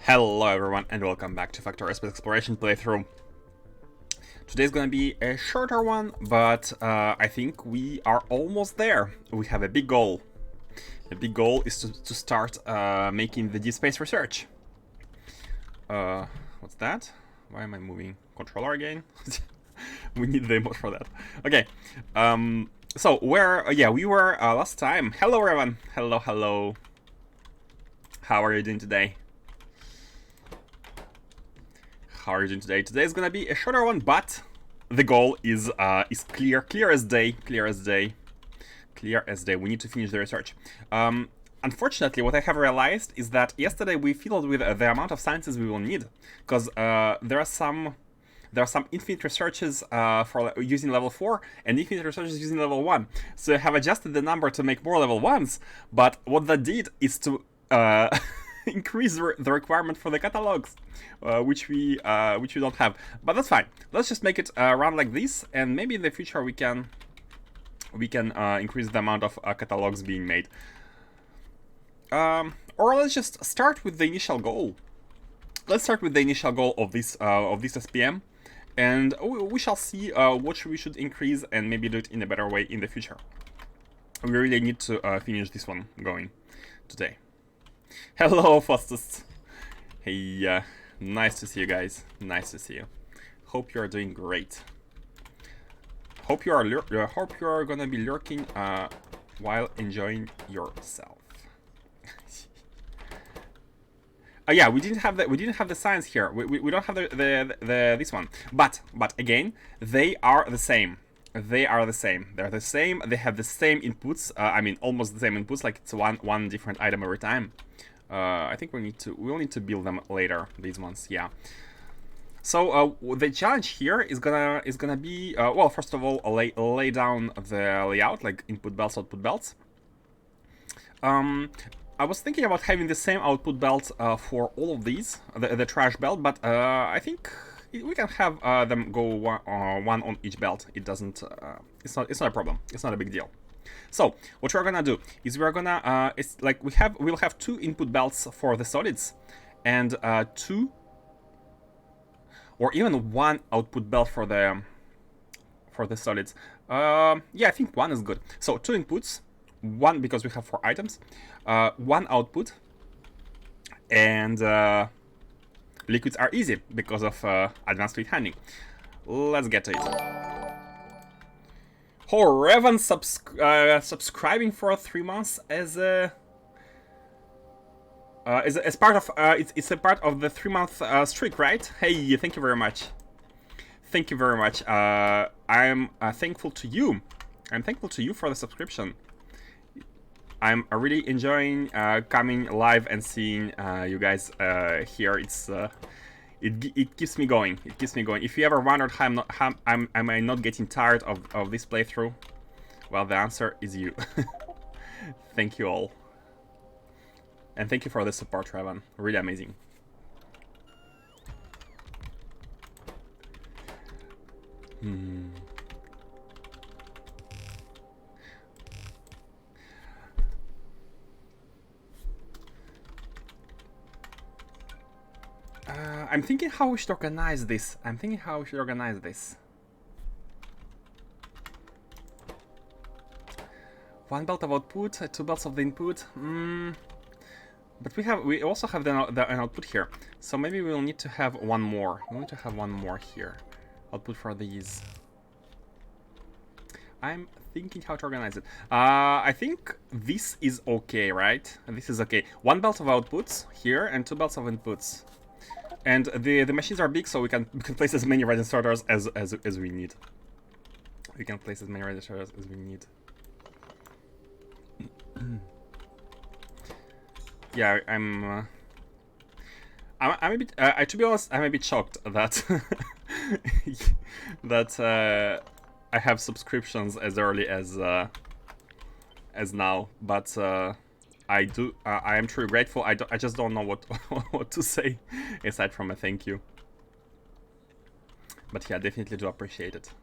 Hello everyone and welcome back to Factorio Space Exploration playthrough. Today's gonna be a shorter one, but I think we are almost there. We have a big goal. The big goal is to start making the deep space research. What's that? Why am I moving controller again? We need the emote for that. Okay. So where? Yeah, we were last time. Hello everyone. Hello, hello. How are you doing today? How are you doing today? Today is gonna be a shorter one, but the goal is clear as day, clear as day. We need to finish the research. Unfortunately, what I have realized is that yesterday we fiddled with the amount of sciences we will need, because there are some infinite researches for using level 4 and infinite researches using level 1. So I have adjusted the number to make more level 1s, but what that did is to increase the requirement for the catalogs, which we don't have. But that's fine. Let's just make it run like this, and maybe in the future we can increase the amount of catalogs being made. Or let's just start with the initial goal. Let's start with the initial goal of this SPM, and we shall see what we should increase and maybe do it in a better way in the future. We really need to finish this one going today. Hello, Faustus. Hey, nice to see you guys. Nice to see you. Hope you are doing great. Hope you are gonna be lurking while enjoying yourself. Yeah, we didn't have the science here. We don't have this one. But again, they are the same. They are the same. They're the same. They have the same inputs. I mean, almost the same inputs. Like it's one different item every time. I think we'll need to build them later. These ones, yeah. So the challenge here is gonna be well, first of all, lay down the layout, like input belts, output belts. I was thinking about having the same output belt for all of these, the trash belt, but I think we can have them go one on each belt. It doesn't. It's not a problem. It's not a big deal. So what we're gonna do is we're gonna it's like we'll have 2 input belts for the solids, and 2 or even 1 output belt for the solids. Yeah, I think 1 is good. So 2 inputs, 1 because we have 4 items, 1 output, and liquids are easy because of advanced fluid handling. Let's get to it. Oh, Revan subscribing for 3 months as part of it's a part of the 3-month streak, right? Hey, thank you very much. Thank you very much. I'm thankful to you. I'm thankful to you for the subscription. I'm really enjoying coming live and seeing you guys here. It keeps me going. It keeps me going. If you ever wondered how am I not getting tired of this playthrough, well, the answer is you. Thank you all. And thank you for the support, Revan. Really amazing. I'm thinking how we should organize this. One belt of output, 2 belts of the input. But we also have an output here. So maybe we'll need to have one more. We need to have one more here. Output for these. I'm thinking how to organize it. I think this is okay, right? This is okay. 1 belt of outputs here and 2 belts of inputs. And the machines are big, so we can place as many registrators as we need. We can place as many registrators as we need. Yeah, I'm a bit. To be honest, I'm a bit shocked that that I have subscriptions as early as now, but I am truly grateful. I just don't know what to say aside from a thank you. But yeah, definitely do appreciate it.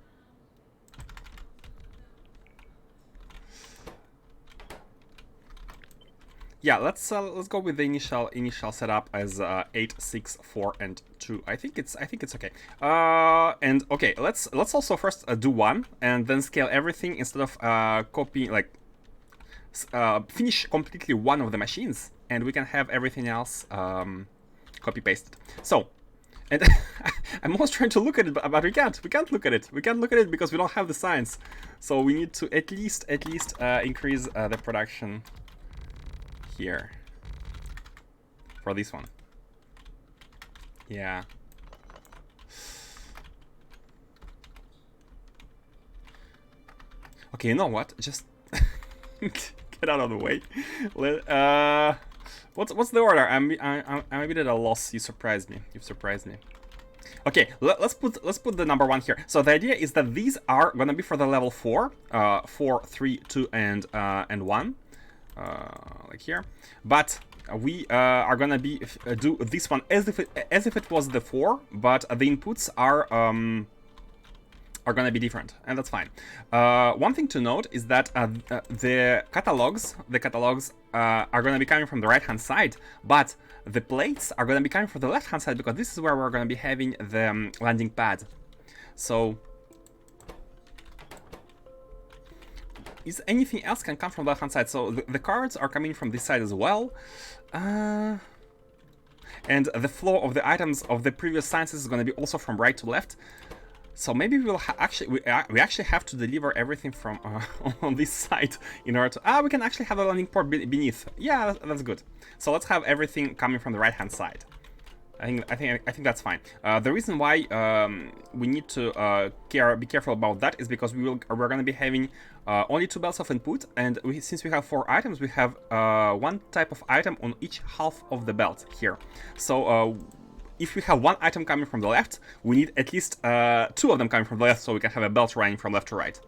Yeah, let's go with the initial setup as 8, 6, 4, and 2. I think it's okay. And okay, let's also first do 1 and then scale everything instead of copying, like finish completely one of the machines, and we can have everything else copy pasted. So, and I'm almost trying to look at it, but we can't look at it. We can't look at it because we don't have the science. So we need to at least increase the production here for this one. Yeah. Okay, you know what? Just get out of the way. What's the order? I'm a bit at a loss. You surprised me. You've surprised me. Okay, let's put the number 1 here. So the idea is that these are gonna be for the level 4, 4, 3, 2, and 1, like here. But we are gonna do this one as if it was the 4, but the inputs are gonna be different, and that's fine. One thing to note is that the catalogs are gonna be coming from the right-hand side, but the plates are gonna be coming from the left-hand side because this is where we're gonna be having the landing pad. So, is anything else can come from the left-hand side? So the cards are coming from this side as well. And the flow of the items of the previous sciences is gonna be also from right to left. So maybe we'll we actually have to deliver everything from on this side in order to we can actually have a landing port beneath. Yeah, that's good. So let's have everything coming from the right hand side. I think that's fine. The reason why we need to be careful about that is because we're going to be having only 2 belts of input, and since we have 4 items, we have 1 type of item on each half of the belt here. So if we have 1 item coming from the left, we need at least 2 of them coming from the left, so we can have a belt running from left to right.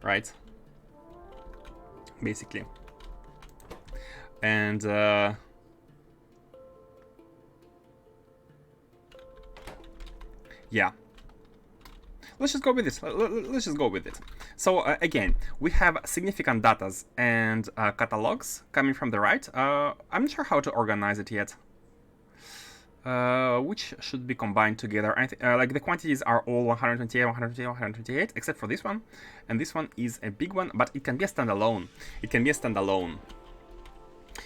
Right? Basically. And yeah. Let's just go with this. Let's just go with it. So again, we have significant datas and catalogs coming from the right. I'm not sure how to organize it yet. Which should be combined together. Like the quantities are all 128, 128, 128, except for this one. And this one is a big one, but it can be a standalone. It can be a standalone.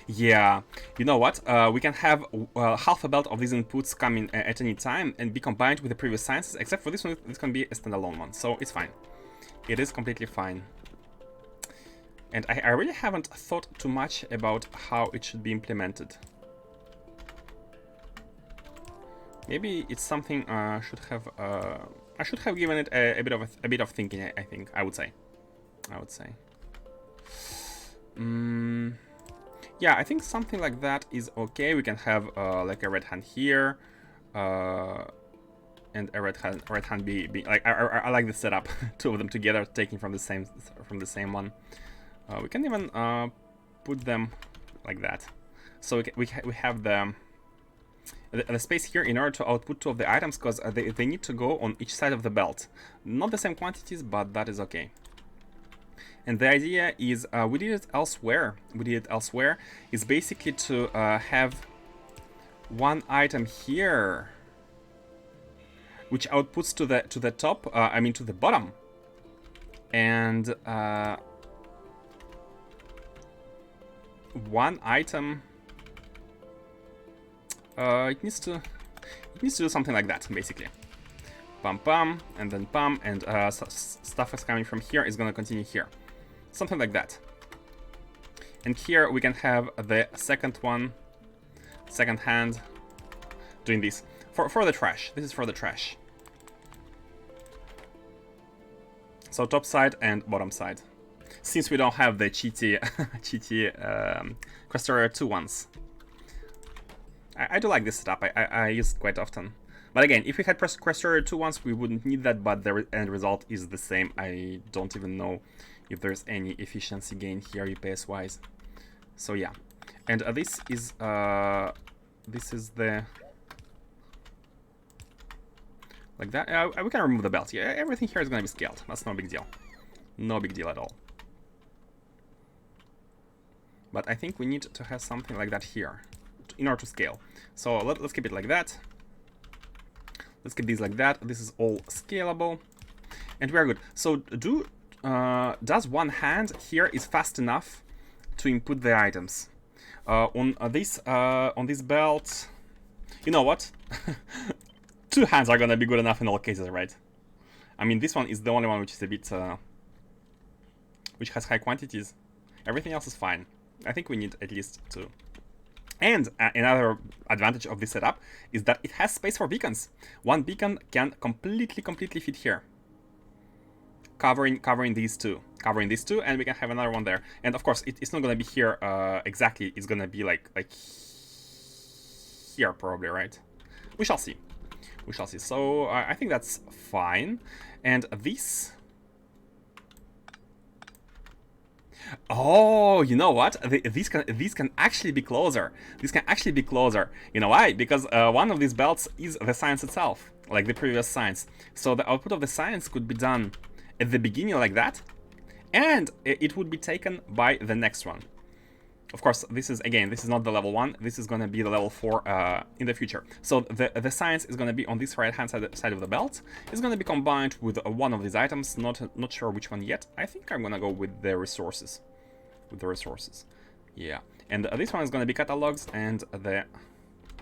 Yeah, you know what? We can have half a belt of these inputs coming at any time and be combined with the previous sciences, except for this one, this can be a standalone one. So it's fine. It is completely fine. And I really haven't thought too much about how it should be implemented. Maybe it's something I should have given it a bit of thinking. I would say. Yeah, I think something like that is okay. We can have like a red hand here, and a red hand be like I like the setup. 2 of them together, taking from the same one. We can even put them like that. So we have the space here in order to output 2 of the items, because they need to go on each side of the belt. Not the same quantities, but that is okay. And the idea is, we did it elsewhere. Is basically to have 1 item here, which outputs to the top. I mean to the bottom, and 1 item. It needs to do something like that, basically. Pum pum, and then pum, and stuff is coming from here is gonna continue here. Something like that. And here we can have the second hand, doing this. For the trash. This is for the trash. So top side and bottom side. Since we don't have the cheaty Factorio 2 ones. I do like this setup. I use it quite often. But again, if we had Factorio 2 ones, we wouldn't need that, but the end result is the same. I don't even know if there's any efficiency gain here UPS wise. So yeah. And this is the like that. We can remove the belt. Yeah, everything here is gonna be scaled. That's no big deal. No big deal at all. But I think we need to have something like that here in order to scale. So let's keep it like that. Let's keep these like that. This is all scalable. And we are good. So does one hand here is fast enough to input the items? On this belt, you know what? 2 hands are gonna be good enough in all cases, right? I mean, this one is the only one which is a bit, which has high quantities. Everything else is fine. I think we need at least 2. And another advantage of this setup is that it has space for beacons. One beacon can completely fit here, covering these two, and we can have another one there. And of course, it's not gonna be here exactly. It's gonna be like here probably, right? We shall see. We shall see. So I think that's fine. And this. Oh, you know what? These can actually be closer. These can actually be closer. You know why? Because one of these belts is the science itself, like the previous science. So the output of the science could be done at the beginning like that, and it would be taken by the next one. Of course, this is not the level 1. This is gonna be the level 4 in the future. So the science is gonna be on this right-hand side of the belt. It's gonna be combined with one of these items. Not sure which one yet. I think I'm gonna go with the resources. Yeah. And this one is gonna be catalogs and the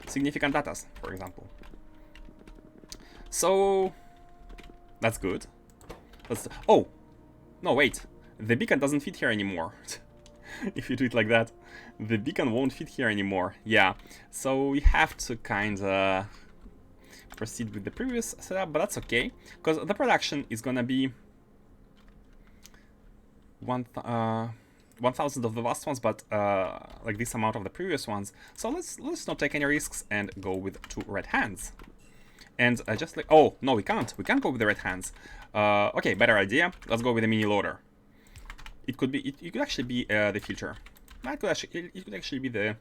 significant datas, for example. So that's good. Oh no, wait. The beacon doesn't fit here anymore. If you do it like that, the beacon won't fit here anymore. Yeah, so we have to kind of proceed with the previous setup, but that's okay, because the production is gonna be 1,000 of the last ones, but like this amount of the previous ones. So let's not take any risks and go with 2 red hands. And just like, oh no, we can't go with the red hands. Okay, better idea. Let's go with a mini loader. It could actually be the future. It could actually be the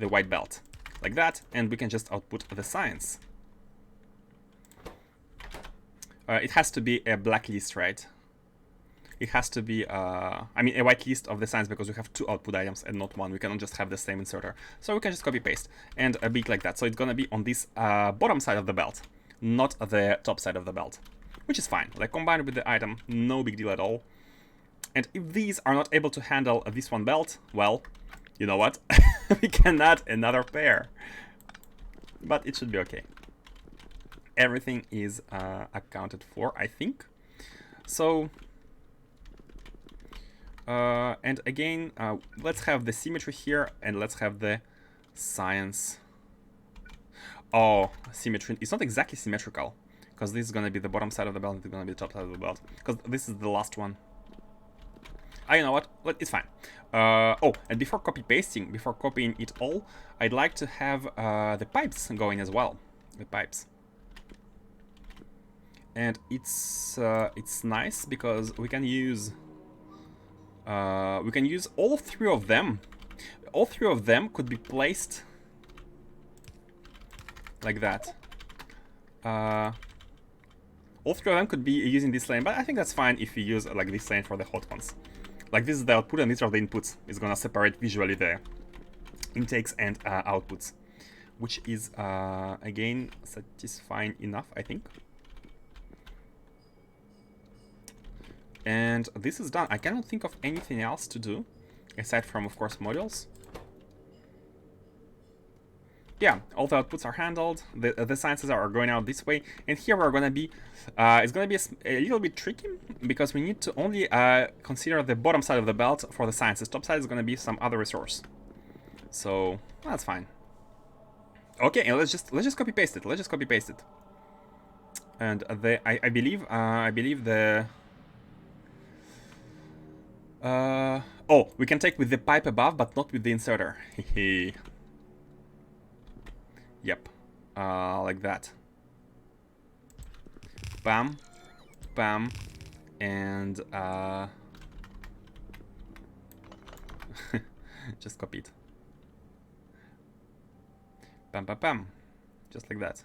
white belt, like that, and we can just output the science. It has to be a black list, right? It has to be, I mean, a white list of the science, because we have 2 output items and not 1. We cannot just have the same inserter. So we can just copy paste and a bit like that. So it's gonna be on this bottom side of the belt, not the top side of the belt, which is fine. Like combined with the item, no big deal at all. And if these are not able to handle this one belt, well, you know what? We can add another pair. But it should be okay. Everything is accounted for, I think. So, and again, let's have the symmetry here, and let's have the science. Oh, symmetry. It's not exactly symmetrical, because this is going to be the bottom side of the belt, and it's going to be the top side of the belt, because this is the last one. You know what? It's fine. Oh, and before copying it all, I'd like to have the pipes going as well. The pipes. And it's nice because we can use all 3 of them. All 3 of them could be placed like that. All 3 of them could be using this lane, but I think that's fine if we use like this lane for the hot ones. Like this is the output and these are the inputs. It's gonna separate visually the intakes and outputs, which is again satisfying enough, I think. And this is done. I cannot think of anything else to do aside from, of course, modules. Yeah, all the outputs are handled. The sciences are going out this way, and here we're gonna be. It's gonna be a little bit tricky because we need to only consider the bottom side of the belt for the sciences. Top side is gonna be some other resource, so that's fine. Okay, and let's just copy paste it. Let's just copy paste it. And I believe the. Oh, we can take with the pipe above, but not with the inserter. Hehe. Yep, like that. Bam, bam, and just copy it. Bam, bam, bam, just like that.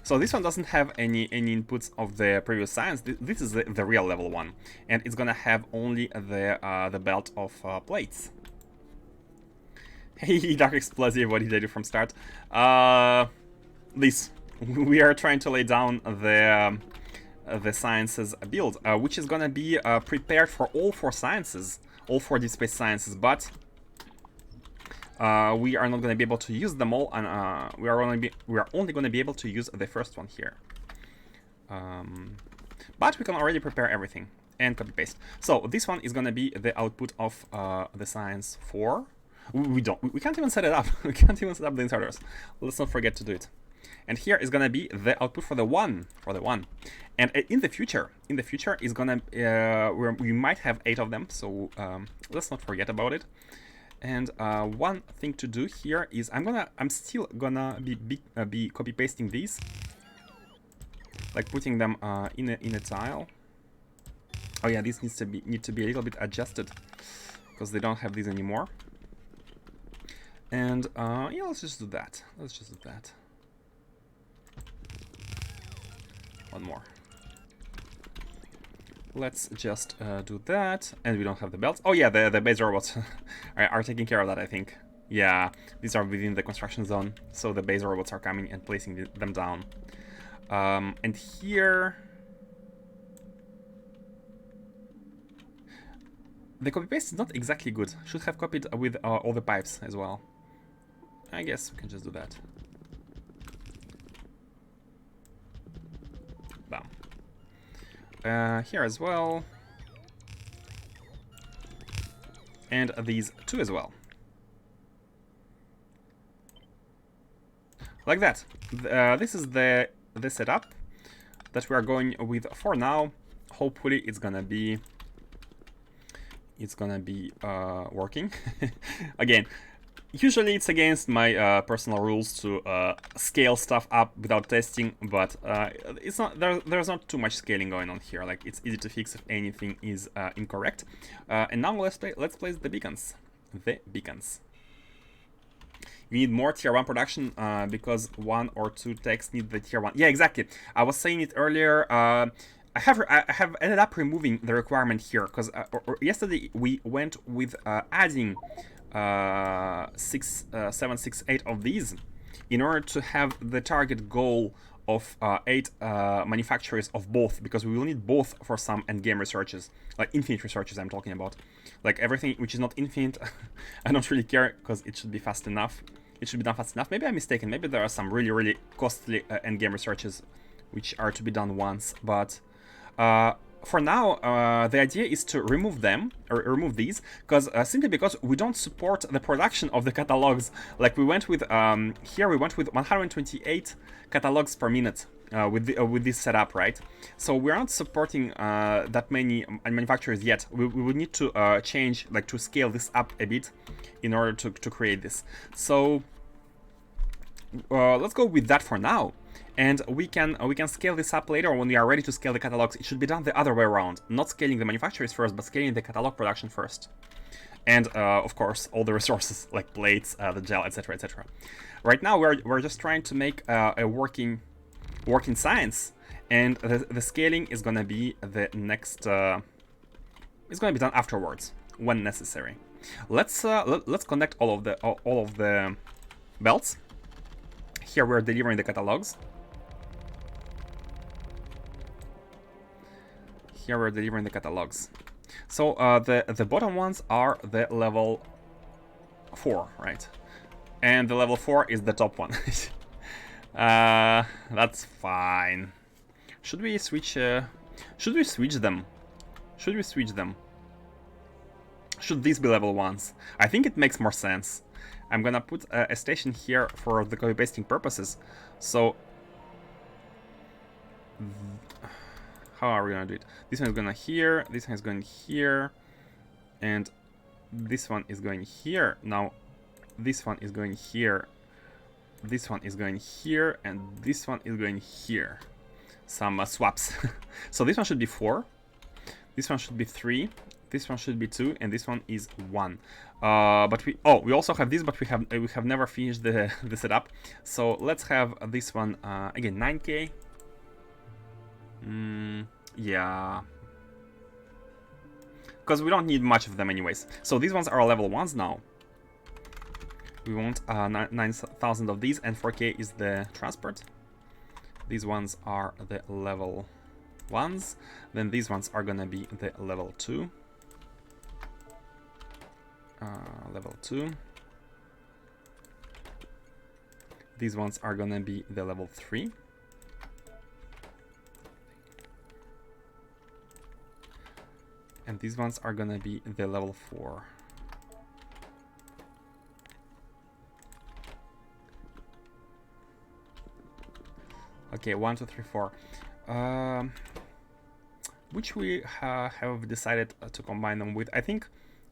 So this one doesn't have any inputs of the previous science. This is the real level 1, and it's gonna have only the belt of plates. Hey, Dark Explosive, what did I do from start? This. We are trying to lay down the sciences build, which is gonna be prepared for all 4 sciences, all 4 deep space sciences, but we are not gonna be able to use them all, and we are only gonna be able to use the first one here. But we can already prepare everything and copy paste. So this one is gonna be the output of the science 4. We can't even set it up. We can't even set up the inserters. Let's not forget to do it. And here is gonna be the output for the one, And in the future is gonna we might have 8 of them. So let's not forget about it. And one thing to do here is I'm still gonna be copy pasting these, like putting them in a tile. Oh yeah, this need to be a little bit adjusted because they don't have these anymore. And yeah, let's just do that. One more. Let's just do that. And we don't have the belts. Oh yeah, the base robots are taking care of that, I think. Yeah, these are within the construction zone, so the base robots are coming and placing them down. And here, the copy paste is not exactly good. Should have copied with all the pipes as well. I guess we can just do that. Bam. Here as well. And these 2 as well. Like that. This is the setup that we are going with for now. Hopefully it's gonna be working. Again, usually it's against my personal rules to scale stuff up without testing, but it's not there's not too much scaling going on here. Like, it's easy to fix if anything is incorrect. And now let's place the beacons. You need more tier 1 production because 1 or 2 techs need the tier 1. Yeah, exactly. I was saying it earlier. I have ended up removing the requirement here because yesterday we went with adding 6, 7, 6, 8 of these in order to have the target goal of 8 manufacturers of both, because we will need both for some endgame researches, like infinite researches I'm talking about. Like everything which is not infinite, I don't really care because it should be fast enough. It should be done fast enough. Maybe I'm mistaken. Maybe there are some really costly endgame researches which are to be done once, but for now, the idea is to remove them, or remove these, because simply because we don't support the production of the catalogs. Like we went with here, we went with 128 catalogs per minute with this setup, right? So we're not supporting that many manufacturers yet. We would need to change, like, to scale this up a bit in order to create this. So let's go with that for now. And we can scale this up later when we are ready to scale the catalogs. It should be done the other way around, not scaling the manufacturers first, but scaling the catalog production first. And of course, all the resources like plates, the gel, etc., etc. Right now, we're just trying to make a working science, and the scaling is gonna be the next. It's gonna be done afterwards when necessary. Let's connect all of the belts. Here we're delivering the catalogs. Here we're delivering the catalogs. So the bottom ones are the level 4, right? And the level 4 is the top one. That's fine. Should we switch? Should we switch them? Should these be level 1s? I think it makes more sense. I'm gonna put a station here for the copy pasting purposes. So how are we gonna do it? This one is going here, this one is going here, and this one is going here. Now this one is going here, this one is going here, and this one is going here. Some swaps. So this one should be 4, this one should be 3, this one should be 2, and this one is 1. But we also have this, but we have never finished the setup. So let's have this one again, 9K. Yeah, because we don't need much of them anyways. So these ones are level 1s now. We want 9,000 of these, and 4K is the transport. These ones are the level 1s. Then these ones are gonna be the level 2. Level 2. These ones are gonna be the level 3. And these ones are gonna be the level 4. Okay, 1, 2, 3, 4. Which we have decided to combine them with. I think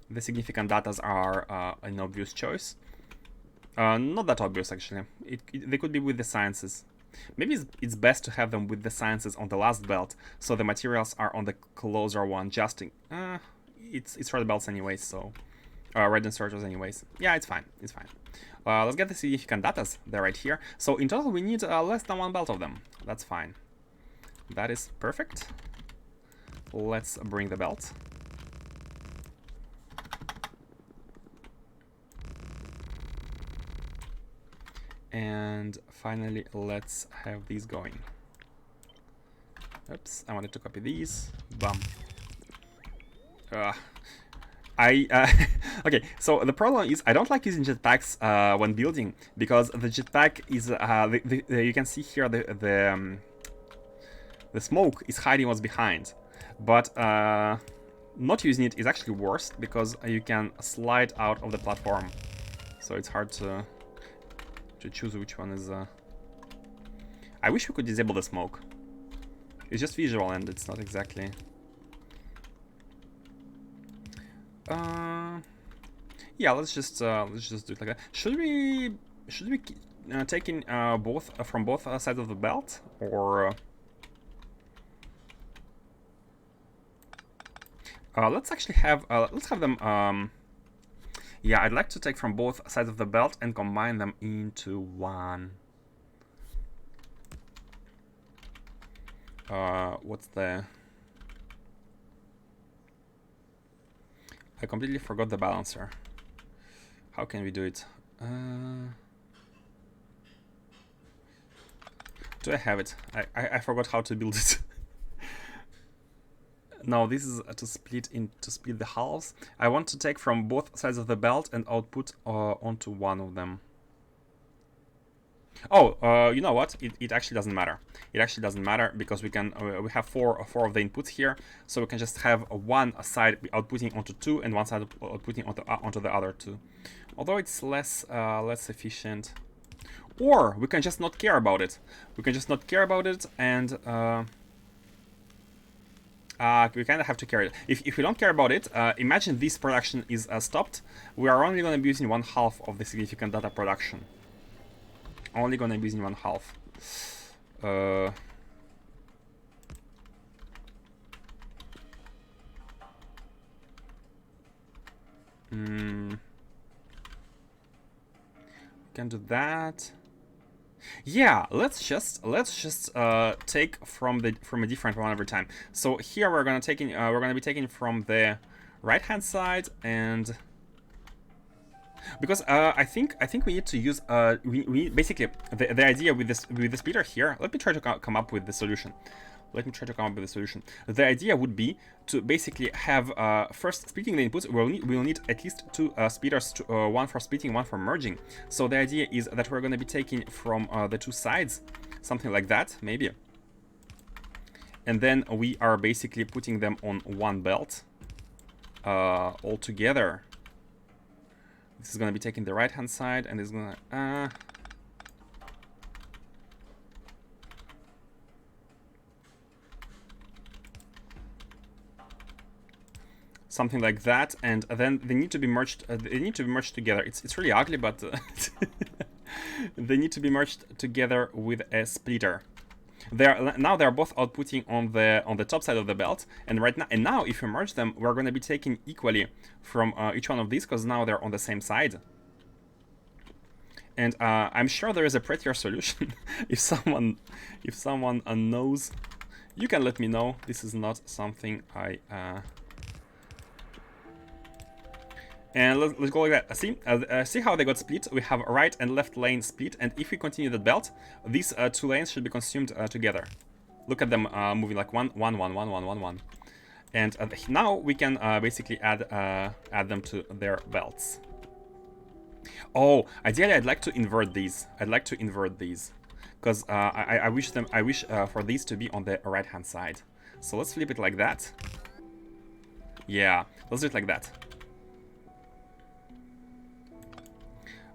the significant datas are an obvious choice. Not that obvious, actually. They could be with the sciences. Maybe it's best to have them with the sciences on the last belt, so the materials are on the closer one. Just in, it's red belts anyways, so red inserters anyways. Yeah, it's fine. It's fine. Let's get the significant datas. They're right here. So in total, we need less than 1 belt of them. That's fine. That is perfect. Let's bring the belt. And finally, let's have these going. Oops, I wanted to copy these. Bum. Okay, so the problem is I don't like using jetpacks when building, because the jetpack is you can see here the smoke is hiding what's behind, but not using it is actually worse, because you can slide out of the platform, so it's hard to choose which one is. I wish we could disable the smoke. It's just visual and it's not exactly. Yeah, let's just do it like that. Should we take in both from both sides of the belt, or let's actually have let's have them. Yeah, I'd like to take from both sides of the belt and combine them into one. What's the? I completely forgot the balancer. How can we do it? Do I have it? I forgot how to build it. No, this is to split the halves. I want to take from both sides of the belt and output onto one of them. Oh, you know what? It actually doesn't matter. It actually doesn't matter, because we can we have four of the inputs here, so we can just have one side outputting onto 2 and one side outputting onto the other 2. Although it's less efficient. Or we can just not care about it. We can just not care about it, and we kind of have to carry it. If we don't care about it, imagine this production is stopped. We are only going to be using 1/2 of the significant data production. Only going to be using 1/2. Can do that. Yeah, let's just take from a different one every time. So here we're gonna be taking from the right hand side, and because I think we need to use we basically the idea with the splitter here. Let me try to come up with the solution. The idea would be to basically have first splitting the inputs. We'll need at least 2 splitters, one for splitting, one for merging. So the idea is that we're going to be taking from the 2 sides, something like that, maybe. And then we are basically putting them on one belt all together. This is going to be taking the right hand side, and it's going to something like that, and then they need to be merged. Together. It's really ugly, but they need to be merged together with a splitter. Now they're both outputting on the top side of the belt, and now if we merge them, we're going to be taking equally from each one of these, because now they're on the same side. And I'm sure there is a prettier solution. If someone knows, you can let me know. This is not something I And let's go like that. See how they got split? We have a right and left lane split, and if we continue that belt, these two lanes should be consumed together. Look at them moving like one. And now we can basically add them to their belts. Oh, ideally I'd like to invert these. Because I wish for these to be on the right hand side. So let's flip it like that. Yeah, let's do it like that.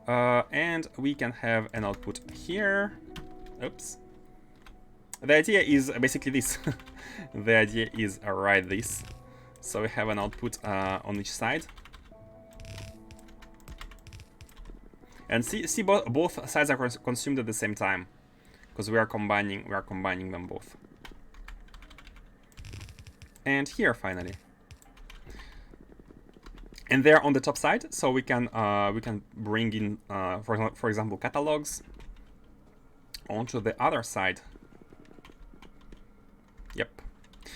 And we can have an output here. Oops. The idea is basically this. The idea is right this. So we have an output on each side. And see both sides are consumed at the same time, because we are combining them both. And here finally. And they're on the top side, so we can bring in for example catalogs onto the other side. Yep.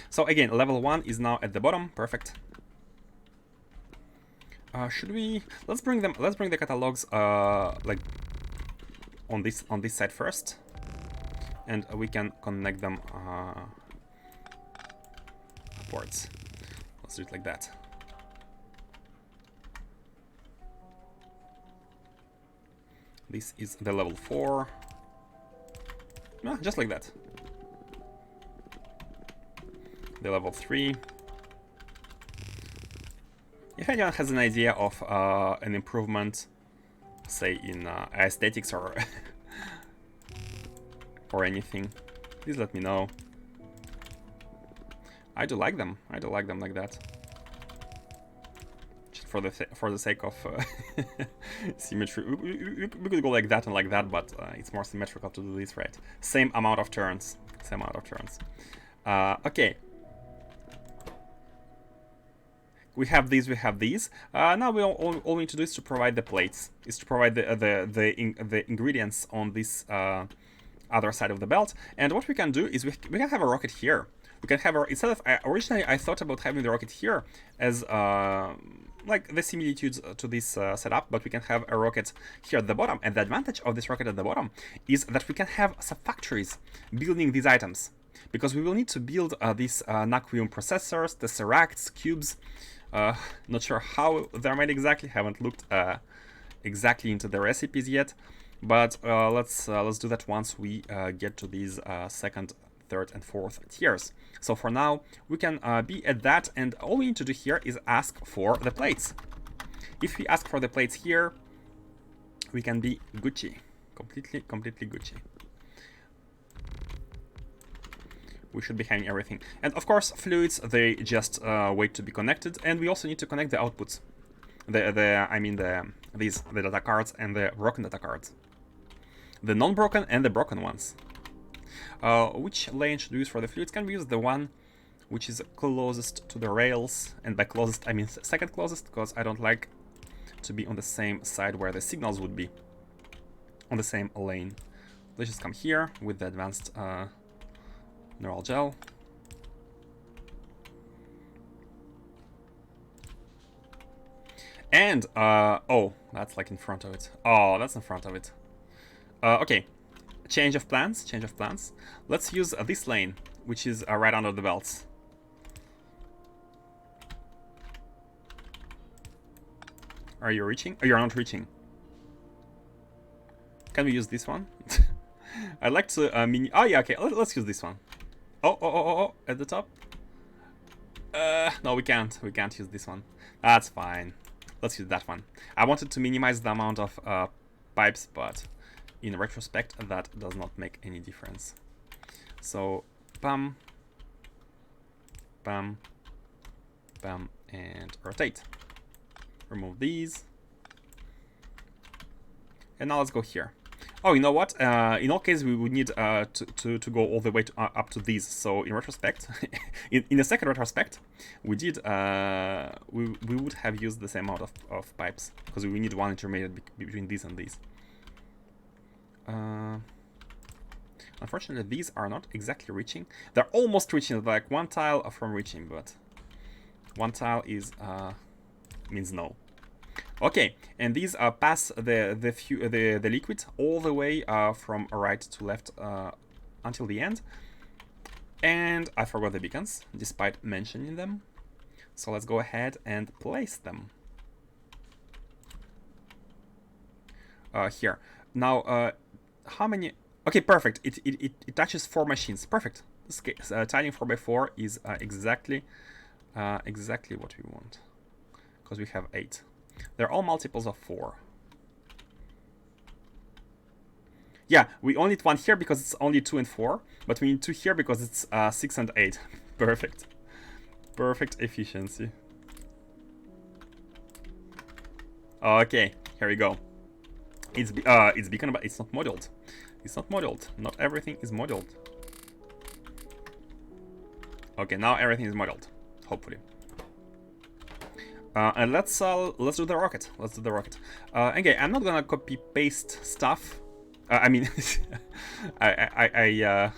So again, level 1 is now at the bottom. Perfect. Should we? Let's bring the catalogs like on this side first, and we can connect them upwards. Let's do it like that. This is the level 4. Just like that. The level 3. If anyone has an idea of an improvement, say in aesthetics or or anything, please let me know. I do like them like that. Just for the sake of symmetry, we could go like that and like that, but it's more symmetrical to do this, right? Same amount of turns. Okay. We have these. Now all we need to do is to provide the plates. Is to provide the ingredients on this other side of the belt. And what we can do is we can have a rocket here. We can have instead of originally I thought about having the rocket here as like the similitudes to this setup, but we can have a rocket here at the bottom. And the advantage of this rocket at the bottom is that we can have some factories building these items, because we will need to build these Naquium processors, tesseracts, cubes. Not sure how they're made exactly. Haven't looked exactly into the recipes yet, but let's do that once we get to these second, third, and fourth tiers. So for now, we can be at that, and all we need to do here is ask for the plates. If we ask for the plates here, we can be Gucci, completely Gucci. We should be having everything. And of course, fluids, they just wait to be connected. And we also need to connect the outputs. The data cards and the broken data cards. The non-broken and the broken ones. Which lane should we use for the fluids? Can we use the one which is closest to the rails? And by closest, I mean second closest, because I don't like to be on the same side where the signals would be. On the same lane. Let's just come here with the advanced neural gel. And, oh, that's like in front of it. Oh, that's in front of it. Okay, change of plans. Let's use this lane, which is right under the belts. Are you reaching? Oh, you're not reaching. Can we use this one? I'd like to oh yeah, okay, let's use this one. Oh, at the top? No, we can't use this one. That's fine. Let's use that one. I wanted to minimize the amount of pipes, but in retrospect, that does not make any difference. So, bam, bam, bam, and rotate. Remove these. And now let's go here. Oh, you know what? In all cases, we would need to go all the way up to these. So in retrospect, in the second retrospect, we did we would have used the same amount of pipes, because we need one intermediate between these and these. Unfortunately, these are not exactly reaching. They're almost reaching, like one tile from reaching, but one tile is means no. Okay, and these pass the liquid all the way from right to left until the end. And I forgot the beacons, despite mentioning them. So let's go ahead and place them. Here. Now, how many... Okay, perfect. It touches 4 machines. Perfect. This tiling 4x4 is exactly what we want. Because we have 8. They're all multiples of 4. Yeah, we only need 1 here because it's only 2 and 4. But we need 2 here because it's 6 and 8. Perfect. Perfect efficiency. Okay, here we go. It's beacon, but it's not modeled. It's not modeled. Not everything is modeled. Okay, now everything is modeled. Hopefully. And let's do the rocket. Let's do the rocket. Okay, I'm not gonna copy paste stuff. I mean, I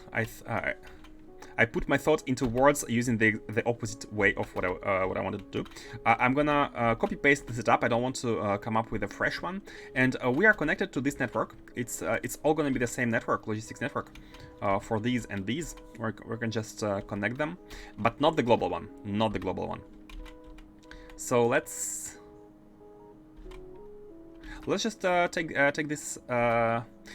put my thought into words using the opposite way of what I wanted to do. I'm gonna copy paste this up. I don't want to come up with a fresh one. And we are connected to this network. It's all gonna be the same network, logistics network, for these and these. We can just connect them, but not the global one. Not the global one. So let's just take this.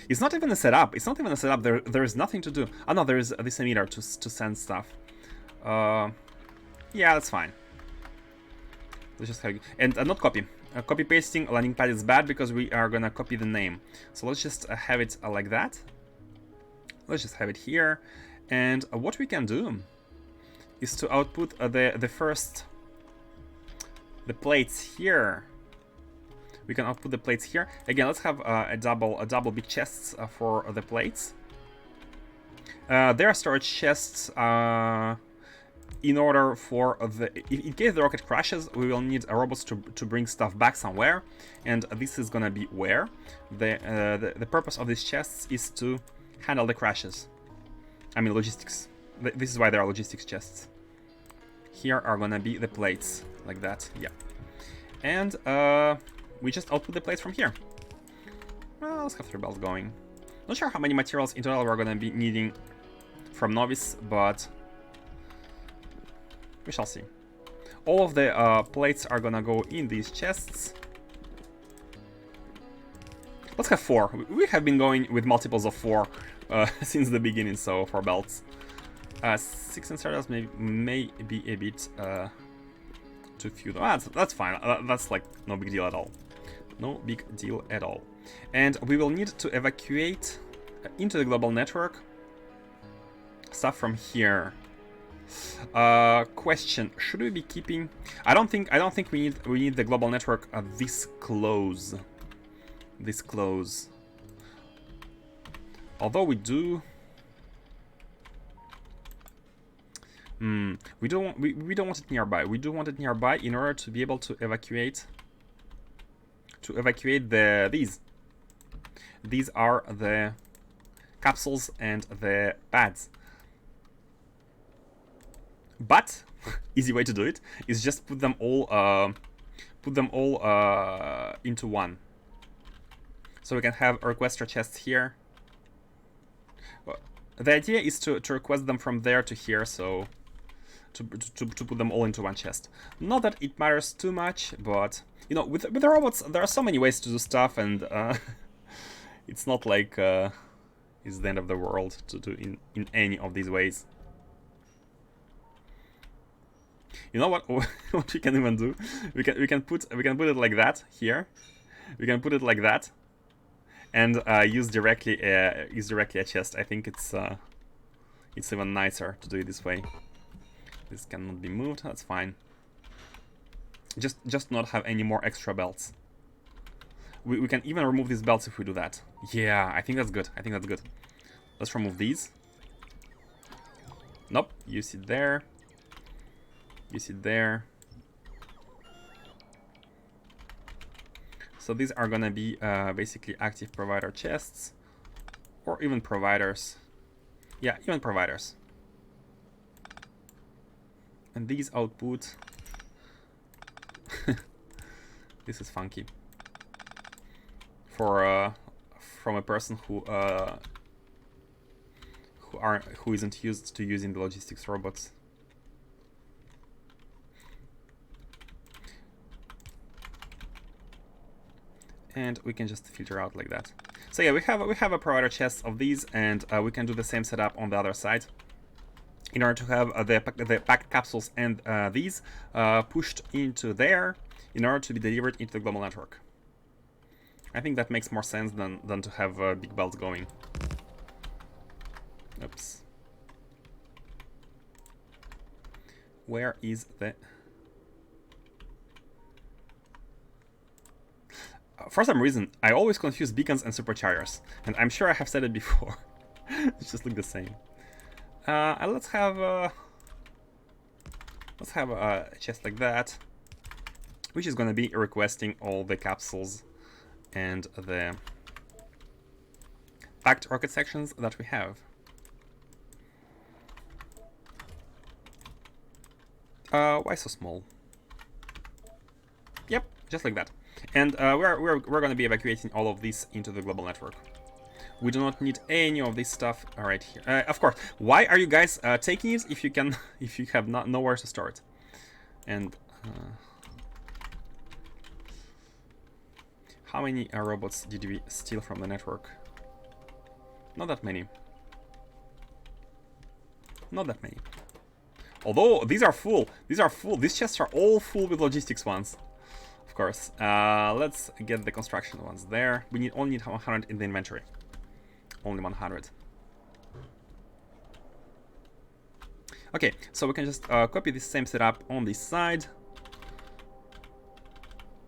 It's not even a setup. It's not even a setup. There is nothing to do. Oh no, there is this emitter to send stuff. Yeah, that's fine. Let's just have and not copy. Copy pasting landing pad is bad because we are gonna copy the name. So let's just have it like that. Let's just have it here. And what we can do is to output the plates here. We can output the plates here. Again, let's have a double big chests for the plates. There are storage chests in order for in case the rocket crashes, we will need robots to bring stuff back somewhere, and this is gonna be where the purpose of these chests is to handle the crashes. I mean logistics. This is why there are logistics chests. Here are gonna be the plates like that. Yeah, and we just output the plates from here. Well, let's have 3 belts going. Not sure how many materials in total we're gonna be needing from Novice, but we shall see. All of the plates are gonna go in these chests. Let's have 4. We have been going with multiples of 4 since the beginning, so 4 belts. 6 inserters may be a bit too few. That's fine. That's like no big deal at all. No big deal at all. And we will need to evacuate into the global network stuff from here. Question: should we be keeping? I don't think we need the global network this close. This close. Although we do. We don't want it nearby. We do want it nearby in order to be able to evacuate. These. These are the capsules and the pads. But easy way to do it is just put them all into one. So we can have a requester chest here. Well, the idea is to request them from there to here, so to put them all into one chest. Not that it matters too much, but you know, with the robots, there are so many ways to do stuff, and it's not like it's the end of the world to do in any of these ways. You know what? What we can even do? We can put it like that here. We can put it like that, and use directly a chest. I think it's even nicer to do it this way. This cannot be moved. That's fine. Just not have any more extra belts. We can even remove these belts if we do that. Yeah, I think that's good. I think that's good. Let's remove these. Nope. You sit there. You sit there. So these are gonna be basically active provider chests, or even providers. Yeah, even providers. And these output. This is funky. for from a person who isn't used to using the logistics robots. And we can just filter out like that. So yeah, we have a provider chest of these, and we can do the same setup on the other side in order to have the packed capsules and these pushed into there in order to be delivered into the global network. I think that makes more sense than to have big belts going. Oops. Where is the... For some reason, I always confuse beacons and superchargers, and I'm sure I have said it before. It just look the same. Let's have a chest like that, which is going to be requesting all the capsules and the packed rocket sections that we have. Why so small? Yep, just like that. And we're going to be evacuating all of this into the global network. We do not need any of this stuff right here. Of course, why are you guys taking it if you have nowhere to store it? And how many robots did we steal from the network? Not that many. Not that many. Although these are full. These are full. These chests are all full with logistics ones. Of course. Let's get the construction ones there. We only need 100 in the inventory. Only 100. Okay, so we can just copy this same setup on this side.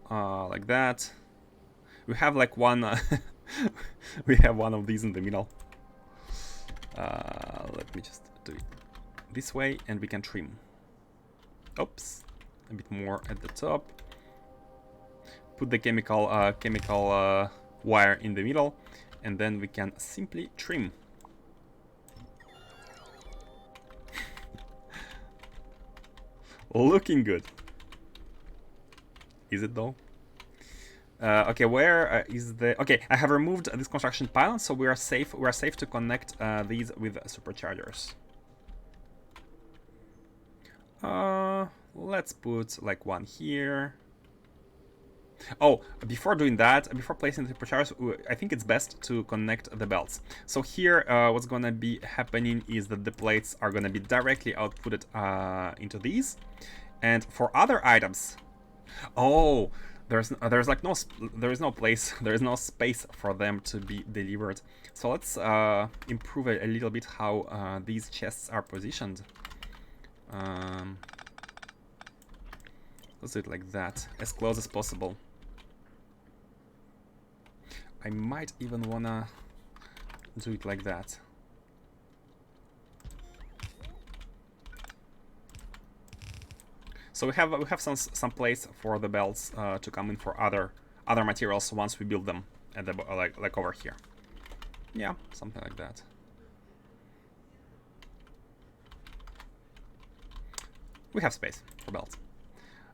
Like that. We have like one... we have one of these in the middle. Let me just do it this way, and we can trim. Oops. A bit more at the top. Put the chemical wire in the middle, and then we can simply trim. Looking good. Is it though? Okay, where is the... Okay, I have removed this construction pylon, so we are safe. We are safe to connect these with superchargers. Let's put like one here. Oh, before doing that, before placing the superchargers, I think it's best to connect the belts. So here, what's gonna be happening is that the plates are gonna be directly outputted into these, and for other items, oh, there is no place, there is no space for them to be delivered. So let's improve a little bit how these chests are positioned. Let's do it like that, as close as possible. I might even wanna do it like that. So we have some place for the belts to come in for other materials once we build them at the like over here. Yeah, something like that. We have space for belts.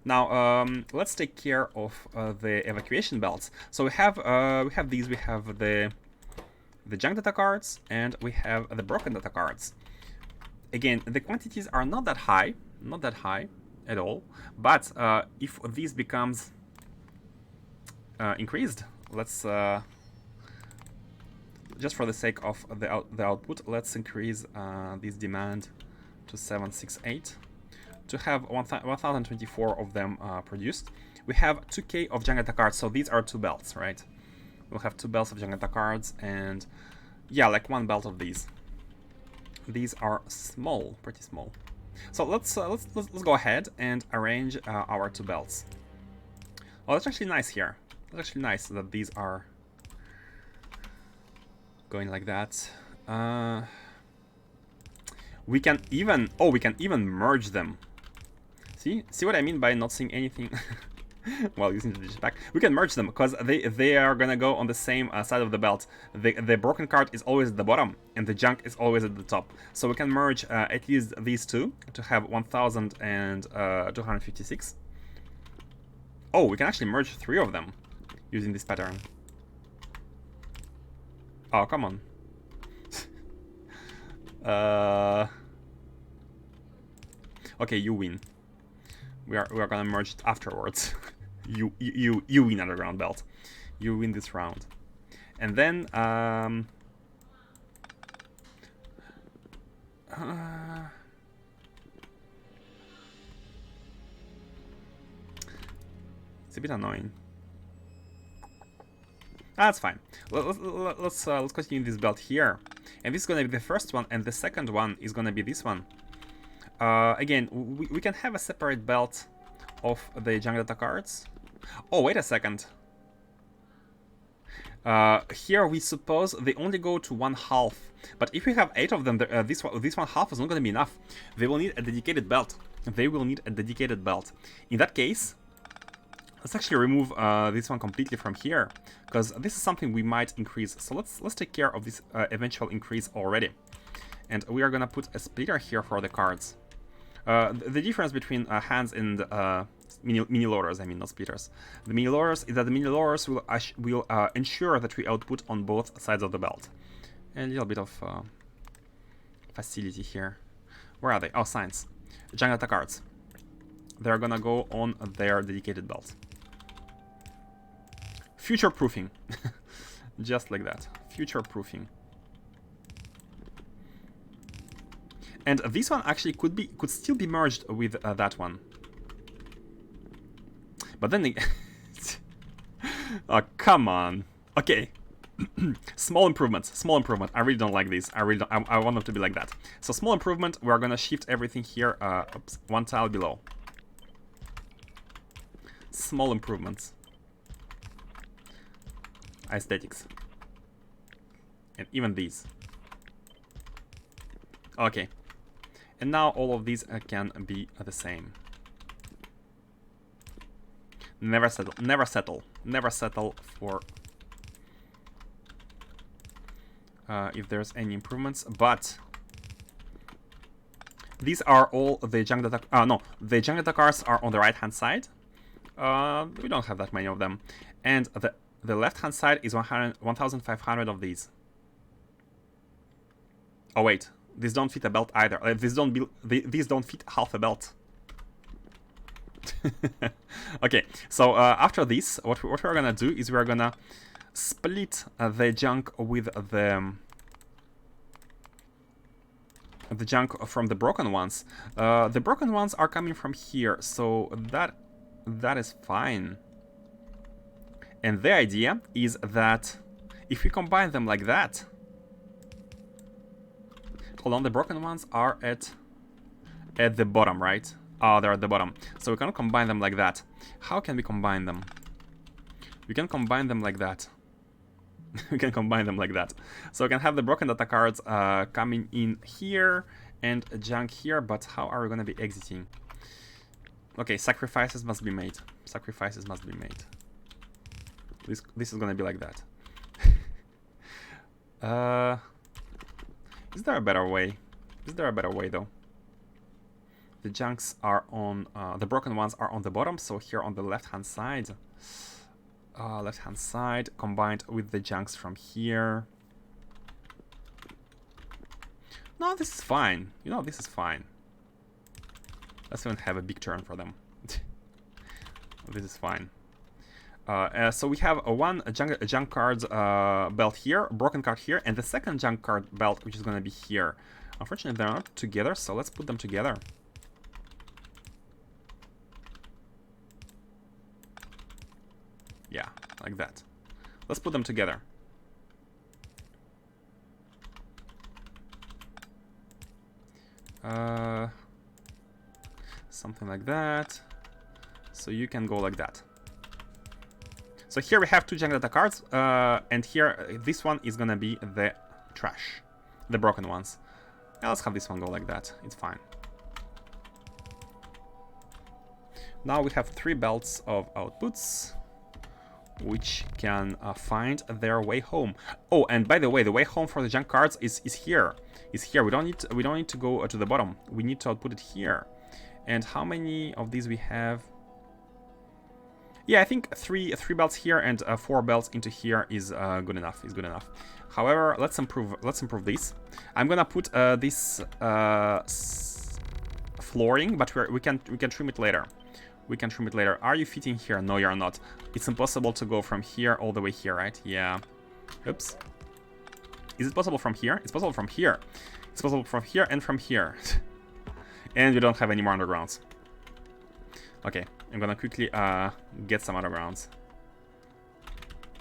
Now let's take care of the evacuation belts. So we have these. We have the junk data cards, and we have the broken data cards. Again, the quantities are not that high at all. But if this becomes increased, let's just for the sake of the output, let's increase this demand to 768. To have 1024 of them produced. We have 2k of junk data cards, so these are 2 belts, right? We'll have 2 belts of junk data cards, and yeah, like 1 belt of these. These are small, pretty small. So let's go ahead and arrange our 2 belts. Oh, that's actually nice here. It's actually nice that these are going like that. We can even merge them. See what I mean by not seeing anything while using the digipack? We can merge them because they are gonna go on the same side of the belt. The broken card is always at the bottom, and the junk is always at the top. So we can merge at least these two to have 1,256. Oh, we can actually merge 3 of them using this pattern. Oh, come on. Okay, you win. We are gonna merge it afterwards. you win underground belt. You win this round, and then it's a bit annoying. That's fine. Let's continue this belt here, and this is gonna be the first one, and the second one is gonna be this one. Again, we can have a separate belt of the jungle data cards. Oh, wait a second. Here we suppose they only go to 1/2, but if we have 8 of them, this 1/2 is not going to be enough. They will need a dedicated belt. They will need a dedicated belt. In that case, let's actually remove this one completely from here, because this is something we might increase. So let's take care of this eventual increase already, and we are gonna put a splitter here for the cards. The difference between hands and mini loaders, I mean not splitters, the mini loaders is that the mini loaders will ensure that we output on both sides of the belt. And a little bit of facility here. Where are they? Oh, signs. Jungle data cards. They're gonna go on their dedicated belt. Future proofing. Just like that. Future proofing. And this one actually could still be merged with that one. But then oh, come on. Okay. Small improvements. Small improvement. I really don't like these. I want them to be like that. So small improvement, we're gonna shift everything here oops, one tile below. Small improvements. Aesthetics. And even these. Okay. And now all of these can be the same. Never settle. Never settle. Never settle for if there's any improvements. But these are all the junk data. No, the junk data cards are on the right hand side. We don't have that many of them, and the left hand side is 1,500 of these. Oh wait. These don't fit a belt either. These don't fit half a belt. Okay, so after this, what we're gonna do is we're gonna split the junk with the junk from the broken ones. The broken ones are coming from here, so that is fine. And the idea is that if we combine them like that. Hold on, the broken ones are at the bottom, right? Oh, they're at the bottom. So we cannot combine them like that. How can we combine them? We can combine them like that. We can combine them like that. So we can have the broken data cards coming in here and junk here, but how are we going to be exiting? Okay, sacrifices must be made. Sacrifices must be made. This is going to be like that. Is there a better way? Is there a better way though? The junks are on, the broken ones are on the bottom, so here on the left-hand side. Left-hand side combined with the junks from here. No, this is fine. You know, this is fine. Let's even have a big turn for them. This is fine. So we have a junk card belt here, broken card here, and the second junk card belt, which is going to be here. Unfortunately, they're not together, so let's put them together. Yeah, like that. Let's put them together. Something like that. So you can go like that. So here we have two junk data cards, and here this one is gonna be the trash, the broken ones. Yeah, let's have this one go like that. It's fine. Now we have 3 belts of outputs, which can find their way home. Oh, and by the way, the way home for the junk cards is here. Is here. We don't need to go to the bottom. We need to output it here. And how many of these we have? Yeah, I think three belts here and 4 belts into here is good enough. Is good enough. However, let's improve this. I'm gonna put this flooring, but we can trim it later. We can trim it later. Are you fitting here? No, you're not. It's impossible to go from here all the way here, right? Yeah. Oops. Is it possible from here? It's possible from here. It's possible from here and from here. And we don't have any more undergrounds. Okay, I'm gonna quickly get some undergrounds.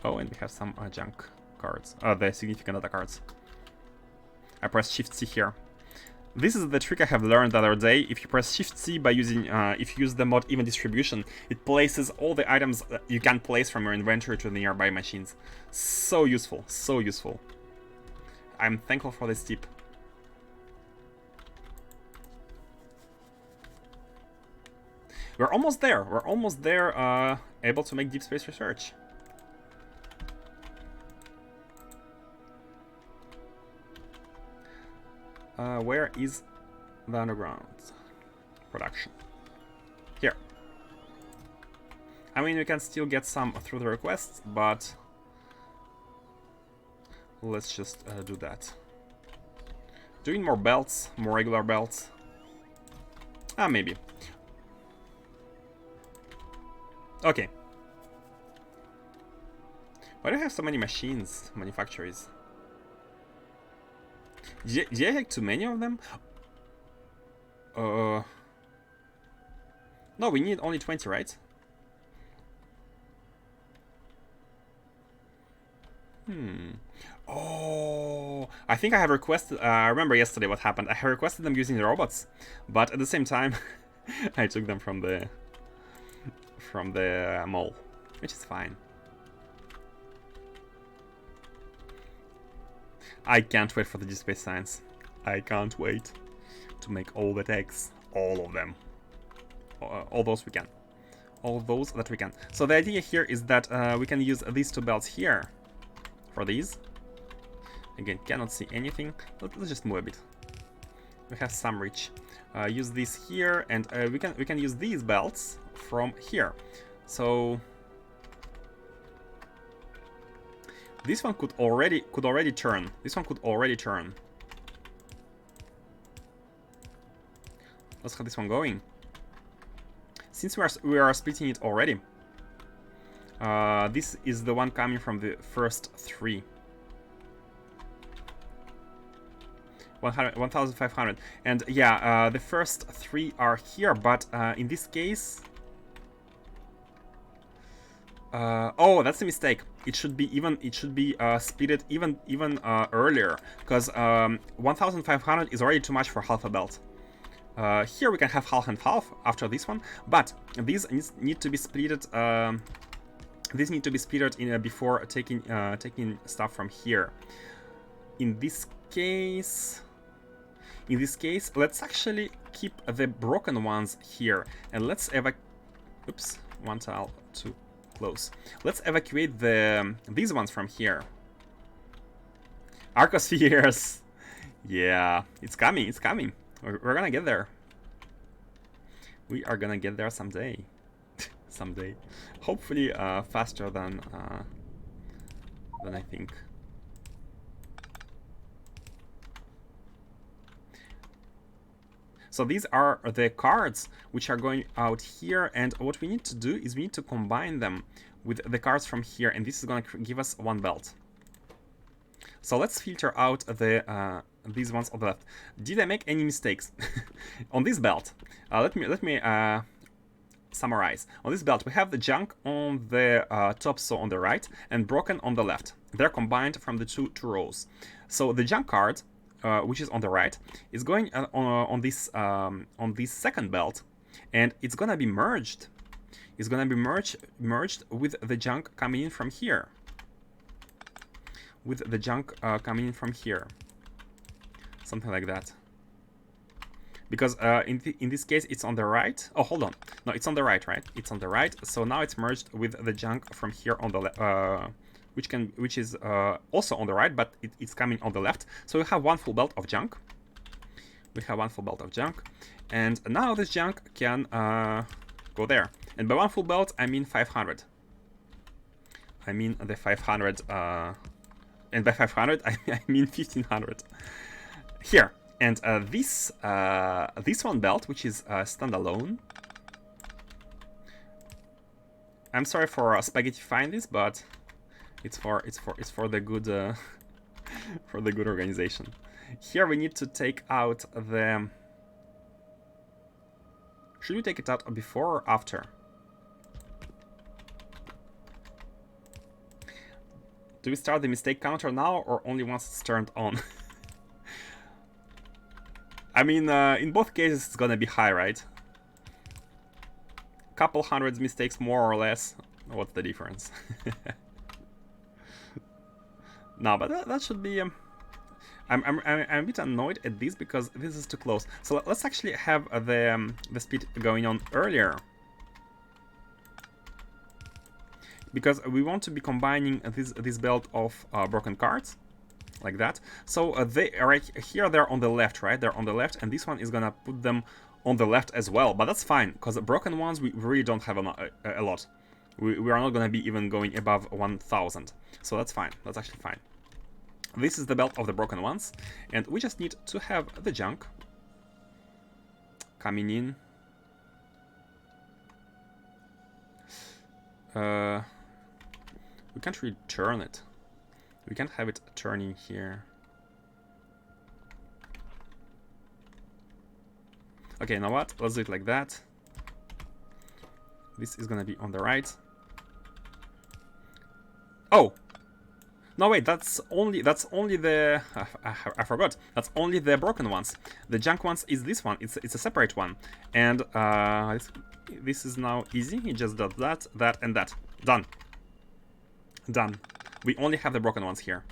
Oh, and we have some junk cards. The significant data cards. I press Shift-C here. This is the trick I have learned the other day. If you press Shift-C by using, if you use the mod Even Distribution, it places all the items that you can place from your inventory to the nearby machines. So useful, so useful. I'm thankful for this tip. We're almost there. We're almost there, able to make deep space research. Where is the underground production? Here. I mean, we can still get some through the requests, but let's just do that. Doing more belts, more regular belts. Maybe. Okay. Why do I have so many machines, manufacturers? Did I have too many of them? No, we need only 20, right? Oh, I think I have requested. I remember yesterday what happened. I have requested them using the robots, but at the same time, I took them from the mall, which is fine. I can't wait for the G-Space Science. I can't wait to make all the tags, all of them. All those we can. All those that we can. So the idea here is that we can use these 2 belts here for these. Again, cannot see anything. Let's just move a bit. We have some reach. Use this here, and we can use these belts from here. So this one could already turn. This one could already turn. Let's have this one going. Since we are splitting it already, this is the one coming from the first 3. 1,500. And yeah, the first 3 are here, but in this case... oh, that's a mistake. It should be splitted even earlier, because 1,500 is already too much for half a belt. Here we can have half and half after this one, but these need to be splitted. These need to be splitted in before taking stuff from here. In this case, let's actually keep the broken ones here, and let's oops, one tile too close. Let's evacuate these ones from here. Arcospheres. Yeah, it's coming. It's coming. We're gonna get there. We are gonna get there someday. Someday. Hopefully faster than I think. So these are the cards which are going out here, and what we need to do is we need to combine them with the cards from here, and this is going to give us 1 belt. So let's filter out these ones on the left. Did I make any mistakes on this belt? Let me summarize. On this belt, we have the junk on the top, so on the right, and broken on the left. They're combined from the two rows. So the junk card, which is on the right, is going on this second belt, and it's gonna be merged. It's gonna be merged with the junk coming in from here. With the junk coming in from here, something like that. Because in this case it's on the right. Oh, hold on. No, it's on the right, right? It's on the right. So now it's merged with the junk from here on the left, which is also on the right, but it's coming on the left. So we have 1 full belt of junk. We have 1 full belt of junk, and now this junk can go there. And by one full belt, I mean 500. I mean the 500, and by 500, I mean 1500. Here, and this one belt, which is standalone. I'm sorry for spaghettifying this, but it's for the good for the good organization. Here we need to take out the. Should we take it out before or after? Do we start the mistake counter now or only once it's turned on? I mean, in both cases it's gonna be high, right? Couple hundreds mistakes more or less. What's the difference? No, but that should be. I'm a bit annoyed at this because this is too close. So let's actually have the speed going on earlier. Because we want to be combining this belt of broken cards, like that. So they right here they're on the left, right? They're on the left, and this one is gonna put them on the left as well. But that's fine, because the broken ones we really don't have a lot. We are not gonna be even going above 1000, so that's fine. That's actually fine. This is the belt of the broken ones, and we just need to have the junk coming in. We can't really turn it. We can't have it turning here. Okay, you know what? Let's do it like that. This is gonna be on the right. Oh! No, wait, that's only the... I forgot. That's only the broken ones. The junk ones is this one. It's a separate one. And this is now easy. It just does that, that, and that. Done. Done. We only have the broken ones here.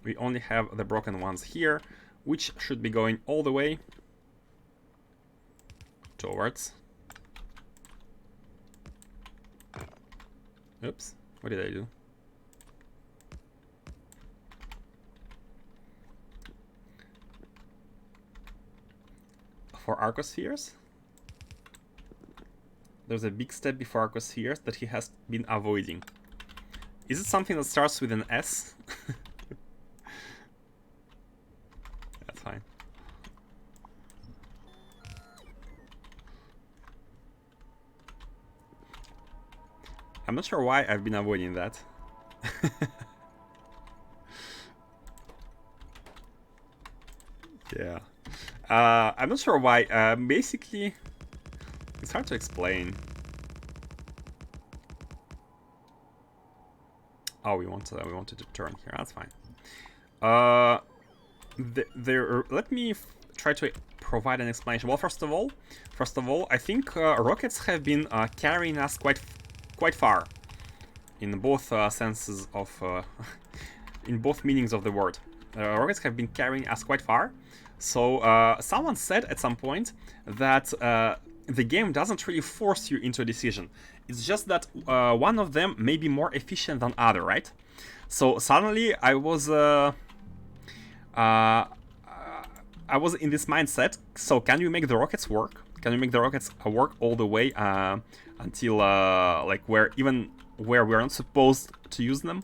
We only have the broken ones here, which should be going all the way towards. Oops, what did I do? For Arcospheres? There's a big step before Arcospheres that he has been avoiding. Is it something that starts with an S? That's fine. I'm not sure why I've been avoiding that. Yeah. I'm not sure why. Basically, it's hard to explain. Oh, we wanted to turn here. That's fine. Let me try to provide an explanation. Well, first of all, I think rockets have been carrying us quite far, in both senses of, in both meanings of the word. Rockets have been carrying us quite far. So someone said at some point that the game doesn't really force you into a decision. It's just that one of them may be more efficient than other, right? So suddenly I was in this mindset. So can you make the rockets work? Can you make the rockets work all the way until like where we're not supposed to use them?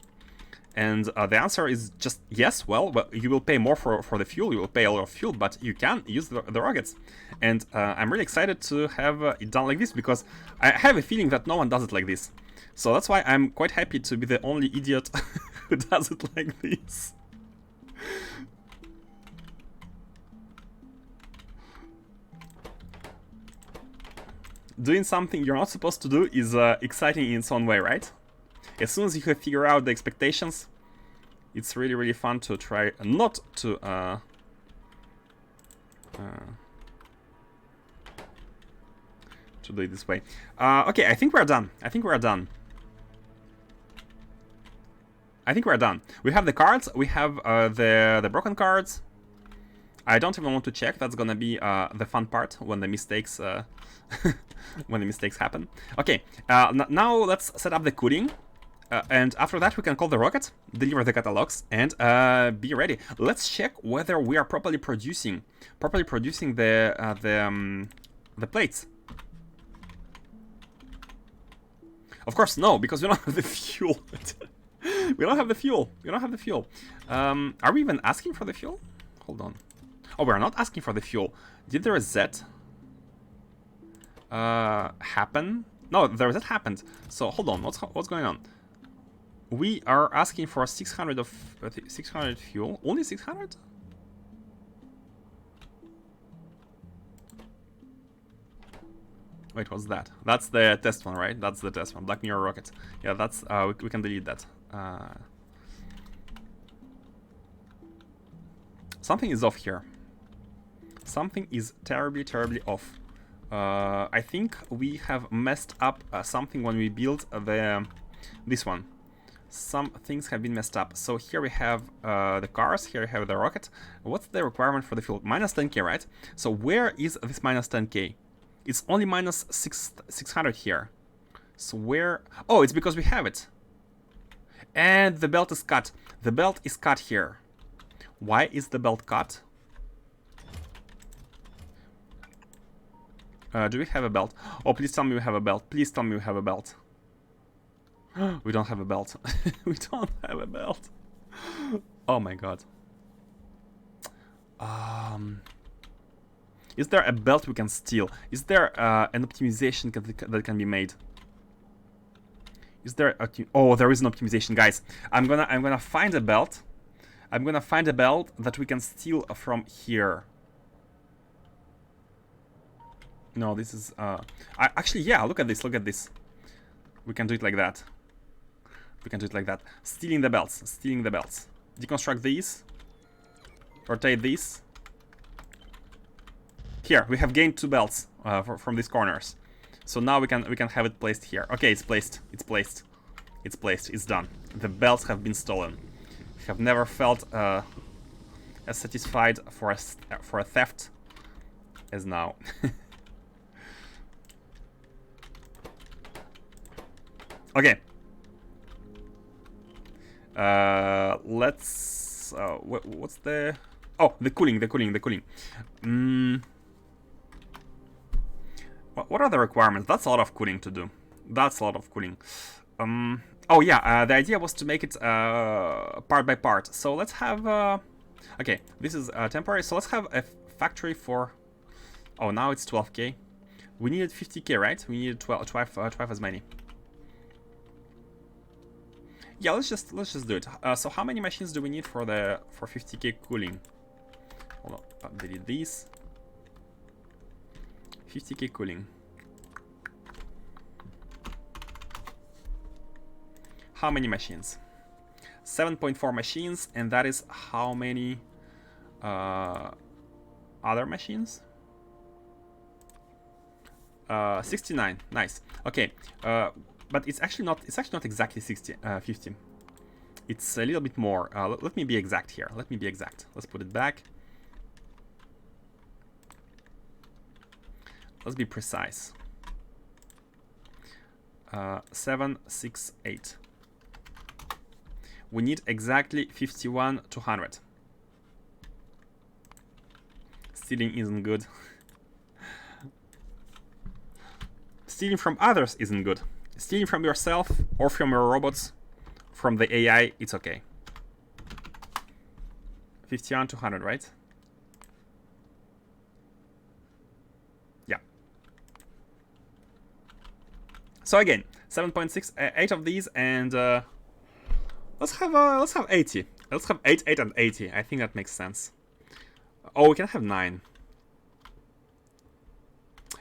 And the answer is just yes. Well, you will pay more for the fuel. You will pay a lot of fuel, but you can use the rockets. And I'm really excited to have it done like this, because I have a feeling that no one does it like this. So that's why I'm quite happy to be the only idiot who does it like this. Doing something you're not supposed to do is exciting in its own way, right? As soon as you have figured out the expectations, it's really, really fun to try not to do it this way. Okay, I think we're done. I think we're done. We have the cards. We have the broken cards. I don't even want to check. That's gonna be the fun part when the mistakes when the mistakes happen. Okay, now let's set up the coding. And after that, we can call the rocket, deliver the catalogs, and be ready. Let's check whether we are properly producing the plates. Of course, no, because we don't have the fuel. We don't have the fuel. We don't have the fuel. Are we even asking for the fuel? Hold on. Oh, we're not asking for the fuel. Did the reset happen? No, the reset happened. So hold on. What's going on? We are asking for 600 of 600 fuel. Only 600? Wait, what's that? That's the test one, right? That's the test one. Black Mirror rocket. Yeah, that's we can delete that. Something is off here. Something is terribly, terribly off. I think we have messed up something when we built this one. Some things have been messed up. So here we have the cars, here we have the rocket. What's the requirement for the fuel? Minus 10k, right? So where is this minus 10k? It's only minus 600 here. So where... Oh, it's because we have it. And the belt is cut. The belt is cut here. Why is the belt cut? Do we have a belt? Oh, please tell me we have a belt. Please tell me we have a belt. We don't have a belt. We don't have a belt. Oh my god. Is there a belt we can steal? Is there an optimization that can be made? Is there a oh, there is an optimization, guys. I'm gonna find a belt. I'm gonna find a belt that we can steal from here. No, this is actually, yeah, look at this, look at this. We can do it like that. We can do it like that. Stealing the belts, stealing the belts. Deconstruct these. Rotate these. Here, we have gained 2 belts from these corners. So now we can have it placed here. Okay, it's placed. It's placed. It's placed. It's done. The belts have been stolen. I have never felt as satisfied for a theft as now. Okay. Let's. What's the? Oh, the cooling. What are the requirements? That's a lot of cooling to do. That's a lot of cooling. Oh yeah, the idea was to make it part by part. So let's have... okay, this is temporary. So let's have a factory for... Oh, now it's 12k. We needed 50k, right? We needed 12 as many. Yeah, let's just do it. So how many machines do we need for 50k cooling? Hold on, delete these. 50k cooling. How many machines? 7.4 machines, and that is how many other machines? 69. Nice. Okay, but it's actually not exactly 50. It's a little bit more. Let me be exact here. Let me be exact. Let's put it back. Let's be precise. 768. We need exactly 51,200. Stealing isn't good. Stealing from others isn't good. Stealing from yourself or from your robots, from the AI, it's okay. 51,200, right? Yeah. So again, 7.6, 8 of these, and let's have 80. Let's have 8, 8, and 80. I think that makes sense. Oh, we can have 9.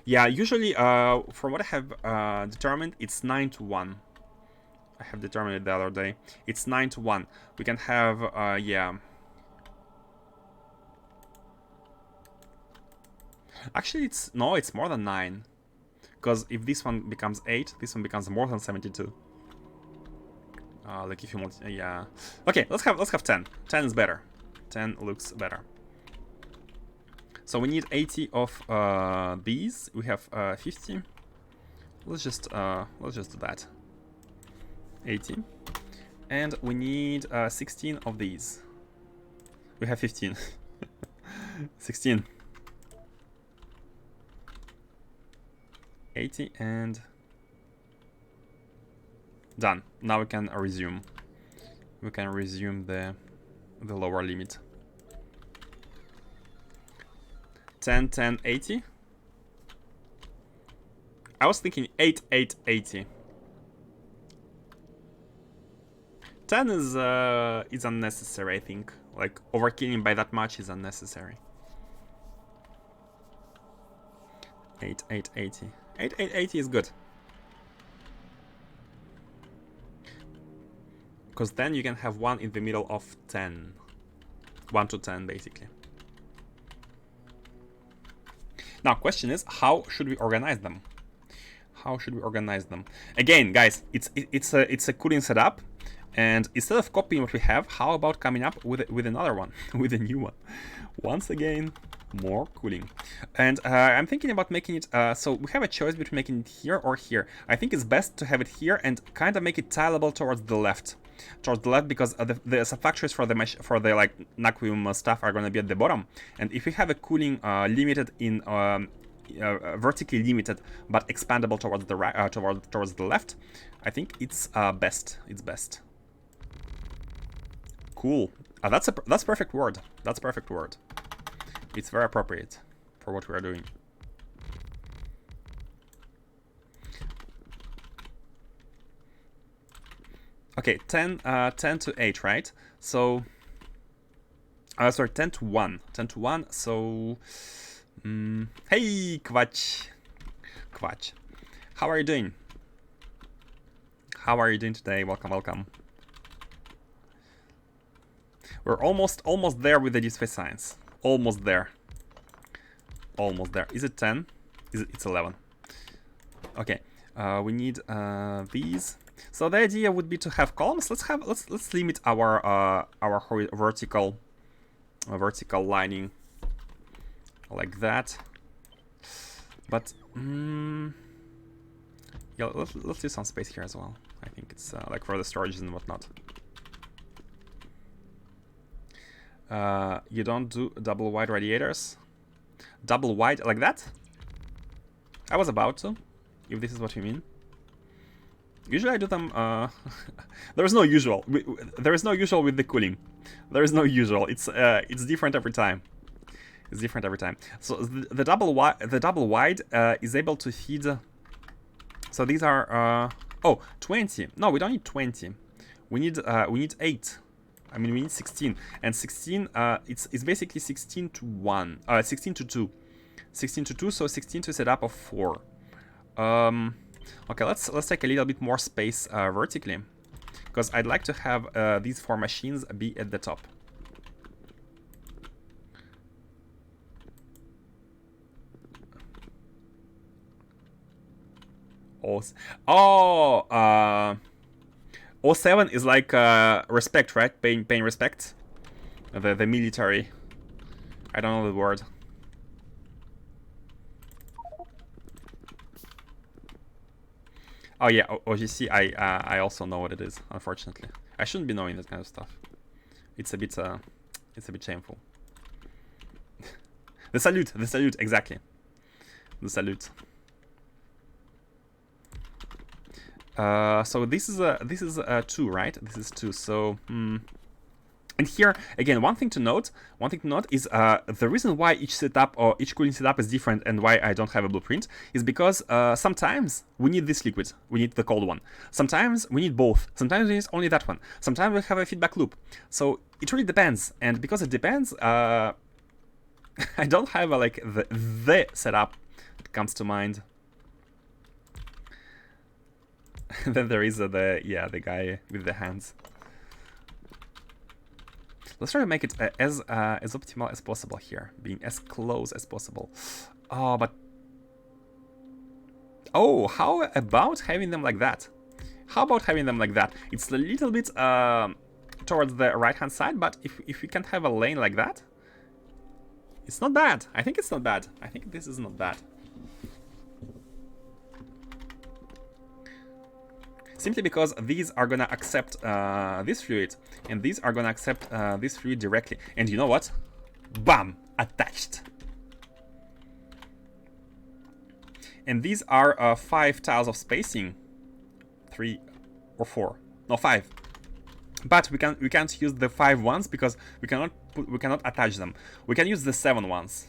Yeah, usually, from what I have determined, it's 9 to 1. I have determined it the other day. It's 9 to 1. We can have, yeah. Actually, it's more than 9. Because if this one becomes 8, this one becomes more than 72. Like if you want, yeah. Okay, let's have 10. 10 is better. 10 looks better. So we need 80 of these. We have 50. Let's just do that. 80, and we need 16 of these. We have 15. 16. 80 and Done. Now we can resume. We can resume the lower limit. 10, 10, 80. I was thinking 8, 8, 80. 10 is unnecessary, I think. Like, overkilling by that much is unnecessary. 8, 8, 80. 8, 8, 80 is good. Because then you can have one in the middle of 10. 1 to 10, basically. Now, question is, how should we organize them? How should we organize them? Again, guys, it's a cooling setup, and instead of copying what we have, how about coming up with another one, with a new one? Once again, more cooling. And I'm thinking about making it so we have a choice between making it here or here. I think it's best to have it here and kind of make it tileable towards the left. Because the subfactories for the like Naquium stuff are going to be at the bottom, and if we have a cooling limited in vertically limited but expandable towards the right towards the left, I think it's best. It's best. Cool. That's perfect word. That's perfect word. It's very appropriate for what we are doing. Okay, 10 to 8, right? So, sorry, 10 to 1. 10 to 1, so... hey, Kwach. Kwach. How are you doing? How are you doing today? Welcome, welcome. We're almost there with the space science. Almost there. Almost there. Is it 10? It's 11. Okay, we need these. So the idea would be to have columns. Let's limit our vertical lining like that. But yeah, let's do some space here as well. I think it's like for the storage and whatnot. You don't do double wide radiators? Double wide like that? I was about to, if this is what you mean. Usually I do them, there is no usual. There is no usual with the cooling. There is no usual. It's different every time. It's different every time. So the double wide is able to feed. So these are oh, 20. No, we don't need 20. We need 8. I mean, we need 16, and 16 it's basically 16 to 1. 16 to 2. 16 to 2. So 16 to set up of 4. Okay, let's take a little bit more space vertically, because I'd like to have these 4 machines be at the top. Oh, 07 is like respect, right? Paying respect. The military. I don't know the word. Oh yeah, OGC. I also know what it is. Unfortunately, I shouldn't be knowing that kind of stuff. It's a bit shameful. The salute, exactly. The salute. So this is 2, right? This is 2. So and here again, one thing to note is the reason why each setup or each cooling setup is different and why I don't have a blueprint is because sometimes we need this liquid, we need the cold one. Sometimes we need both. Sometimes we need only that one. Sometimes we have a feedback loop. So it really depends, and because it depends, I don't have like the setup that comes to mind. Then there is the guy with the hands. Let's try to make it as optimal as possible here, being as close as possible. Oh, but how about having them like that? How about having them like that? It's a little bit towards the right-hand side, but if we can have a lane like that, it's not bad. I think it's not bad. I think this is not bad. Simply because these are gonna accept this fluid, and these are gonna accept this fluid directly. And you know what? Bam! Attached. And these are 5 tiles of spacing. 3, or 4. No, 5. But we can't use the 5 ones because we cannot attach them. We can use the 7 ones.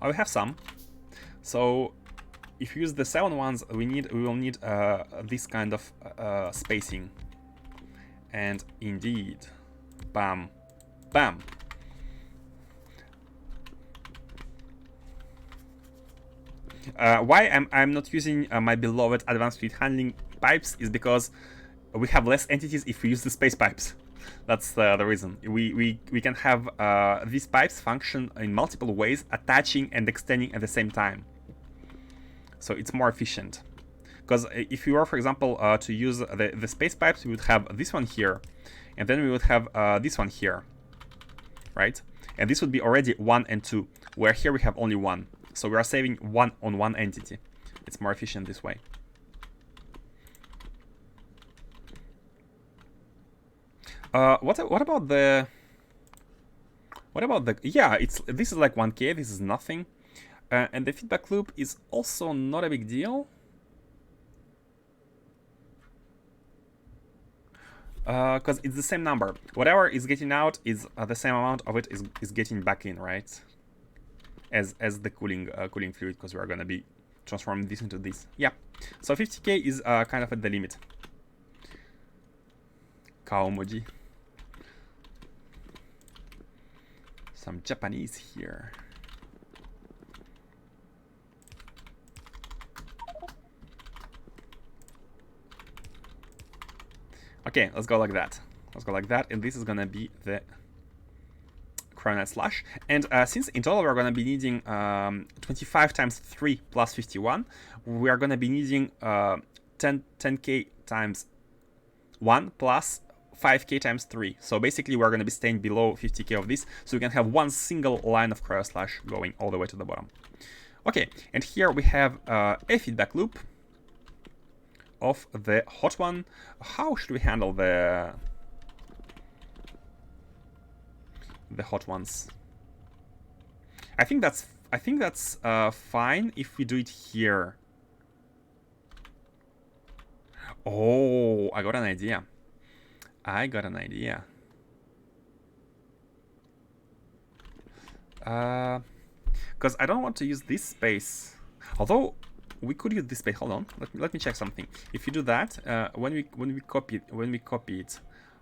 Oh, we have some. So if you use the 7 ones, we will need this kind of spacing. And indeed, bam, bam. Why I'm not using my beloved advanced fluid handling pipes is because we have less entities if we use the space pipes. That's the reason. We can have these pipes function in multiple ways, attaching and extending at the same time. So it's more efficient. Because if you were, for example, to use the space pipes, we would have this one here, and then we would have this one here, right? And this would be already 1 and 2, where here we have only 1. So we are saving 1 on 1 entity. It's more efficient this way. What about the? Yeah, this is like 1K. This is nothing, and the feedback loop is also not a big deal. Because it's the same number. Whatever is getting out is the same amount of it is getting back in, right? As the cooling fluid, because we are gonna be transforming this into this. Yeah. So 50K is kind of at the limit. Kaomoji. Some Japanese here. Okay, let's go like that. Let's go like that, and this is gonna be the Cryonite Slash. And since in total we're gonna be needing 25 times 3 plus 51, we are gonna be needing 10K times 1 plus 5K times 3. So basically we're gonna be staying below 50K of this, so we can have one single line of Cryo Slash going all the way to the bottom. Okay, and here we have a feedback loop of the hot one. How should we handle the hot ones? I think that's fine if we do it here. Oh, I got an idea. Because I don't want to use this space. Although we could use this space. Hold on. Let me check something. If you do that, when we copy it,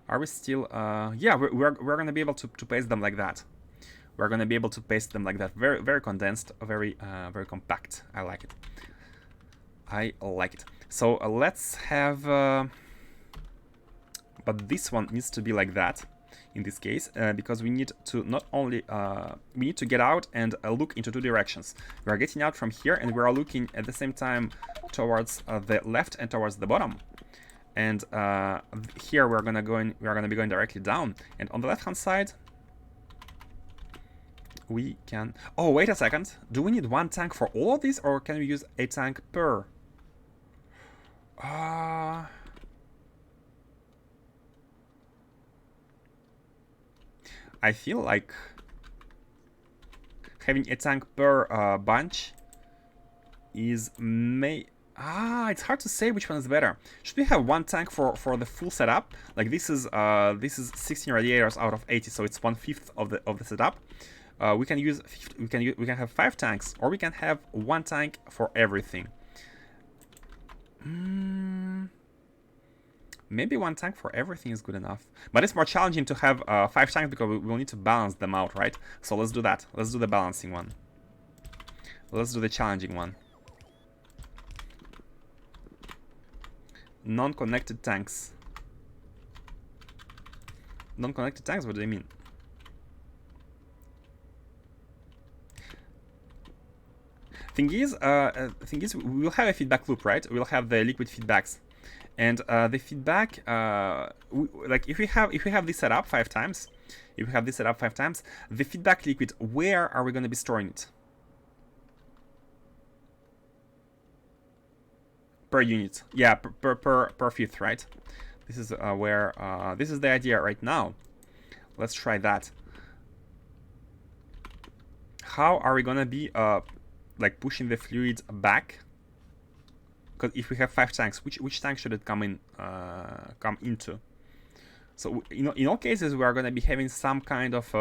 are we still? Yeah, we're gonna be able to paste them like that. We're gonna be able to paste them like that. Very condensed, very compact. I like it. So let's have. But this one needs to be like that. In this case, because we need to not only we need to get out and look into 2 directions. We are getting out from here, and we are looking at the same time towards the left and towards the bottom. And here we are gonna be going directly down. And on the left-hand side, we can. Oh, wait a second. Do we need 1 tank for all of these, or can we use a tank per? I feel like having a tank per bunch is it's hard to say which one is better. Should we have 1 tank for the full setup? Like this is 16 radiators out of 80, so it's 1/5 of the setup. We can have 5 tanks, or we can have 1 tank for everything. Maybe 1 tank for everything is good enough. But it's more challenging to have 5 tanks because we'll need to balance them out, right? So let's do that. Let's do the balancing one. Let's do the challenging one. Non-connected tanks. Non-connected tanks? What do they mean? Thing is, we'll have a feedback loop, right? We'll have the liquid feedbacks. And the feedback, like if we have this set up 5 times, the feedback liquid, where are we going to be storing it? Per unit, yeah, per fifth, right? This is where this is the idea right now. Let's try that. How are we going to be like pushing the fluid back? Because if we have 5 tanks, which tank should it come into? So in all cases, we are going to be having some kind of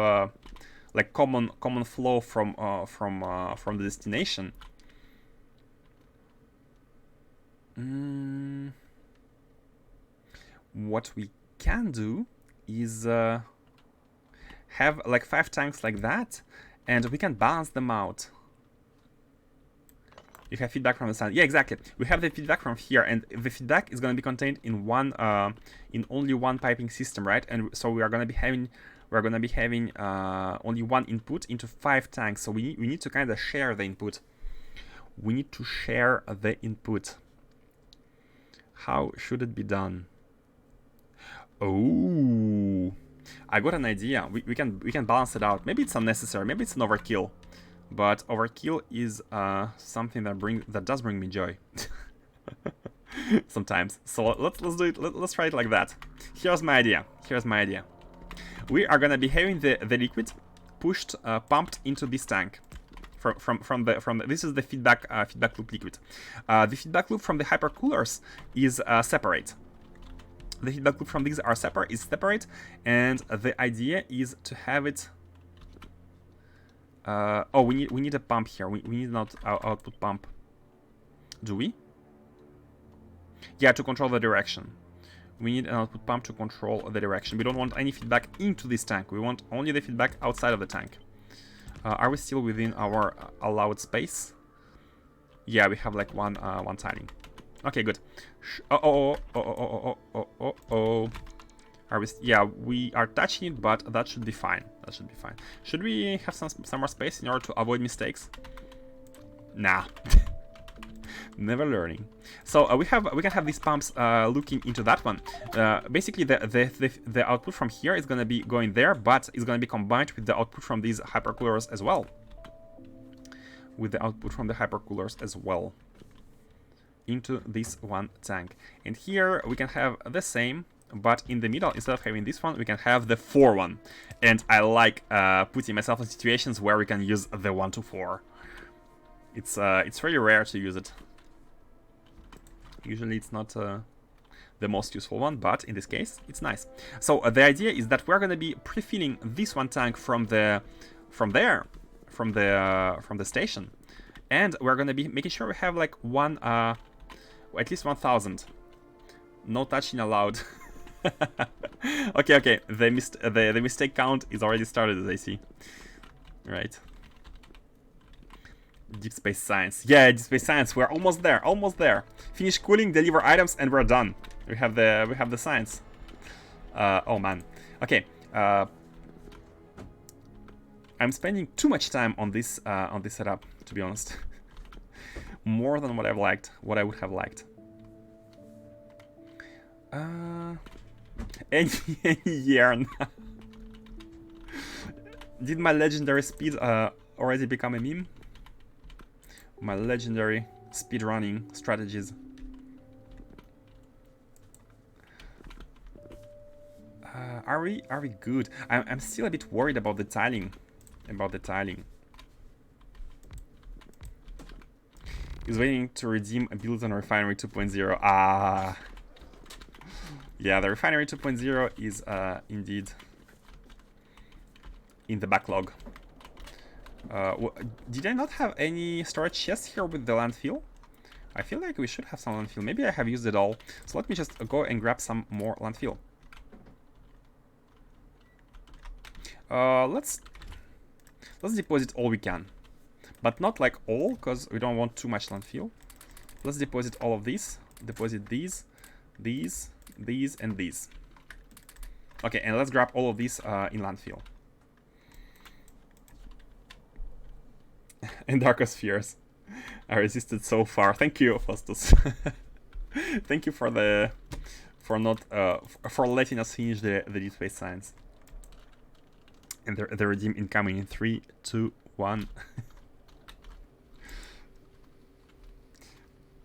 like common flow from the destination. What we can do is have like 5 tanks like that, and we can balance them out. You have feedback from the sun. Yeah, exactly. We have the feedback from here, and the feedback is going to be contained in only one piping system, right? And so we're going to be having only one input into 5 tanks. So we need to kind of share the input. We need to share the input. How should it be done? Oh, I got an idea. We can balance it out. Maybe it's unnecessary. Maybe it's an overkill. But overkill is something that does bring me joy sometimes. So let's do it. Let's try it like that. Here's my idea. We are gonna be having the liquid pushed, pumped into this tank. From the this is the feedback loop liquid. The feedback loop from the hypercoolers is separate. The feedback loop from these is separate, and the idea is to have it. Oh, we need a pump here. We need an output pump. Do we? Yeah, to control the direction. We need an output pump to control the direction. We don't want any feedback into this tank. We want only the feedback outside of the tank. Are we still within our allowed space? Yeah, we have like one tiling. Okay, good. Oh. Are we? Yeah, we are touching it, but that should be fine. Should we have some more space in order to avoid mistakes? Nah. Never learning. So we can have these pumps looking into that one. Basically, the output from here is gonna be going there, but it's gonna be combined with the output from these hypercoolers as well. Into this one tank. And here we can have the same, but in the middle, instead of having this one, we can have the 4 one. And I like putting myself in situations where we can use the 1 to 4. It's very rare to use it. Usually it's not the most useful one, but in this case, it's nice. So the idea is that we're going to be pre-filling this one tank from the station, and we're going to be making sure we have like at least 1,000. No touching allowed. Okay. The mistake count is already started, as I see. Right. Deep Space Science. Yeah, Deep Space Science. We're almost there. Finish cooling, deliver items, and we're done. We have the science. Oh man. Okay. I'm spending too much time on this setup, to be honest. More than what I would have liked. Any yarn. Did my legendary speed already become a meme? My legendary speedrunning strategies. Are we good? I'm still a bit worried about the tiling. He's waiting to redeem a build on Refinery 2.0. Ah. Yeah, the Refinery 2.0 is indeed in the backlog. Did I not have any storage chests here with the landfill? I feel like we should have some landfill. Maybe I have used it all. So let me just go and grab some more landfill. Let's deposit all we can. But not like all, because we don't want too much landfill. Let's deposit all of these. Deposit these, and these. Okay, and let's grab all of these in landfill. And Darkospheres. I resisted so far. Thank you, Faustus. Thank you for letting us finish the Deep Space Science. And the redeem incoming in 3, 2, 1.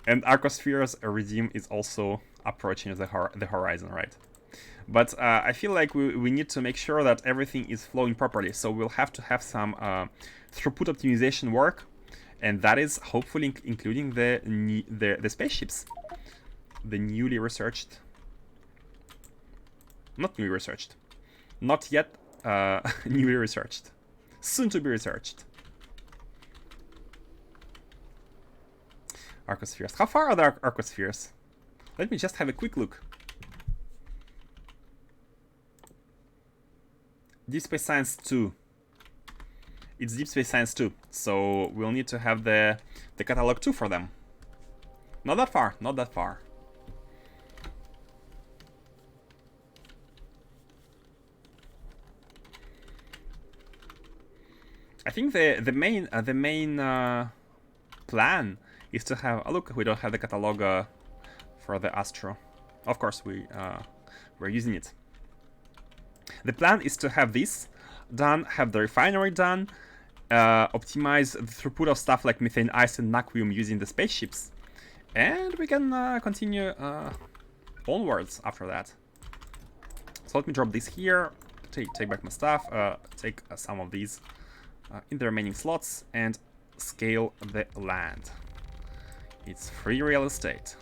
And Arcosphere's redeem is also approaching the horizon, right? But I feel like we need to make sure that everything is flowing properly. So we'll have to have some throughput optimization work. and that is hopefully including the spaceships, the newly researched, not newly researched, not yet newly researched, soon to be researched. Arcospheres. How far are the arcospheres? Let me just have a quick look. Deep Space Science 2. It's Deep Space Science 2, so we'll need to have the catalog 2 for them. Not that far, not that far. I think the main plan is to have. Oh, look, we don't have the catalog for the Astro. Of course, we're using it. The plan is to have this done, have the refinery done, optimize the throughput of stuff like methane ice and naquium using the spaceships, and we can continue onwards after that. So let me drop this here, take back my stuff, take some of these in the remaining slots, and scale the land. It's free real estate.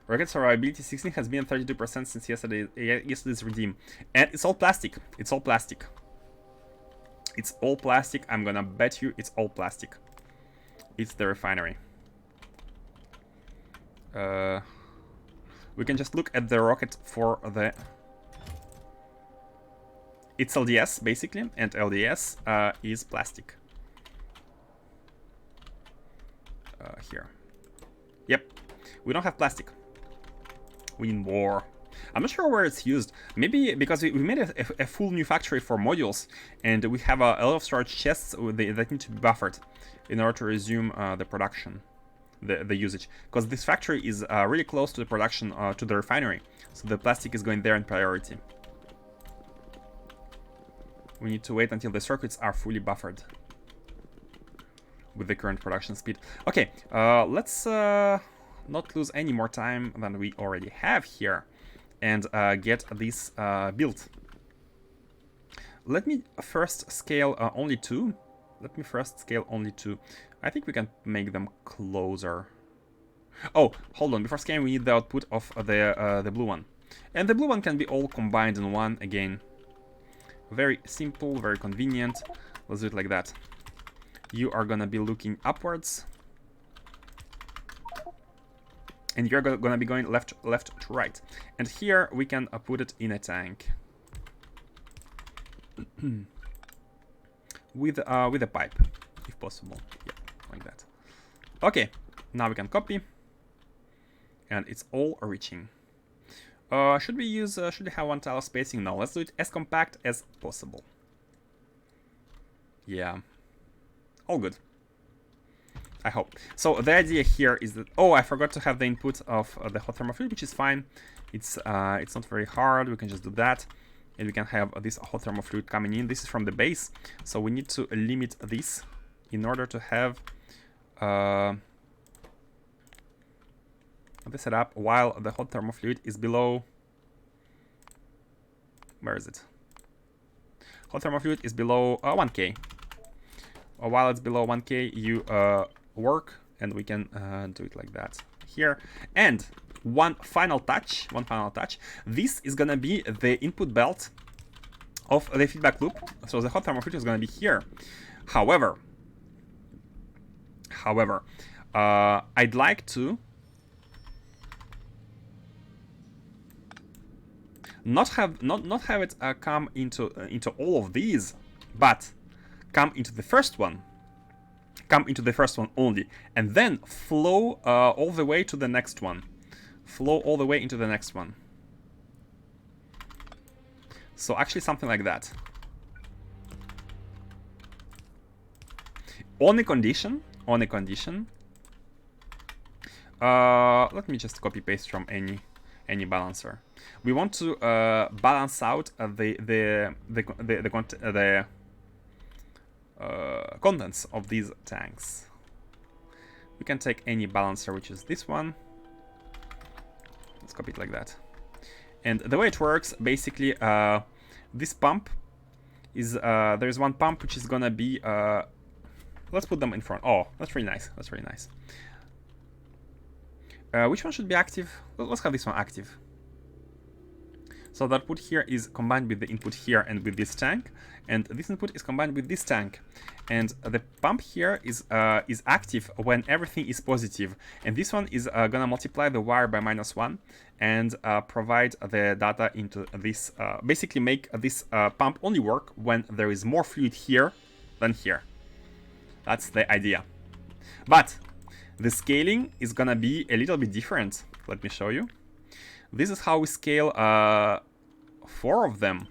Rocket survivability 16 has been 32% since yesterday's redeem. And it's all plastic. It's all plastic. It's all plastic. I'm gonna bet you it's all plastic. It's the refinery. We can just look at the rocket for the... It's LDS, basically, and LDS is plastic. Here. Yep. We don't have plastic. We need more. I'm not sure where it's used. Maybe because we made a full new factory for modules, and we have a lot of storage chests that need to be buffered in order to resume the production, the usage. Because this factory is really close to the production, to the refinery, so the plastic is going there in priority. We need to wait until the circuits are fully buffered with the current production speed. Okay, let's not lose any more time than we already have here, and get this built. Let me first scale only 2. Let me first scale only 2. I think we can make them closer. Oh, hold on. Before scaling, we need the output of the blue one, and the blue one can be all combined in one again. Very simple, very convenient. Let's do it like that. You are gonna be looking upwards, and you're gonna be going left to right. And here we can put it in a tank with a pipe, if possible. Yeah, like that. Okay, now we can copy, and it's all reaching. Should we have one tile spacing? No, let's do it as compact as possible. Yeah, all good. I hope. So the idea here is that, oh, I forgot to have the input of the hot thermal fluid, which is fine. It's not very hard. We can just do that, and we can have this hot thermal fluid coming in. This is from the base, so we need to limit this in order to have the setup while the hot thermal fluid is below. Where is it? Hot thermal fluid is below 1K. While it's below 1K, you work, and we can do it like that here. And one final touch. This is gonna be the input belt of the feedback loop. So the hot thermal fluid is gonna be here. However, I'd like to not have it come into all of these, but come into the first one. Come into the first one only, and then flow all the way to the next one. Flow all the way into the next one. So actually something like that. On a condition. Let me just copy paste from any balancer. We want to balance out the contents of these tanks. We can take any balancer, which is this one. Let's copy it like that. And the way it works, basically, this pump is there's one pump which is gonna be let's put them in front. Oh, that's really nice. That's really nice. Which one should be active? Let's have this one active. So the output here is combined with the input here and with this tank, and this input is combined with this tank. And the pump here is active when everything is positive, and this one is gonna multiply the wire by -1 and provide the data into this. Basically, make this pump only work when there is more fluid here than here. That's the idea. But the scaling is gonna be a little bit different. Let me show you. This is how we scale 4 of them.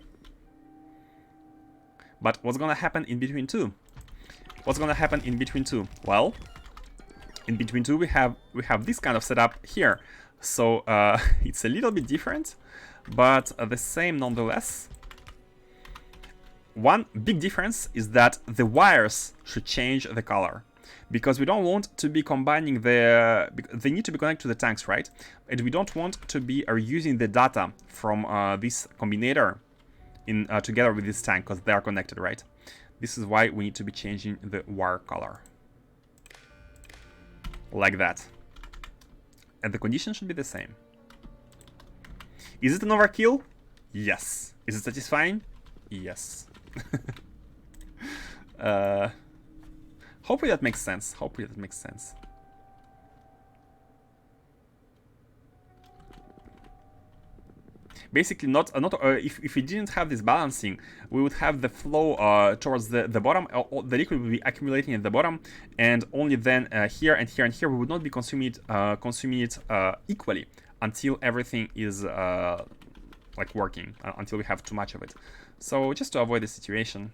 But what's gonna happen in between 2? What's gonna happen in between 2? Well, in between 2 we have this kind of setup here. So it's a little bit different, but the same nonetheless. One big difference is that the wires should change the color, because we don't want to be combining they need to be connected to the tanks, right? And we don't want to be using the data from this combinator in together with this tank, because they are connected, right? This is why we need to be changing the wire color. Like that. And the condition should be the same. Is it an overkill? Yes. Is it satisfying? Yes. Hopefully that makes sense. Hopefully that makes sense. Basically, if we didn't have this balancing, we would have the flow towards the bottom. The liquid would be accumulating at the bottom, and only then here and here and here we would not be consuming it equally until everything is like working, until we have too much of it. So just to avoid the situation.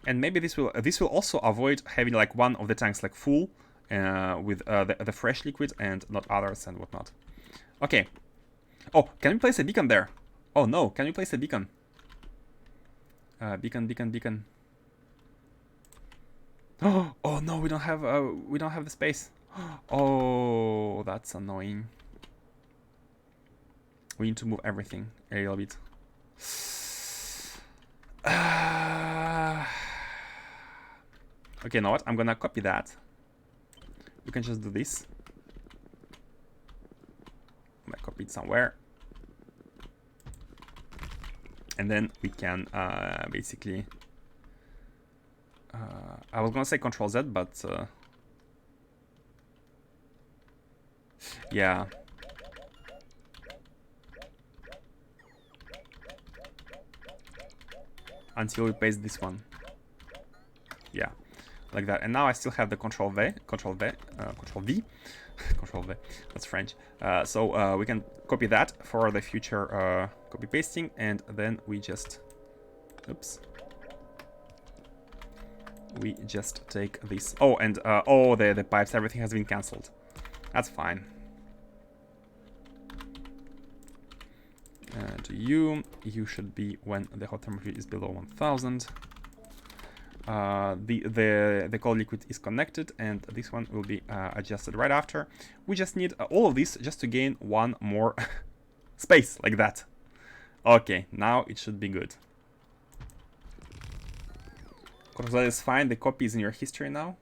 And maybe this will also avoid having like one of the tanks like full with the fresh liquid and not others and whatnot. Okay. Oh, can we place a beacon there? Oh no, can we place a beacon? Beacon. Oh no, we don't have the space. Oh, that's annoying. We need to move everything a little bit. Okay, you know what? I'm gonna copy that. We can just do this. I'm gonna copy it somewhere. And then we can basically... I was gonna say Control Z, but... yeah. Until we paste this one. Yeah. Like that. And now I still have the Control V. Control V. That's French. So we can copy that for the future copy pasting, and then we just, oops, we just take this. Oh, and oh, the pipes, everything has been cancelled. That's fine. To you should be when the hot thermometry is below 1000. The cold liquid is connected, and this one will be adjusted right after. We just need all of this just to gain one more space, like that. Okay, now it should be good. Control is fine. The copy is in your history now.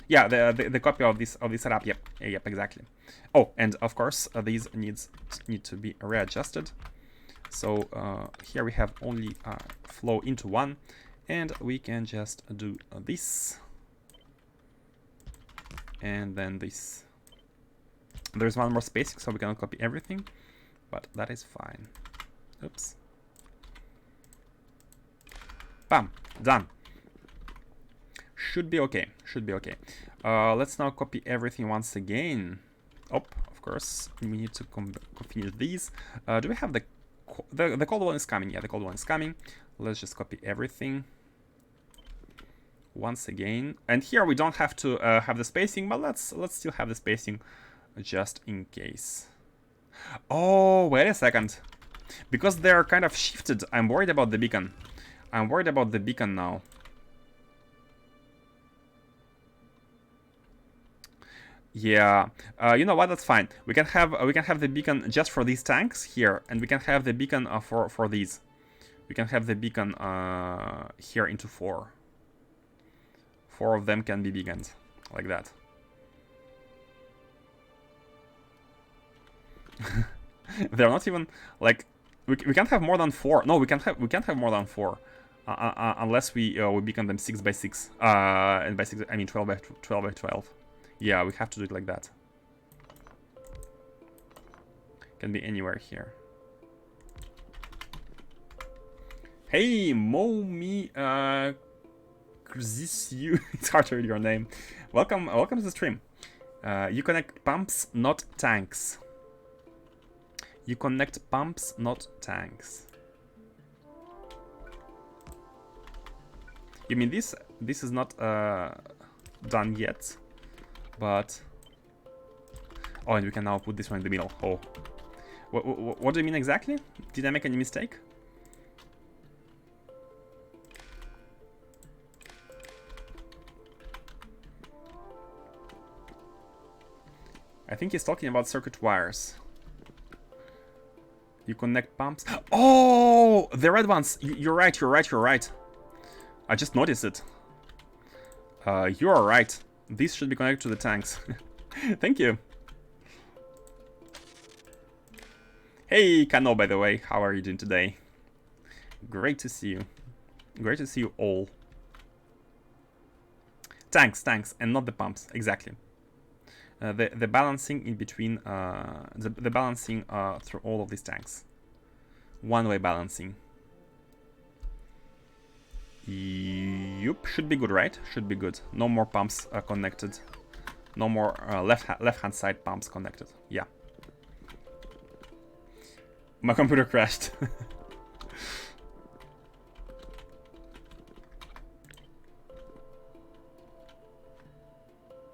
Yeah, the copy of this setup. Yep, exactly. Oh, and of course these need to be readjusted. So here we have only flow into one, and we can just do this, and then this. There's one more spacing, so we cannot copy everything, but that is fine. Oops. Bam, done. Should be okay. Should be okay. Let's now copy everything once again. Oh, of course, we need to finish these. Do we have the cold one is coming? Yeah, the cold one is coming. Let's just copy everything once again. And here we don't have to have the spacing, but let's still have the spacing just in case. Oh, wait a second. Because they're kind of shifted, I'm worried about the beacon. I'm worried about the beacon now. Yeah, you know what? That's fine. We can have the beacon just for these tanks here, and we can have the beacon for these. We can have the beacon here into 4. 4 of them can be beacons like that. They're not even like we can't have more than 4. No, we can't have more than 4 unless we beacon them 6 by 6. And by 6 I mean 12 by 12 by 12. Yeah, we have to do it like that. Can be anywhere here. Hey, Momi, you. It's hard to read your name. Welcome to the stream. You connect pumps, not tanks. You connect pumps, not tanks. You mean this? This is not done yet, but oh, and we can now put this one in the middle. Oh, what do you mean exactly? Did I make any mistake? I think he's talking about circuit wires. You connect pumps. Oh, the red ones. You're right. You're right. You're right. I just noticed it. You are right. These should be connected to the tanks. Thank you. Hey, Kano, by the way. How are you doing today? Great to see you. Great to see you all. Tanks, and not the pumps. Exactly. The balancing in between, the balancing through all of these tanks. One-way balancing. Yup, should be good, right? Should be good. No more pumps connected. No more left-hand side pumps connected. Yeah. My computer crashed.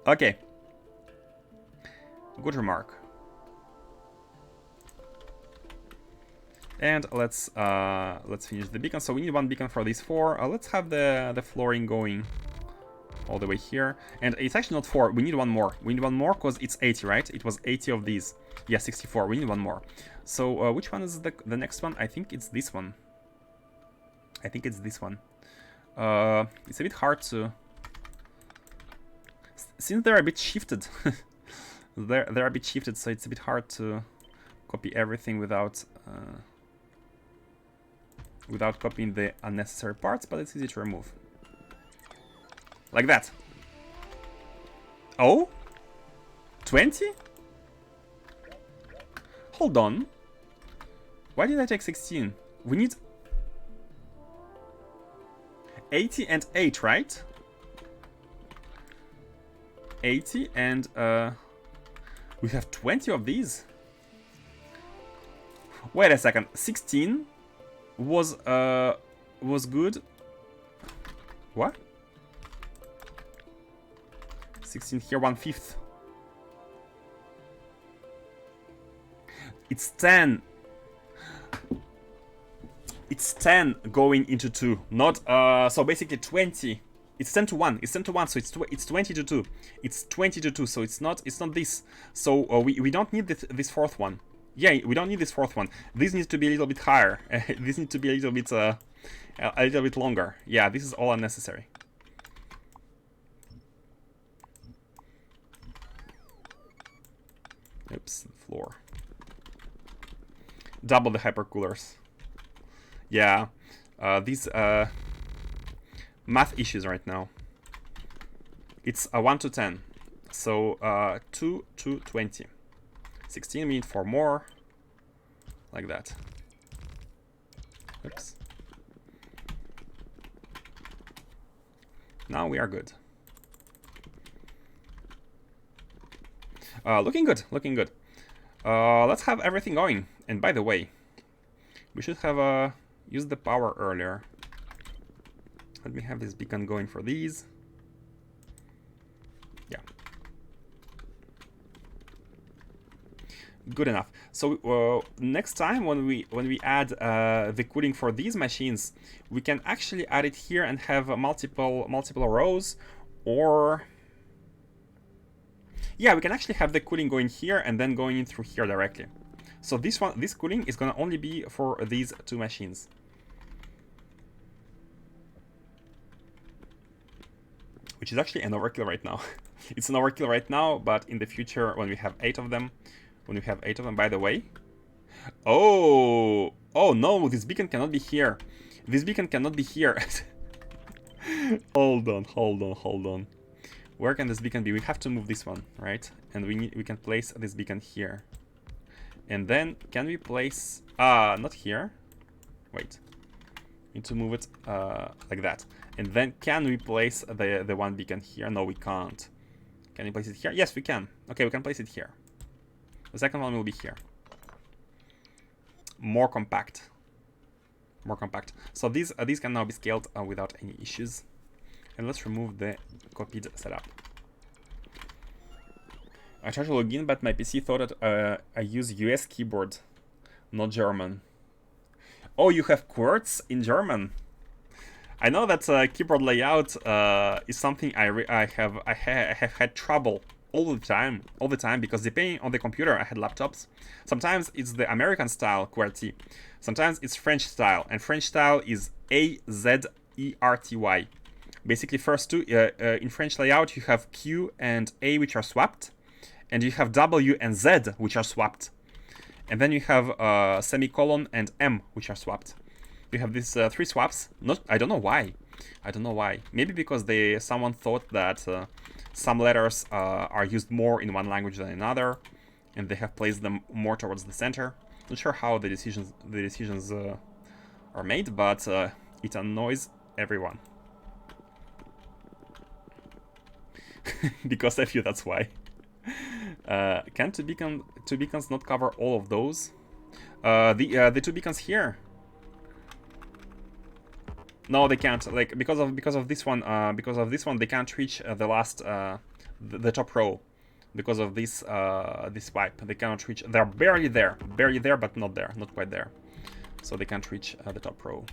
Okay. Good remark. And let's finish the beacon. So we need 1 beacon for these 4. Let's have the flooring going all the way here. And it's actually not 4. We need 1 more. We need 1 more because it's 80, right? It was 80 of these. Yeah, 64. We need 1 more. So which one is the next one? I think it's this one. I think it's this one. It's a bit hard to... Since they're a bit shifted. They're a bit shifted, so it's a bit hard to copy everything without copying the unnecessary parts, but it's easy to remove. Like that. Oh? 20? Hold on. Why did I take 16? We need 80 and 8, right? 80 and we have 20 of these. Wait a second. 16 was good. What? 16 here, 1/5. It's 10. It's 10 going into 2. Not so basically 20. It's 10 to 1. It's 10 to 1, so it's 20 to 2. It's 20 to 2, so it's not this. So we don't need this 4th one. Yeah, we don't need this 4th one. This needs to be a little bit higher. This needs to be a little bit longer. Yeah, this is all unnecessary. Oops, floor. Double the hypercoolers. Yeah, these math issues right now. It's a 1 to 10, so 2 to 20. 16 we need 4 more, like that. Oops. Now we are good. Looking good, looking good. Let's have everything going. And by the way, we should have used the power earlier. Let me have this beacon going for these. Yeah. Good enough. So next time when we add the cooling for these machines, we can actually add it here and have multiple rows, or Yeah, we can actually have the cooling going here and then going in through here directly. So this cooling is gonna only be for these two machines. Which is actually an overkill right now. It's an overkill right now, but in the future, when we have 8 of them, by the way. Oh no, this beacon cannot be here. This beacon cannot be here. Hold on. Where can this beacon be? We have to move this one, right? And we can place this beacon here. And then can we place not here? Wait. Need to move it like that. And then can we place the one beacon here? No, we can't. Can we place it here? Yes, we can. Okay, we can place it here. The second one will be here. More compact. So these can now be scaled without any issues. And let's remove the copied setup. I tried to log in, but my PC thought that I use US keyboard, not German. Oh, you have QWERTY in German. I know that keyboard layout is something I have had trouble all the time, because depending on the computer, I had laptops. Sometimes it's the American style QWERTY, sometimes it's French style, and French style is AZERTY. Basically, first two in French layout you have Q and A, which are swapped, and you have W and Z, which are swapped, and then you have semicolon and M, which are swapped. You have these 3 swaps. I don't know why. Maybe because someone thought that some letters are used more in one language than another, and they have placed them more towards the center. Not sure how the decisions are made, but it annoys everyone. Because I feel that's why. Can two beacons not cover all of those? The 2 beacons here. No, they can't. Like because of this one, they can't reach the last the top row. Because of this this pipe, they cannot reach. They're barely there, but not there, not quite there. So they can't reach the top row.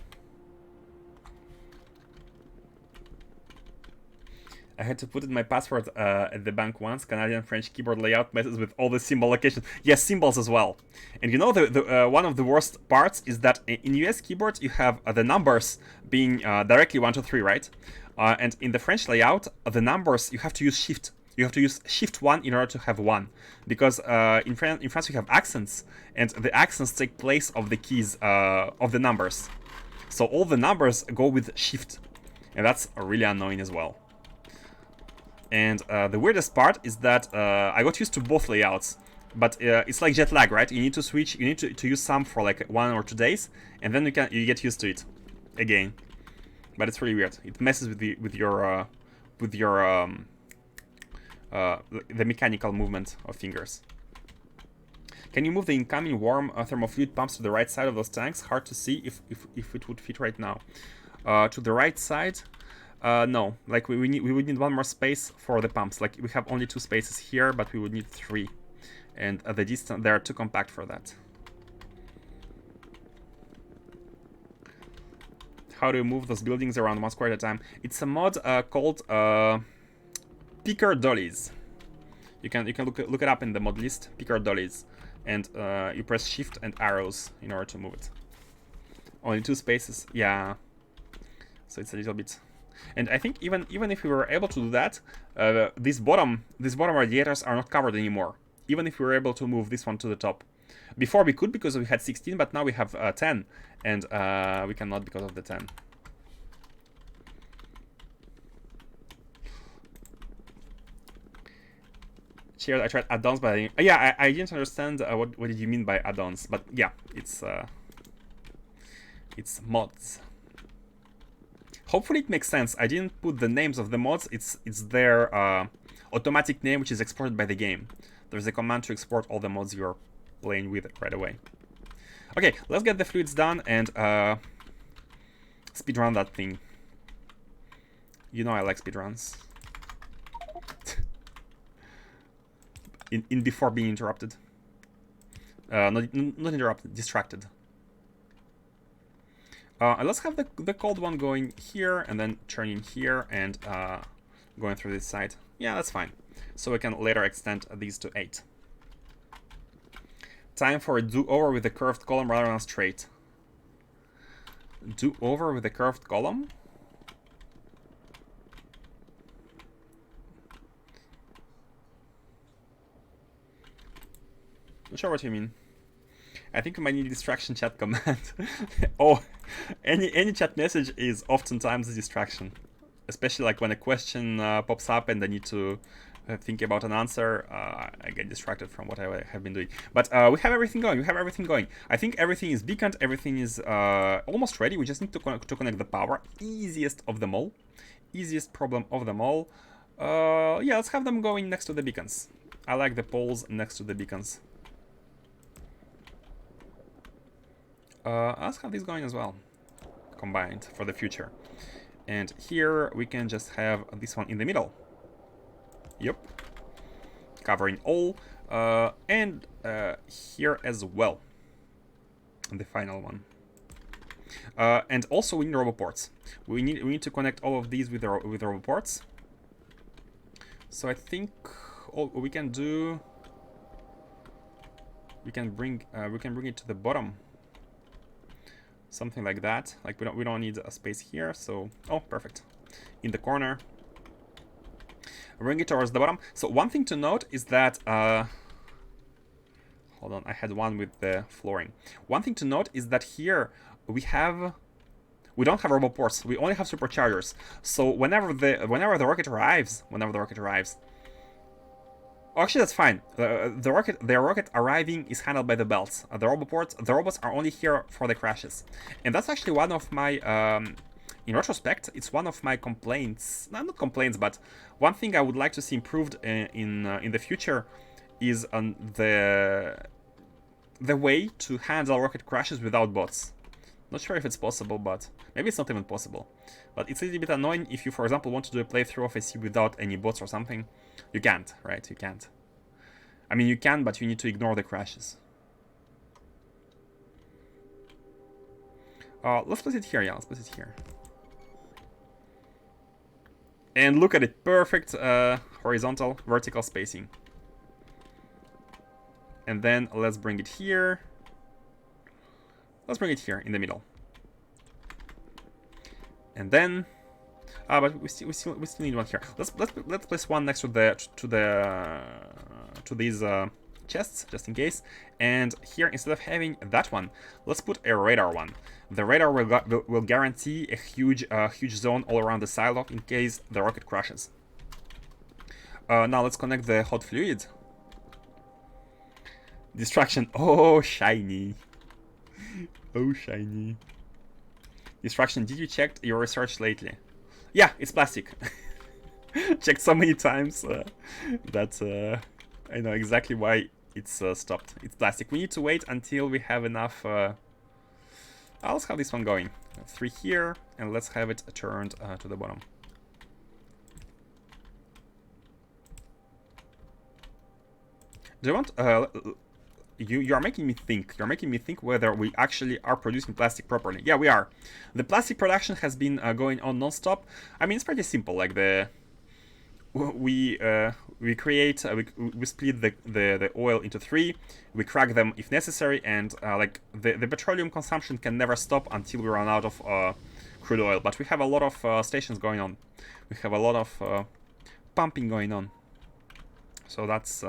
I had to put in my password at the bank once. Canadian French keyboard layout messes with all the symbol locations. Yes, symbols as well. And you know, the one of the worst parts is that in US keyboards you have the numbers being directly 1, 2, 3, right? And in the French layout, the numbers you have to use shift. You have to use shift 1 in order to have 1, because in France you have accents, and the accents take place of the keys of the numbers. So all the numbers go with shift, and that's really annoying as well. And the weirdest part is that I got used to both layouts, but it's like jet lag, right? You need to switch. You need to use some for like 1 or 2 days, and then you get used to it again. But it's really weird. It messes with the mechanical movement of fingers. Can you move the incoming warm thermal fluid pumps to the right side of those tanks? Hard to see if it would fit right now. To the right side. No, like we would need 1 more space for the pumps. Like we have only 2 spaces here, but we would need 3, and the distance they are too compact for that. How do you move those buildings around 1 square at a time? It's a mod called Picker Dollies. You can look it up in the mod list. Picker Dollies, and you press shift and arrows in order to move it. Only 2 spaces, yeah. So it's a little bit. And I think even if we were able to do that, these bottom radiators are not covered anymore. Even if we were able to move this one to the top. Before we could because we had 16, but now we have 10, and we cannot because of the 10. Cheers, I tried add-ons, but I didn't understand what did you mean by add-ons. But yeah, it's mods. Hopefully it makes sense. I didn't put the names of the mods. It's their automatic name, which is exported by the game. There's a command to export all the mods you're playing with right away. Okay, let's get the fluids done and speedrun that thing. You know I like speedruns. in before being interrupted. Not interrupted, distracted. Let's have the cold one going here, and then turning here, and going through this side. Yeah, that's fine. so we can later extend these to 8. Time for a do-over with a curved column rather than straight. Do-over with a curved column? Not sure what you mean. I think we might need a distraction chat command. Oh, any chat message is oftentimes a distraction. Especially like when a question pops up and I need to think about an answer, I get distracted from what I have been doing. But we have everything going. We have everything going. I think everything is beaconed. Everything is almost ready. We just need to connect the power. Easiest of them all. Easiest problem of them all. Yeah, let's have them going next to the beacons. I like the poles next to the beacons. Let's have these going as well, combined for the future. And here we can just have this one in the middle. Yep. Covering all. And here as well. The final one. And also we need roboports. We need to connect all of these with roboports. So I think all we can do, we can bring it to the bottom. Something like that. Like we don't need a space here, so oh, perfect. In the corner. Bring it towards the bottom. So one thing to note is that hold on, I had one with the flooring. One thing to note is that here we don't have roboports. We only have superchargers. So whenever the rocket arrives, actually, that's fine. The rocket arriving is handled by the belts. The robots are only here for the crashes, and that's actually one of my, in retrospect, it's one of my complaints. Not complaints, but one thing I would like to see improved in the future is the way to handle rocket crashes without bots. Not sure if it's possible, but maybe it's not even possible. But it's a little bit annoying if you, for example, want to do a playthrough of a sea without any bots or something. You can't, right? You can't. I mean, you can, but you need to ignore the crashes. Let's place it here, yeah, let's place it here. And look at it, perfect horizontal, vertical spacing. And then let's bring it here. Let's bring it here in the middle. And then, but we still need one here. Let's place one next to these chests just in case. And here, instead of having that one, let's put a radar one. The radar will guarantee a huge zone all around the silo in case the rocket crashes. Now let's connect the hot fluid. Distraction. Oh, shiny. Oh, shiny. Distraction. Did you check your research lately? Yeah, it's plastic. Checked so many times that I know exactly why it's stopped. It's plastic. We need to wait until we have enough. Let's have this one going. 3 here, and let's have it turned to the bottom. Do you want? You are making me think. You're making me think whether we actually are producing plastic properly. Yeah, we are. The plastic production has been going on non-stop. I mean, it's pretty simple. Like we split the oil into 3. We crack them if necessary, and like the petroleum consumption can never stop until we run out of crude oil. But we have a lot of stations going on. We have a lot of pumping going on. So that's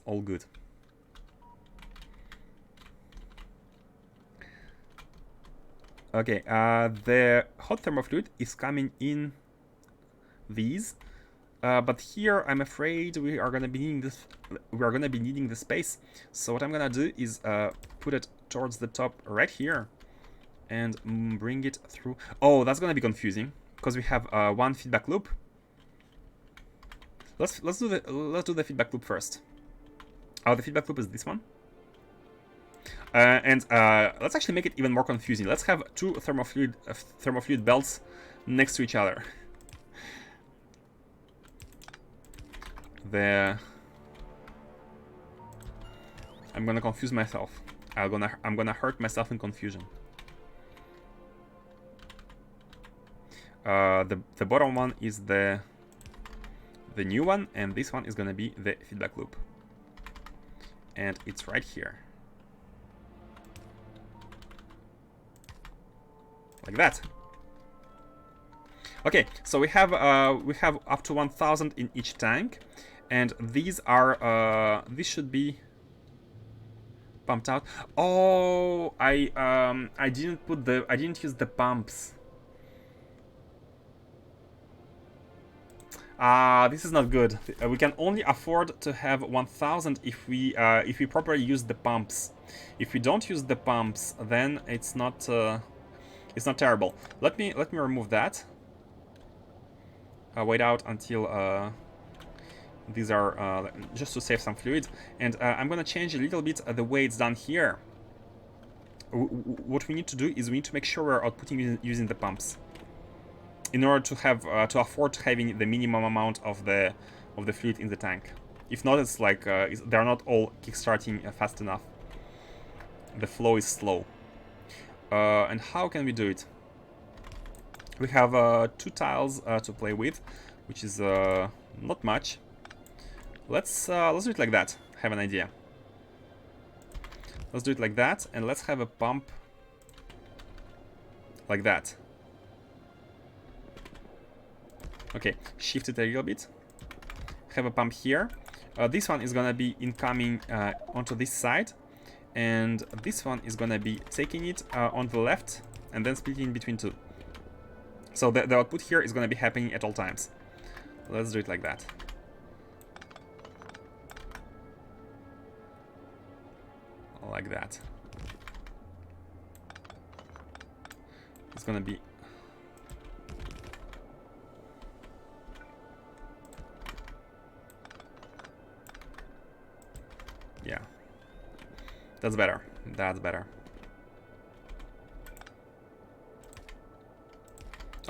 all good. Okay, the hot thermofluid is coming in these, but here I'm afraid we are gonna be needing this. We are gonna be needing the space. So what I'm gonna do is put it towards the top right here, and bring it through. Oh, that's gonna be confusing because we have one feedback loop. Let's do the feedback loop first. Oh, the feedback loop is this one. And let's actually make it even more confusing. Let's have 2 thermofluid belts next to each other. I'm gonna confuse myself. I'm gonna hurt myself in confusion. The bottom one is the the new one, and this one is gonna be the feedback loop. And it's right here. Like that. Okay, so we have up to 1000 in each tank, and these are this should be pumped out. Oh, I didn't use the pumps. This is not good. We can only afford to have 1000 if we properly use the pumps. If we don't use the pumps, then it's not terrible. Let me remove that. Wait out until these are just to save some fluid, and I'm gonna change a little bit the way it's done here. What we need to do is we need to make sure we're outputting using the pumps, in order to have to afford having the minimum amount of the fluid in the tank. If not, it's like they're not all kickstarting fast enough. The flow is slow. And how can we do it? We have 2 tiles to play with, which is not much. Let's do it like that. Have an idea. Let's do it like that, and let's have a pump like that. Okay, shift it a little bit. Have a pump here. This one is gonna be incoming onto this side, and this one is gonna be taking it on the left and then splitting between 2. So the output here is gonna be happening at all times. Let's do it like that. Like that. It's gonna be... Yeah. That's better. That's better.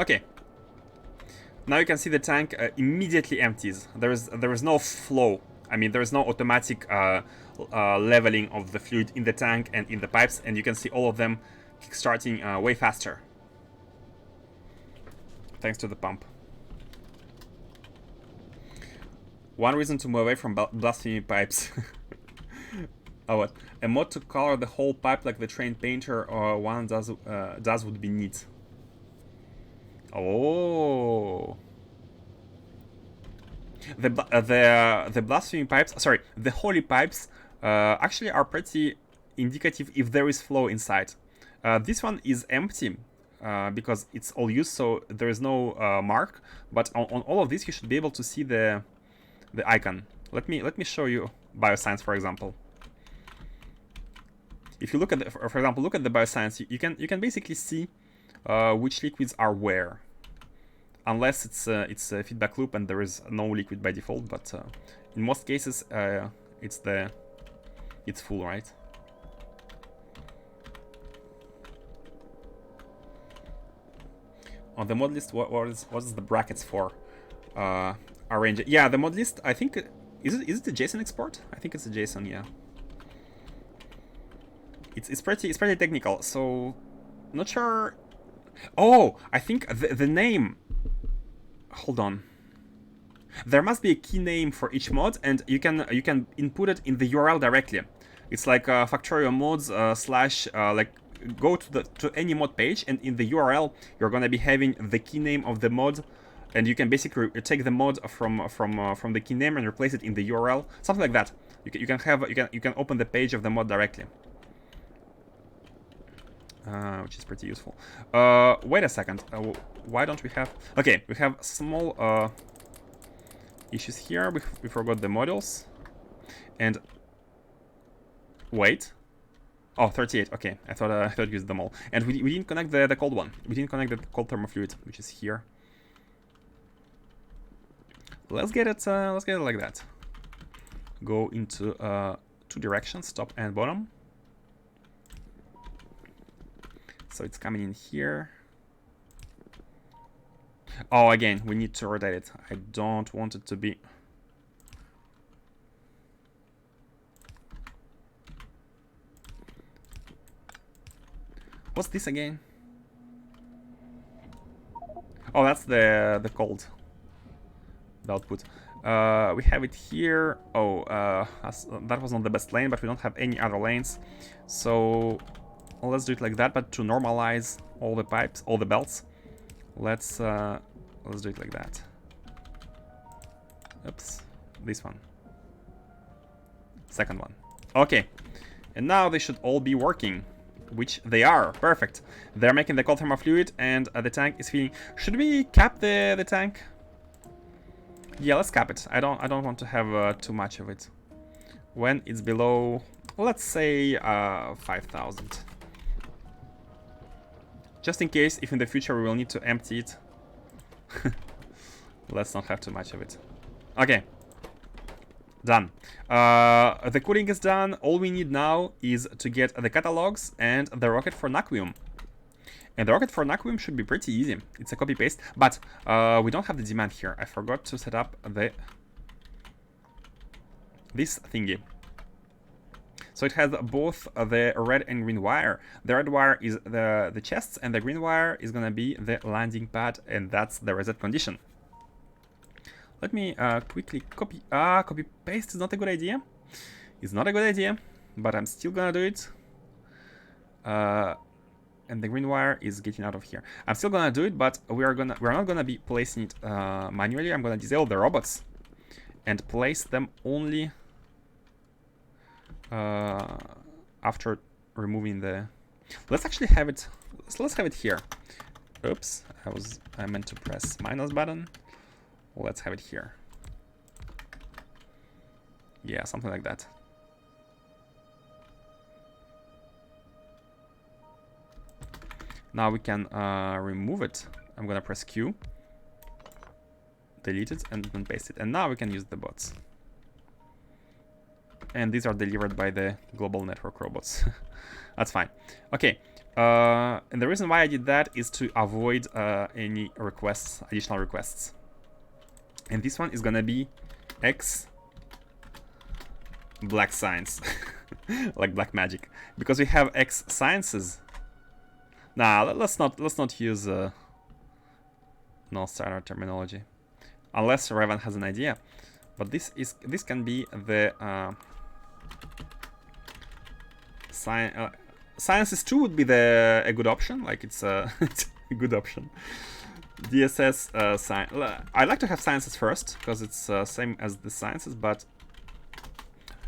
Okay. Now you can see the tank immediately empties. There is no flow. I mean, there is no automatic leveling of the fluid in the tank and in the pipes, and you can see all of them kickstarting way faster, thanks to the pump. One reason to move away from blasphemy pipes. Oh, what? A mod to color the whole pipe like the trained painter or one does would be neat. Oh. The blasphemy pipes, sorry, the holy pipes actually are pretty indicative if there is flow inside. This one is empty because it's all used, so there is no mark. But on all of these, you should be able to see the icon. Let me show you bioscience, for example. If you look at for example, look at the bioscience, you can basically see which liquids are where. Unless it's a feedback loop and there is no liquid by default, but in most cases it's full, right? On the mod list, what is the brackets for? Arrange. Yeah, the mod list. I think is it a JSON export? I think it's a JSON. Yeah. It's pretty technical. So not sure. Oh, I think the name. Hold on. There must be a key name for each mod, and you can input it in the URL directly. It's like Factorio mods / like go to any mod page, and in the URL you're gonna be having the key name of the mod, and you can basically take the mod from the key name and replace it in the URL, something like that. You can open the page of the mod directly. Which is pretty useful. Wait a second. Why don't we have... Okay, we have small issues here. We forgot the modules. And... Wait. Oh, 38. Okay, I thought we used them all. And we didn't connect the cold one. We didn't connect the cold thermofluid, which is here. Let's get it like that. Go into 2 directions, top and bottom. So it's coming in here. Oh, again, we need to rotate it. I don't want it to be... What's this again? Oh, that's the cold. The output. We have it here. Oh, that was not the best lane, but we don't have any other lanes. So let's do it like that, but to normalize all the pipes, all the belts, let's do it like that. Oops, this one. Second one. Okay, and now they should all be working, which they are. Perfect. They're making the cold thermal fluid, and the tank is feeding. Should we cap the tank? Yeah, let's cap it. I don't want to have too much of it. When it's below, let's say 5,000. Just in case, if in the future we will need to empty it. Let's not have too much of it. Okay. Done. The cooling is done. All we need now is to get the catalogs and the rocket for Naquium. And the rocket for Naquium should be pretty easy. It's a copy-paste, but we don't have the demand here. I forgot to set up this thingy. So it has both the red and green wire. The red wire is the chests, and the green wire is gonna be the landing pad, and that's the reset condition. Let me quickly copy. Copy-paste is not a good idea. It's not a good idea, but I'm still gonna do it. And the green wire is getting out of here. I'm still gonna do it, but we're not gonna be placing it manually. I'm gonna disable the robots and place them only after removing the. Let's actually have it. Let's have it here. Oops, I meant to press minus button. Let's have it here. Yeah, something like that. Now we can remove it. I'm gonna press Q, delete it, and then paste it. And now we can use the bots. And these are delivered by the global network robots. That's fine. Okay. And the reason why I did that is to avoid any requests, additional requests. And this one is gonna be X Black Science, like black magic, because we have X Sciences. Nah, let's not use non-standard terminology, unless Revan has an idea. But this can be the Sciences 2 would be a good option. Like it's it's a good option. DSS I like to have Sciences first because it's same as the Sciences, but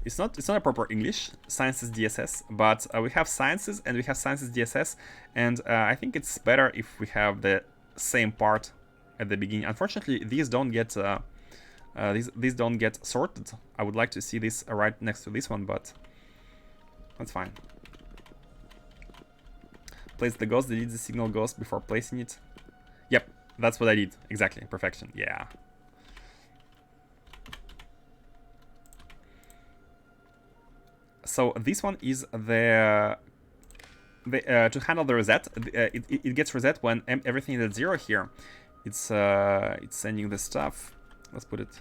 it's not a proper English. Sciences DSS, but we have Sciences and we have Sciences DSS, and I think it's better if we have the same part at the beginning. Unfortunately, these don't get these don't get sorted. I would like to see this right next to this one, but that's fine. Place the ghost, delete the signal ghost before placing it. Yep, that's what I did. Exactly, perfection. Yeah. So this one is the to handle the reset. It gets reset when everything is at 0 here. It's sending the stuff. Let's put it.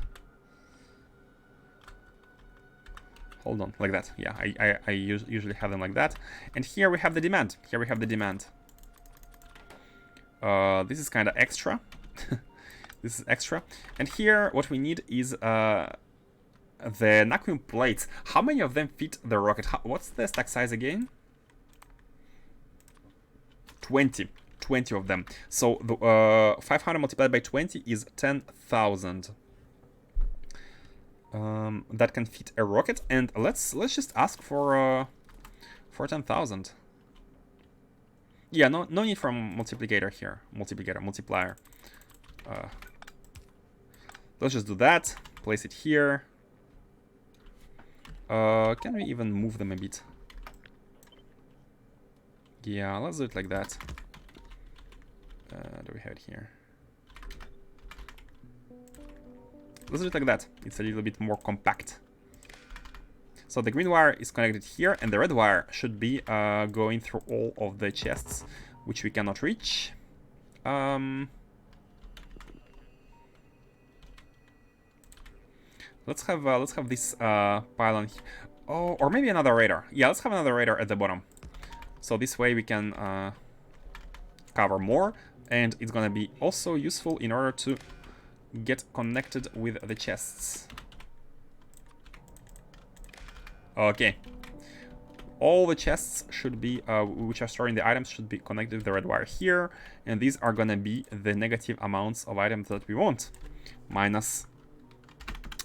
Hold on, like that. Yeah, I usually have them like that. And here we have the demand. Here we have the demand. This is kind of extra. This is extra. And here what we need is the Naquium plates. How many of them fit the rocket? What's the stack size again? 20. 20 of them. So the 500 multiplied by 20 is 10,000. That can fit a rocket, and let's just ask for 10,000. Yeah, no need for multiplicator here. Multiplier. Let's just do that. Place it here. Can we even move them a bit? Yeah, let's do it like that. Do we have it here? Let's do it like that. It's a little bit more compact. So the green wire is connected here, and the red wire should be going through all of the chests, which we cannot reach. Let's have this pylon. Oh, or maybe another radar. Yeah, let's have another radar at the bottom. So this way we can cover more, and it's gonna be also useful in order to get connected with the chests. Okay. All the chests should be, which are storing the items, should be connected with the red wire here. And these are gonna be the negative amounts of items that we want. Minus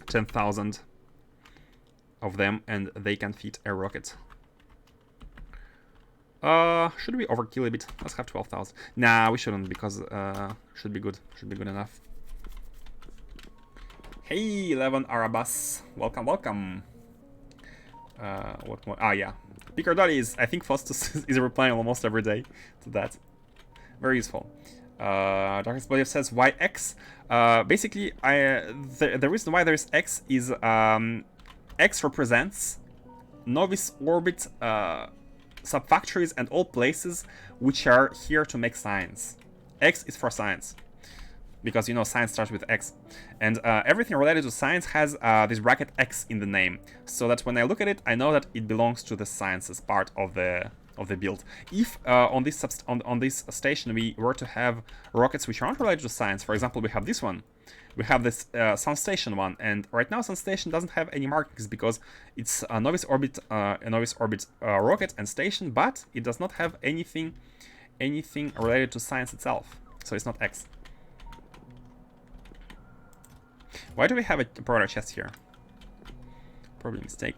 10,000 of them, and they can fit a rocket. Should we overkill a bit? Let's have 12,000. Nah, we shouldn't, because should be good. Should be good enough. Hey, 11 Arabas. Welcome, welcome. What more? Ah, yeah. Picker Dollies. I think Faustus is replying almost every day to that. Very useful. Darkest Body says, why X? Basically, the reason why there's X is X represents novice orbit subfactories and all places which are here to make science. X is for science. Because, you know, science starts with X. And everything related to science has this bracket X in the name. So that when I look at it, I know that it belongs to the sciences part of the build. If on this station we were to have rockets which aren't related to science, for example, we have this one. We have this Sun Station one, and right now Sun Station doesn't have any markings because it's a novice orbit rocket and station, but it does not have anything related to science itself. So it's not X. Why do we have a product chest here? Probably a mistake.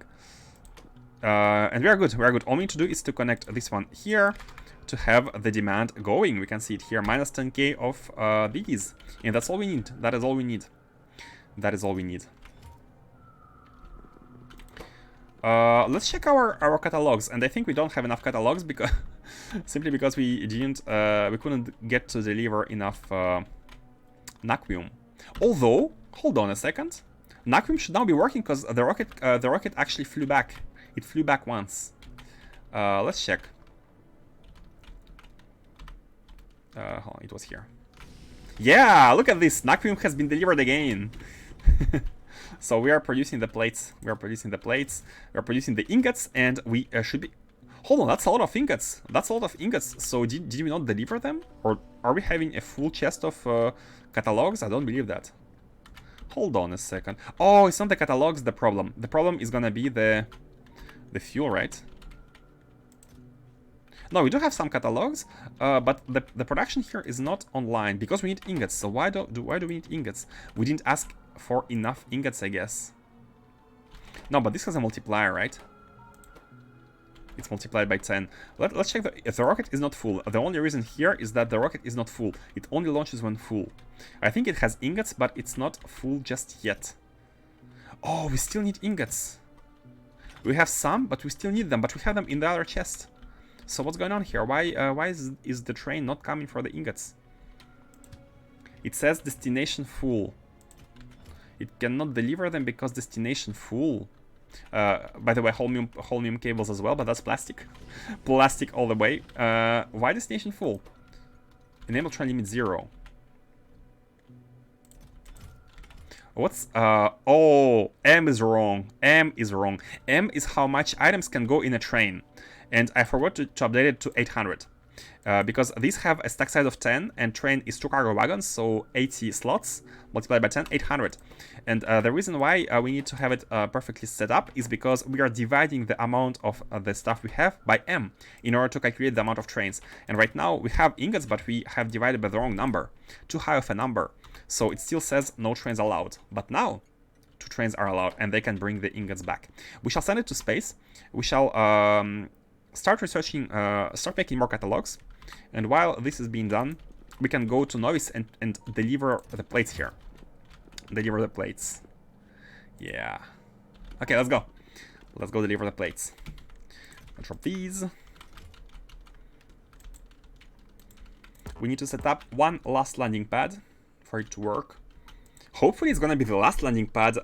And we are good, we are good. All we need to do is to connect this one here to have the demand going. We can see it here, minus 10k of these. And that's all we need. That is all we need. That is all we need. Let's check our catalogs. And I think we don't have enough catalogs because simply because we couldn't get to deliver enough Naquium. Although, hold on a second. Naquium should now be working because the rocket actually flew back. It flew back once. Let's check. Hold on, it was here. Yeah, look at this. Naquium has been delivered again. So we are producing the plates. We are producing the plates. We are producing the ingots, and we should be. Hold on, that's a lot of ingots. That's a lot of ingots. So did we not deliver them, or are we having a full chest of catalogs? I don't believe that. Hold on a second. Oh, it's not the catalogs the problem. The problem is gonna be the fuel, right? No, we do have some catalogs, but the production here is not online because we need ingots. So why do we need ingots? We didn't ask for enough ingots, I guess. No, but this has a multiplier, right? It's multiplied by 10. Let's check if the rocket is not full. The only reason here is that the rocket is not full. It only launches when full. I think it has ingots, but it's not full just yet. Oh, we still need ingots. We have some, but we still need them. But we have them in the other chest. So what's going on here? Why is the train not coming for the ingots? It says destination full. It cannot deliver them because destination full. By the way, holmium cables as well, but that's plastic. Plastic all the way. Why destination full? Enable train limit 0. What's oh, M is wrong. M is wrong. M is how much items can go in a train. And I forgot to update it to 800. Because these have a stack size of 10 and train is 2 cargo wagons, so 80 slots multiplied by 10, 800. And the reason why we need to have it perfectly set up is because we are dividing the amount of the stuff we have by M in order to calculate the amount of trains. And right now we have ingots, but we have divided by the wrong number, too high of a number. So it still says no trains allowed. But now 2 trains are allowed and they can bring the ingots back. We shall send it to space. We shall start researching, start making more catalogs. And while this is being done, we can go to Novice and deliver the plates here. Deliver the plates. Yeah. Okay, let's go. Let's go deliver the plates. I'll drop these. We need to set up one last landing pad for it to work. Hopefully it's gonna be the last landing pad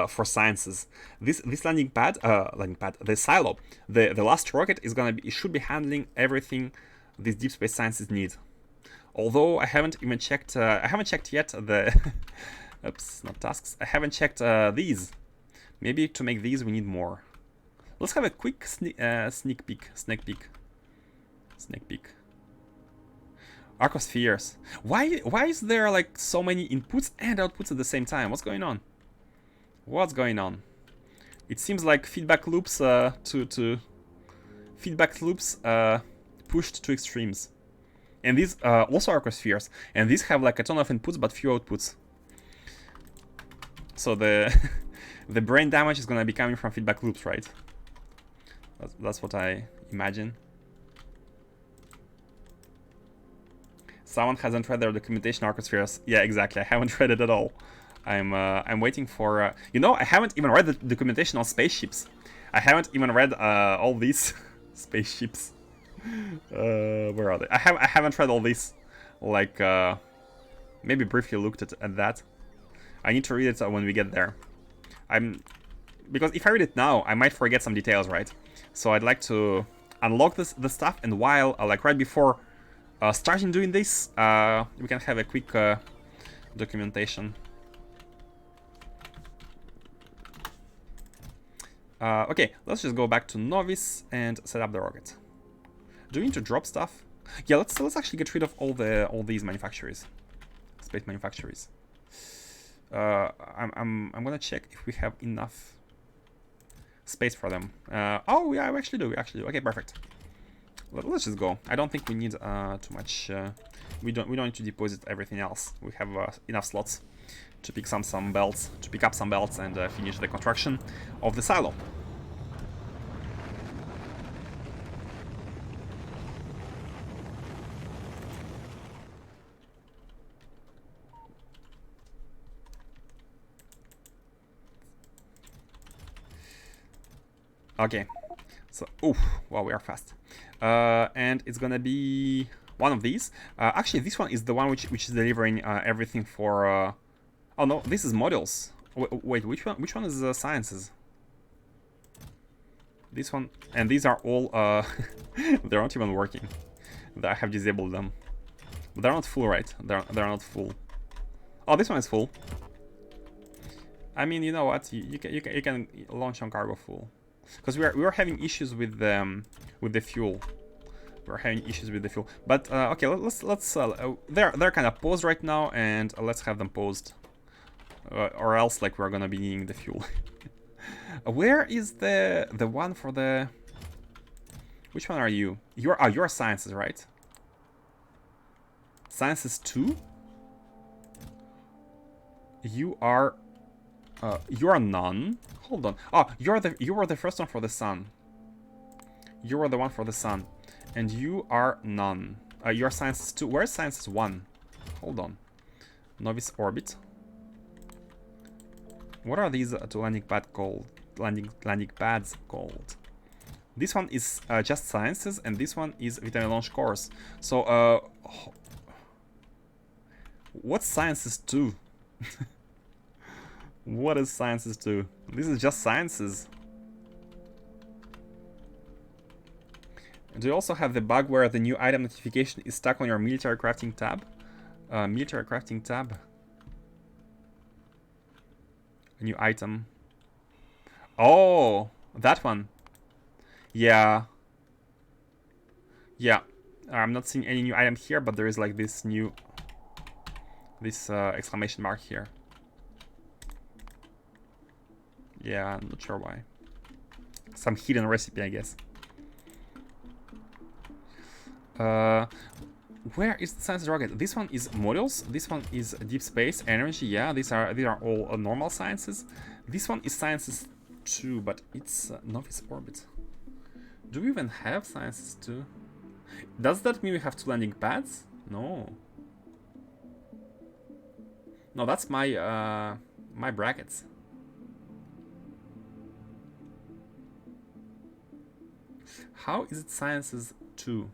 for sciences. This landing pad, the silo, the last rocket is gonna be, it should be handling everything these deep space sciences need. Although I haven't even checked, I haven't checked yet the, oops, not tasks. I haven't checked these. Maybe to make these we need more. Let's have a quick sneak peek. Arcospheres. Why is there like so many inputs and outputs at the same time? What's going on? What's going on? It seems like feedback loops pushed to extremes. And these also arcospheres, and these have like a ton of inputs but few outputs. So the the brain damage is gonna be coming from feedback loops, right? That's what I imagine. Someone hasn't read their documentation arcospheres. Yeah, exactly. I haven't read it at all. I'm waiting for you know, I haven't even read the documentation on spaceships. I haven't even read all these spaceships. Where are they? I haven't read all these. Like maybe briefly looked at that. I need to read it when we get there. Because if I read it now, I might forget some details, right? So I'd like to unlock the stuff, and while like right before starting doing this, we can have a quick documentation. Okay, let's just go back to Novice and set up the rocket. Do we need to drop stuff? Yeah, let's actually get rid of all these manufacturers, space manufacturers. I'm gonna check if we have enough space for them. Oh yeah, we actually do. Okay, perfect. Let's just go. I don't think we need too much. We don't need to deposit everything else. We have enough slots to pick up some belts, and finish the construction of the silo. Okay, so wow, we are fast, and it's gonna be one of these. Actually, this one is the one which is delivering everything for. Oh no, this is modules. Wait, which one is sciences? This one, and these are all. They're not even working. I have disabled them. But they're not full, right? They're not full. Oh, this one is full. I mean, you know what? You can launch on cargo full. Because we are having issues with the fuel. We're having issues with the fuel. But okay, let's they're kind of paused right now, and let's have them paused, or else like we're gonna be needing the fuel. Where is the one for the? Which one are you? You're sciences, right? Sciences 2. You are none. Hold on. Oh, you were the first one for the sun. You were the one for the sun, and you are none. You're sciences 2. Where's sciences 1? Hold on. Novice orbit. What are these to landing pad called? Landing pads called? This one is just sciences, and this one is vitamin launch course. So what's sciences 2? What is sciences 2? This is just sciences. Do you also have the bug where the new item notification is stuck on your military crafting tab? Military crafting tab. A new item. Oh, that one. Yeah. Yeah. I'm not seeing any new item here, but there is like this new... This exclamation mark here. Yeah, I'm not sure why. Some hidden recipe, I guess. Where is the science rocket? This one is modules. This one is deep space energy. Yeah, these are all normal sciences. This one is sciences 2, but it's novice orbit. Do we even have sciences 2? Does that mean we have 2 landing pads? No. No, that's my my brackets. How is it sciences 2?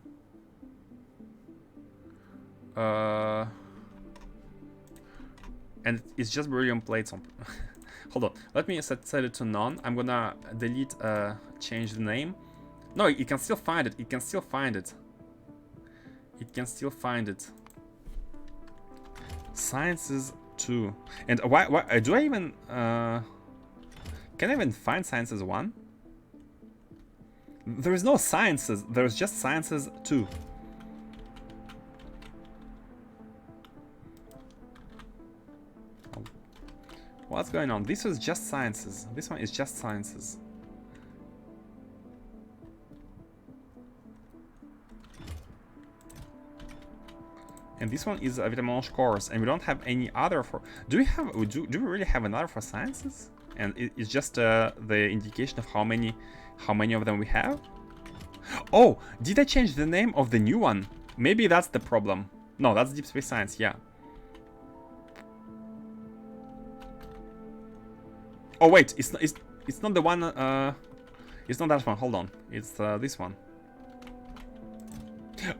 And it's just beryllium plates on. Hold on, let me set it to none. I'm gonna delete, change the name. No, you can still find it. It can still find it. It can still find it. Sciences 2. And why do I even can I even find sciences 1? There is no sciences. There's just sciences 2. What's going on? This is just sciences. This one is just sciences. And this one is a Vitamelange course, and we don't have any other for... Do we have... Do we really have another for sciences? And it's just the indication of how many of them we have? Oh, did I change the name of the new one? Maybe that's the problem. No, that's Deep Space Science, yeah. Oh wait, it's not the one, it's not that one, hold on. It's this one.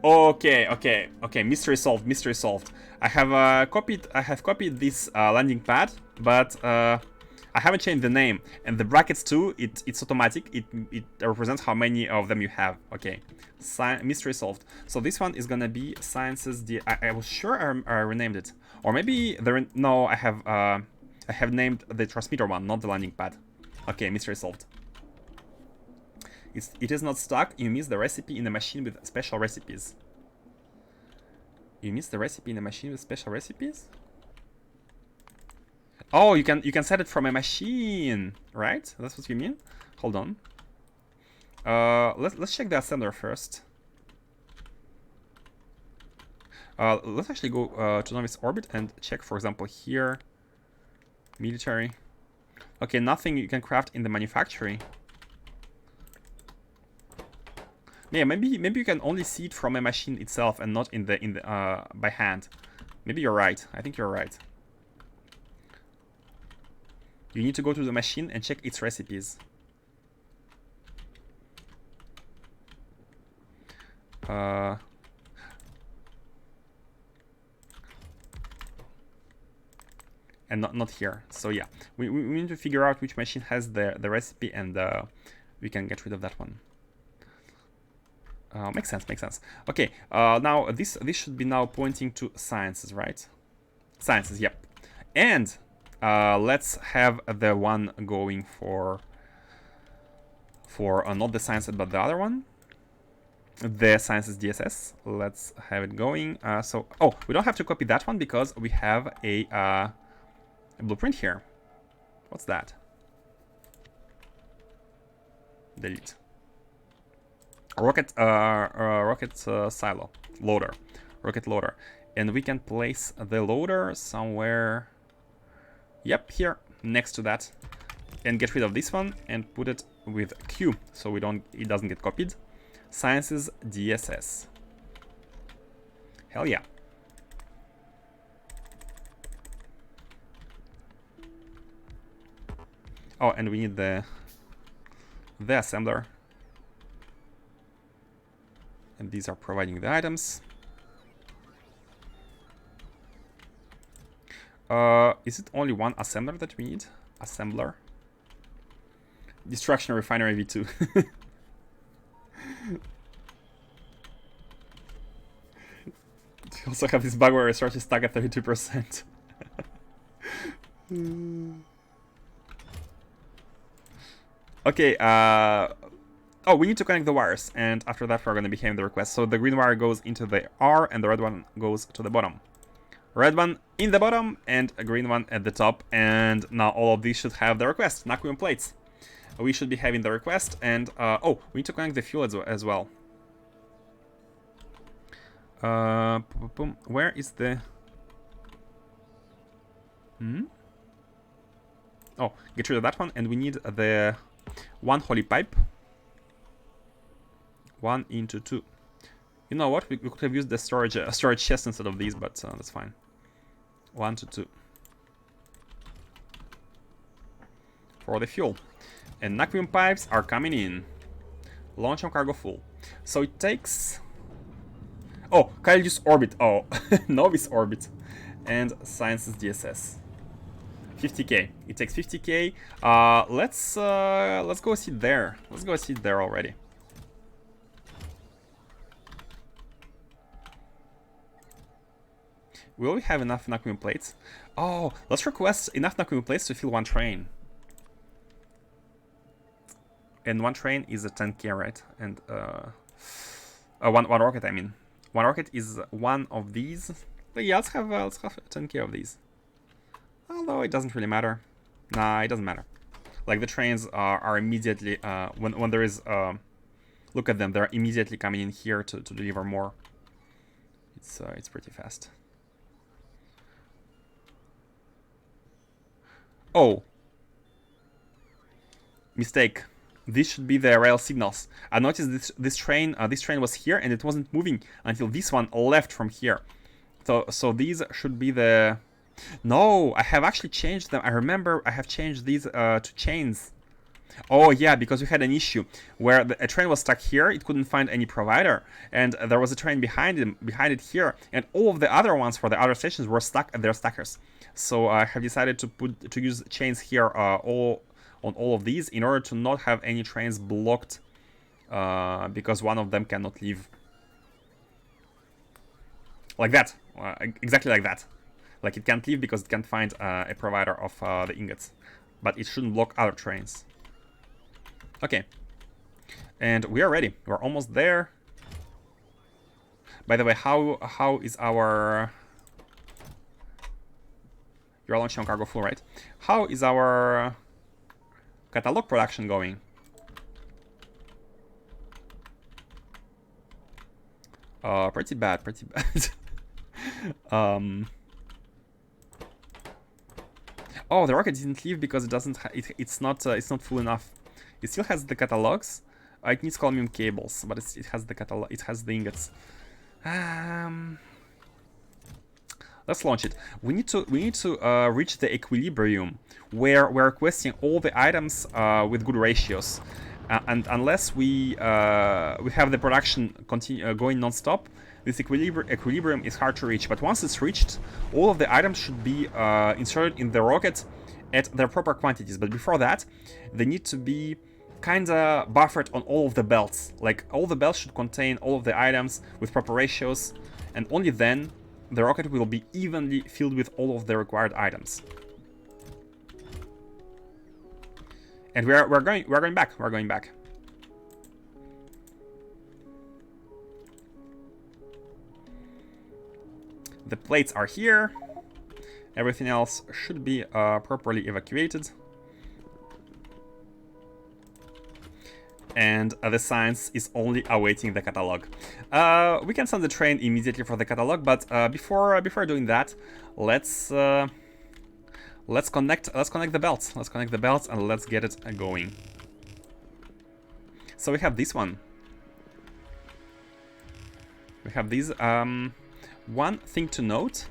Okay, mystery solved, mystery solved. I have copied this landing pad, but I haven't changed the name. And the brackets too, it's automatic, it represents how many of them you have. Okay, mystery solved. So this one is gonna be Sciences I was sure I renamed it. Or maybe, no, I have named the transmitter one, not the landing pad. Okay, mystery solved. It is not stuck. You miss the recipe in the machine with special recipes. You miss the recipe in the machine with special recipes? Oh, you can set it from a machine, right? That's what you mean? Hold on. Let's check the assembler first. Let's actually go to novice orbit and check, for example, here. Military. Okay, nothing you can craft in the manufactory. Yeah, maybe you can only see it from a machine itself and not in the by hand. Maybe you're right. I think you're right. You need to go to the machine and check its recipes. And not here. So yeah, we need to figure out which machine has the recipe, and we can get rid of that one. Makes sense, makes sense. Okay, now this should be now pointing to sciences, right? Sciences, yep. And let's have the one going for not the sciences but the other one, the sciences DSS. Let's have it going. So we don't have to copy that one because we have a blueprint here. What's that? Delete. Rocket silo loader, rocket loader, and we can place the loader somewhere. Yep, here next to that, and get rid of this one and put it with Q, so it doesn't get copied. Sciences DSS. Hell yeah. Oh, and we need the assembler. And these are providing the items. Is it only one assembler that we need? Assembler. Destruction Refinery V2. We also have this bug where research is stuck at 32%. Okay, oh, we need to connect the wires, and after that we're going to be having the request. So the green wire goes into the R, and the red one goes to the bottom. Red one in the bottom, and a green one at the top, and now all of these should have the request. Naquium plates. We should be having the request, and oh, we need to connect the fuel as well. Where is the... Oh, get rid of that one, and we need the one holy pipe. 1 into 2. You know what? We could have used the storage chest instead of these, but that's fine. 1 to 2 for the fuel. And Naquium pipes are coming in. Launch on cargo full. So it takes... Oh, Caelius orbit. Oh, Novice orbit. And Sciences DSS. 50k. It takes 50k. Let's go sit there. Let's go sit there already. Will we have enough Naquium plates? Oh, let's request enough Naquium plates to fill one train. And one train is a 10k, right? And one rocket, I mean. One rocket is one of these. But yeah, let's have 10k of these. Although it doesn't really matter. Nah, it doesn't matter. Like the trains are immediately when there is look at them, they're immediately coming in here to deliver more. It's pretty fast. Oh, mistake. This should be the rail signals. I noticed this train was here and it wasn't moving until this one left from here. So these should be the. No, I have actually changed them. I remember I have changed these to chains. Oh yeah, because we had an issue where a train was stuck here, it couldn't find any provider, and there was a train behind it here, and all of the other ones for the other stations were stuck at their stackers. So I have decided to use chains here on all of these in order to not have any trains blocked because one of them cannot leave. Like that, exactly like that. Like it can't leave because it can't find a provider of the ingots, but it shouldn't block other trains. Okay, and we are ready. We're almost there. By the way, how is our... You're launching on cargo full, right? How is our catalog production going? Pretty bad, pretty bad. Oh, the rocket didn't leave because it doesn't. It's not full enough. It still has the catalogs. It needs chromium cables, but it has the catalog. It has the ingots. Let's launch it. We need to reach the equilibrium where we're requesting all the items with good ratios, and unless we have the production going non-stop, this equilibrium is hard to reach. But once it's reached, all of the items should be inserted in the rocket at their proper quantities. But before that, they need to be kinda buffered on all of the belts. Like all the belts should contain all of the items with proper ratios, and only then the rocket will be evenly filled with all of the required items. And we're going back. We're going back. The plates are here. Everything else should be properly evacuated. And the science is only awaiting the catalog. We can send the train immediately for the catalog, but before doing that, let's connect the belts. Let's connect the belts and let's get it going. So we have this one. We have these. One thing to note.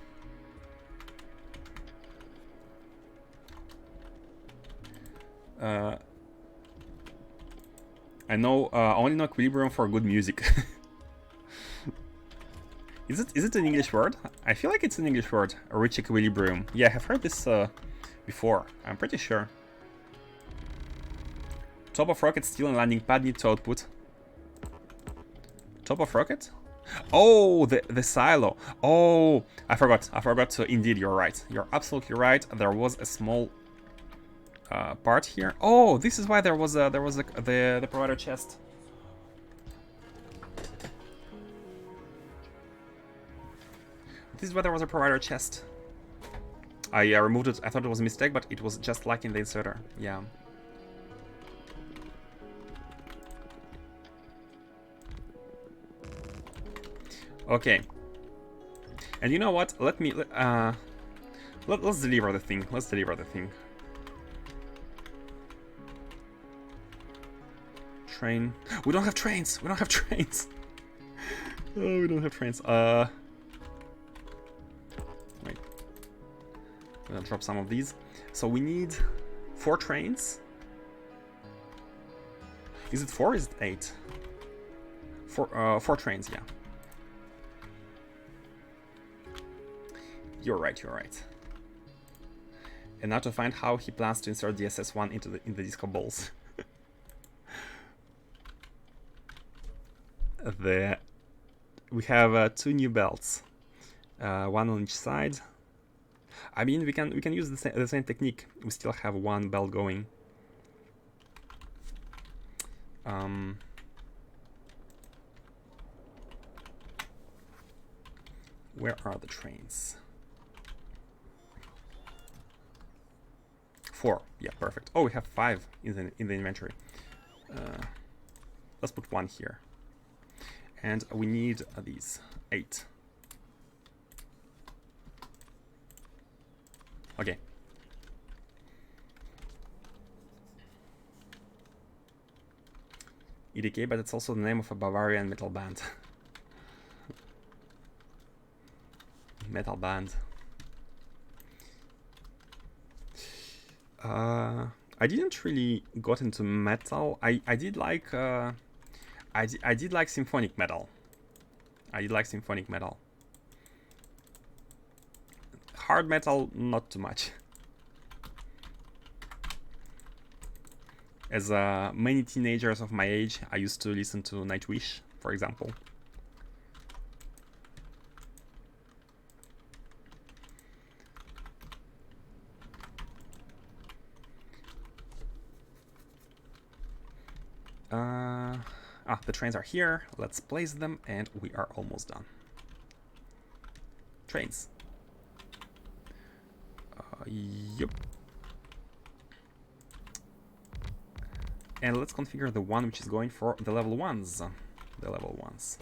I only know equilibrium for good music. Is it an English word? I feel like it's an English word. Reach equilibrium. Yeah, I have heard this before. I'm pretty sure. Top of rocket, steel and landing pad need to output. Top of rocket? Oh, the silo. Oh, I forgot. So indeed, you're right. You're absolutely right. There was a small part here. Oh, this is why there was the provider chest. This is why there was a provider chest. I removed it. I thought it was a mistake, but it was just like in the inserter. Yeah. Okay. And you know what? Let's deliver the thing. Let's deliver the thing. Train. We don't have trains. We don't have trains. Oh, we don't have trains. Wait. I'm gonna drop some of these. So we need 4 trains. Is it 4 or is it 8? 4 trains, yeah. You're right, you're right. And now to find how he plans to insert the SS1 into the disco balls. We have 2 new belts, 1 on each side. I mean, we can use the same technique. We still have 1 belt going. Where are the trains? 4. Yeah, perfect. Oh, we have 5 in the inventory. Let's put 1 here. And we need these 8. Okay. EDK, but it's also the name of a Bavarian metal band. Metal band. I didn't really got into metal. I did like I did like symphonic metal. I did like symphonic metal. Hard metal, not too much. As many teenagers of my age, I used to listen to Nightwish, for example. The trains are here. Let's place them, and we are almost done. Trains. Yep. And let's configure the one which is going for the level 1s. The level 1s.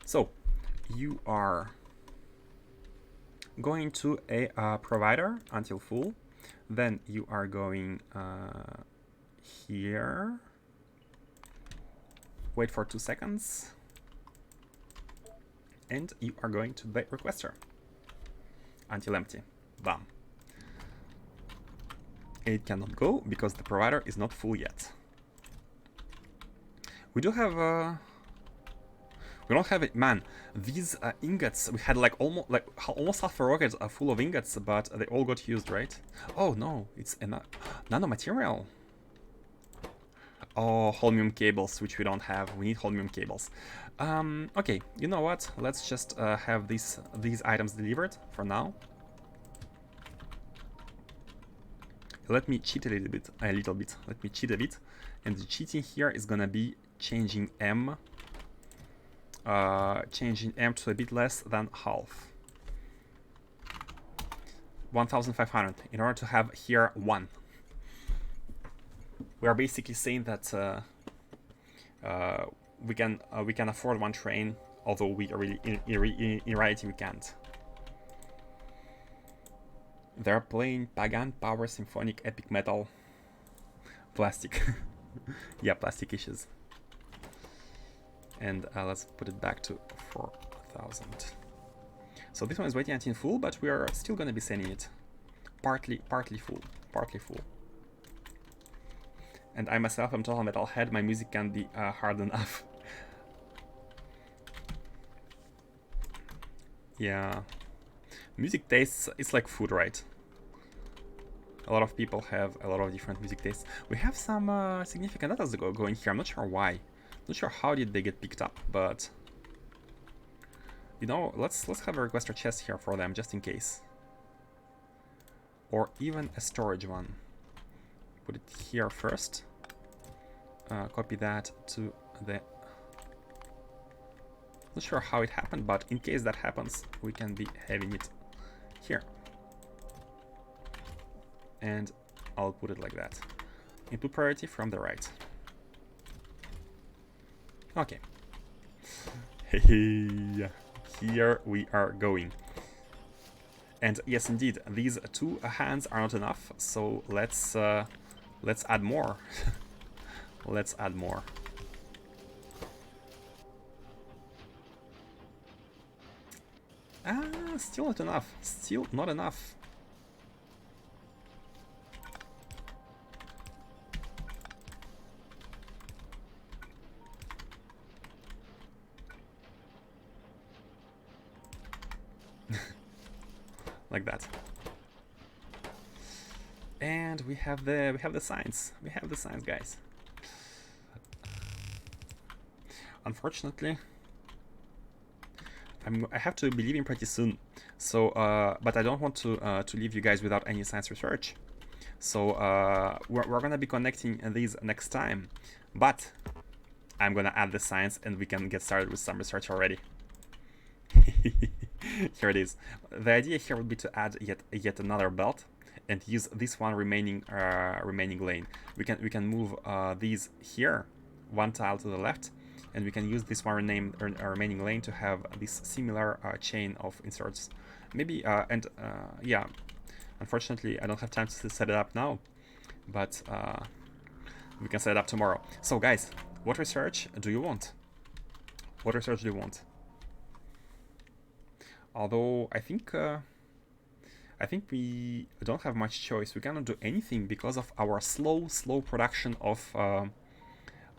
So, you are going to a provider until full. Then you are going here. Wait for 2 seconds. And you are going to the requester until empty. Bam. It cannot go because the provider is not full yet. We do have we don't have it, man. These ingots, we had like almost half a rocket full of ingots, but they all got used, right? Oh no, it's a nanomaterial. Oh, holmium cables, which we don't have. We need holmium cables. Okay, you know what? Let's just have these items delivered for now. Let me cheat a little bit. Let me cheat a bit, and the cheating here is gonna be changing M. Changing M to a bit less than half. 1,500 in order to have here 1. We are basically saying that we can afford 1 train, although we really in reality we can't. They're playing Pagan Power Symphonic Epic Metal. Plastic. Yeah, plastic issues. And let's put it back to 4,000. So this one is waiting until full, but we are still gonna be sending it partly full. And I myself am total metalhead. My music can be hard enough. Yeah. Music tastes, it's like food, right? A lot of people have a lot of different music tastes. We have some significant data going here. I'm not sure why. Not sure how did they get picked up, but you know, let's have a requester chest here for them just in case. Or even a storage one. Put it here first. Copy that to the... Not sure how it happened, but in case that happens, we can be having it here. And I'll put it like that. Input priority from the right. Okay. Hey, here we are going. And yes, indeed, these 2 hands are not enough, so let's add more. Let's add more. Still not enough. Still not enough. Like that. And we have the signs. We have the signs, guys. Unfortunately, I have to be leaving pretty soon. So, but I don't want to leave you guys without any science research. So we're gonna be connecting these next time. But I'm gonna add the science, and we can get started with some research already. Here it is. The idea here would be to add yet another belt and use this one remaining lane. We can move these here, one tile to the left, and we can use this one remaining lane to have this similar chain of inserts. Maybe yeah. Unfortunately, I don't have time to set it up now, but we can set it up tomorrow. So guys, what research do you want? What research do you want? Although I think we don't have much choice. We cannot do anything because of our slow production of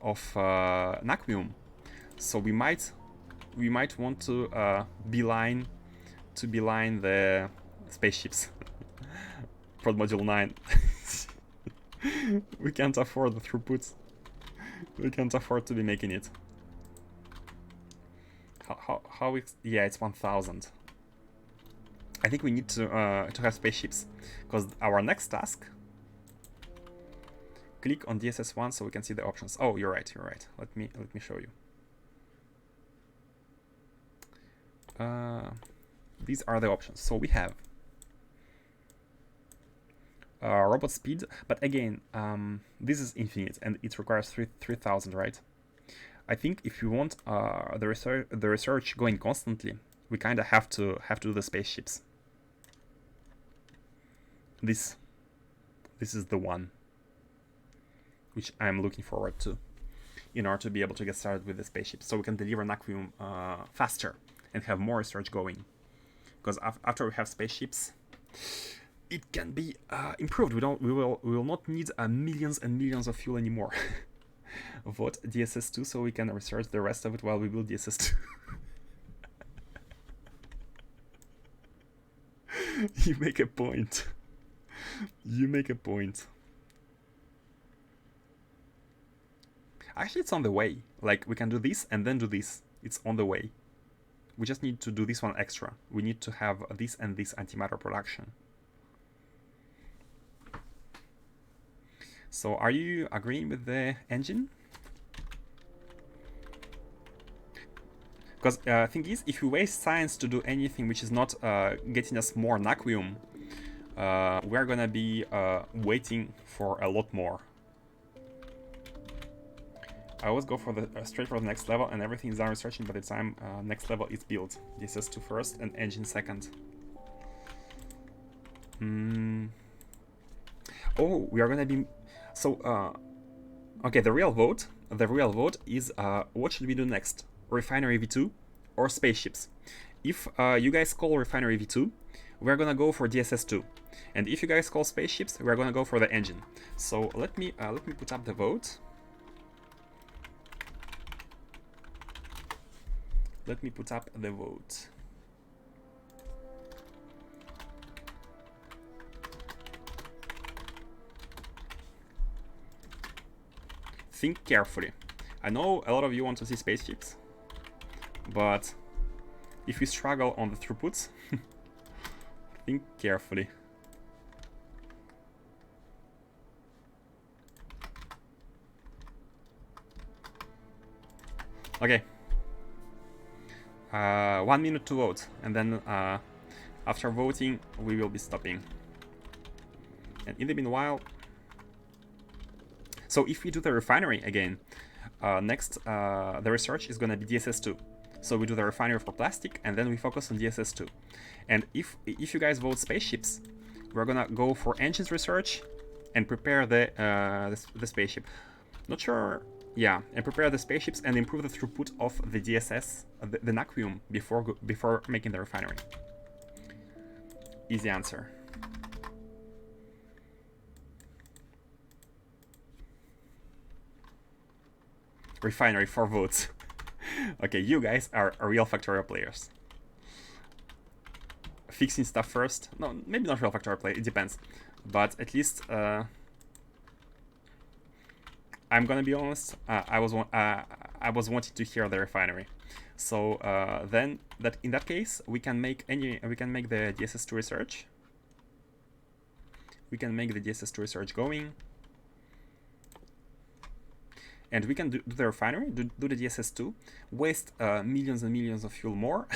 Naquium. So we might want to beeline the spaceships. Prod module 9. We can't afford the throughput. We can't afford to be making it. How yeah, it's 1000. I think we need to have spaceships, because our next task. Click on DSS1 so we can see the options. Oh, you're right. Let me show you. These are the options. So we have robot speed, but again, this is infinite and it requires 3000, right? I think if you want the research going constantly, we kind of have to do the spaceships. This is the one which I'm looking forward to, in order to be able to get started with the spaceships, so we can deliver Naquium faster and have more research going. Because after we have spaceships, it can be improved. We will not need millions and millions of fuel anymore. Vote DSS2 so we can research the rest of it while we build DSS2. You make a point. You make a point. Actually, it's on the way. Like, we can do this and then do this. It's on the way. We just need to do this one extra. We need to have this and this antimatter production. So, are you agreeing with the engine? Because thing is, if we waste science to do anything which is not getting us more Naquium, we're gonna be waiting for a lot more. I always go for the straight for the next level, and everything is done researching by the time next level is built. This is 2 first and engine second. Oh, we are gonna be so. Okay, the real vote is what should we do next? Refinery V2 or spaceships? If you guys call Refinery V2, we're gonna go for DSS2, and if you guys call spaceships, we're gonna go for the engine. So let me put up the vote. Let me put up the vote. Think carefully. I know a lot of you want to see spaceships, but if you struggle on the throughputs, think carefully. Okay. 1 minute to vote, and then after voting we will be stopping. And in the meanwhile, so if we do the refinery again, next the research is gonna be DSS2. So we do the refinery for plastic, and then we focus on DSS2. And if you guys vote spaceships, we're gonna go for engines research and prepare the spaceship. Not sure. Yeah, and prepare the spaceships and improve the throughput of the DSS, the Naquium, before making the refinery. Easy answer. Refinery, 4 votes. Okay, you guys are real Factorio players. Fixing stuff first. No, maybe not real Factorio player, it depends. But at least I'm gonna be honest, I was wanting to hear the refinery. So then in that case we can make the DSS2 research. We can make the DSS2 research going. And we can do the refinery, do the DSS2, waste millions and millions of fuel more,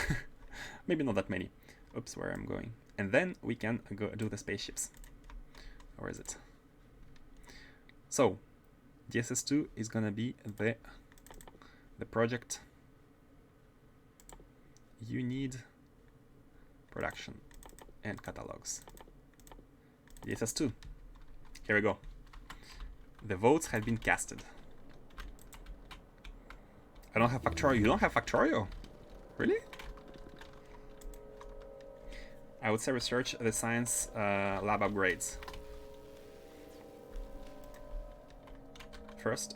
Maybe not that many. Oops, where I'm going. And then we can go do the spaceships. Where is it? So, DSS2 is gonna be the project you need production and catalogs. DSS2. Here we go. The votes have been casted. I don't have Factorio. You don't have Factorio? Really? I would say research the science lab upgrades. First,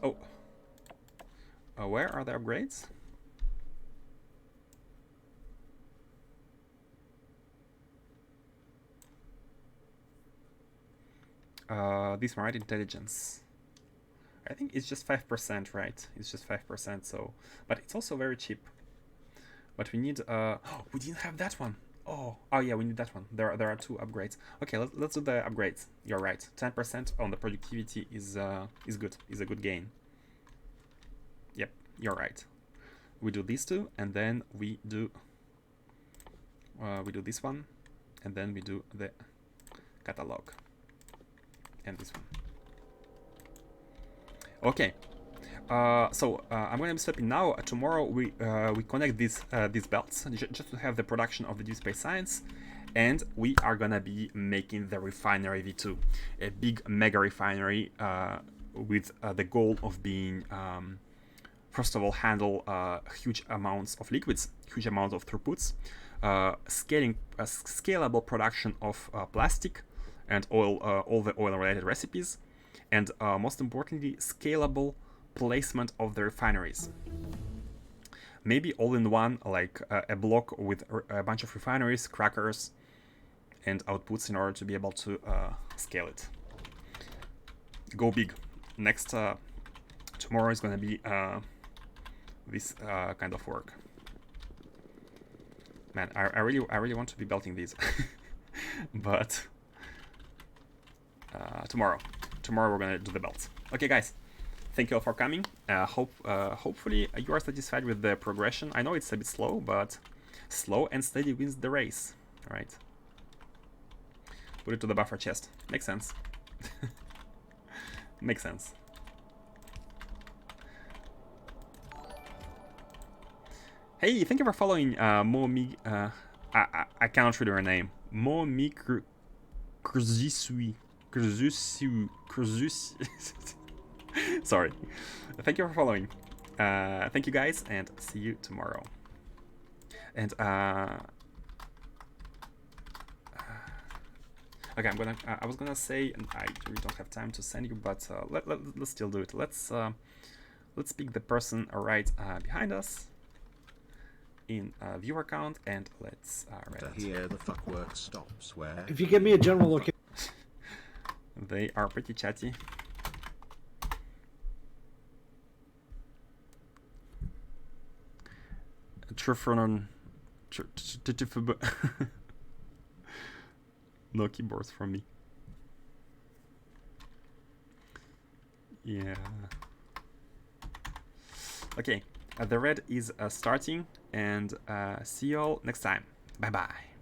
where are the upgrades? This one, right? Intelligence. I think it's just 5%, right? It's just 5%, so... But it's also very cheap. But we need... we didn't have that one. Oh, yeah, we need that one. There are 2 upgrades. Okay, let's do the upgrades. You're right. 10% on the productivity is good. Is a good gain. Yep, you're right. We do these 2, and then we do this one, and then we do the catalog. And this one. Okay, so I'm going to be stopping now. Tomorrow we connect these belts just to have the production of the Deep Space Science, and we are gonna be making the refinery V2, a big mega refinery with the goal of being first of all handle huge amounts of liquids, huge amounts of throughputs, scaling scalable production of plastic and oil, all the oil-related recipes. And most importantly, scalable placement of the refineries. Maybe all in one, like a block with a bunch of refineries, crackers, and outputs in order to be able to scale it. Go big. Next, tomorrow is going to be this kind of work. Man, I really want to be belting these, but tomorrow we're gonna do the belts. Okay, guys, thank you all for coming. Hopefully you are satisfied with the progression. I know it's a bit slow, but slow and steady wins the race, right? Put it to the buffer chest. Makes sense. Makes sense. Hey, thank you for following Momi. I cannot read her name. Momi Kurzisui. Sorry. Thank you for following. Thank you guys, and see you tomorrow. And okay, I was gonna say, and I really don't have time to send you, but let's still do it. Let's pick the person right behind us in viewer account, and let's read it. Here the fuck work stops where. If you give me a general look. They are pretty chatty. No keyboards from me. Yeah. Okay, the red is starting, and see you all next time. Bye bye.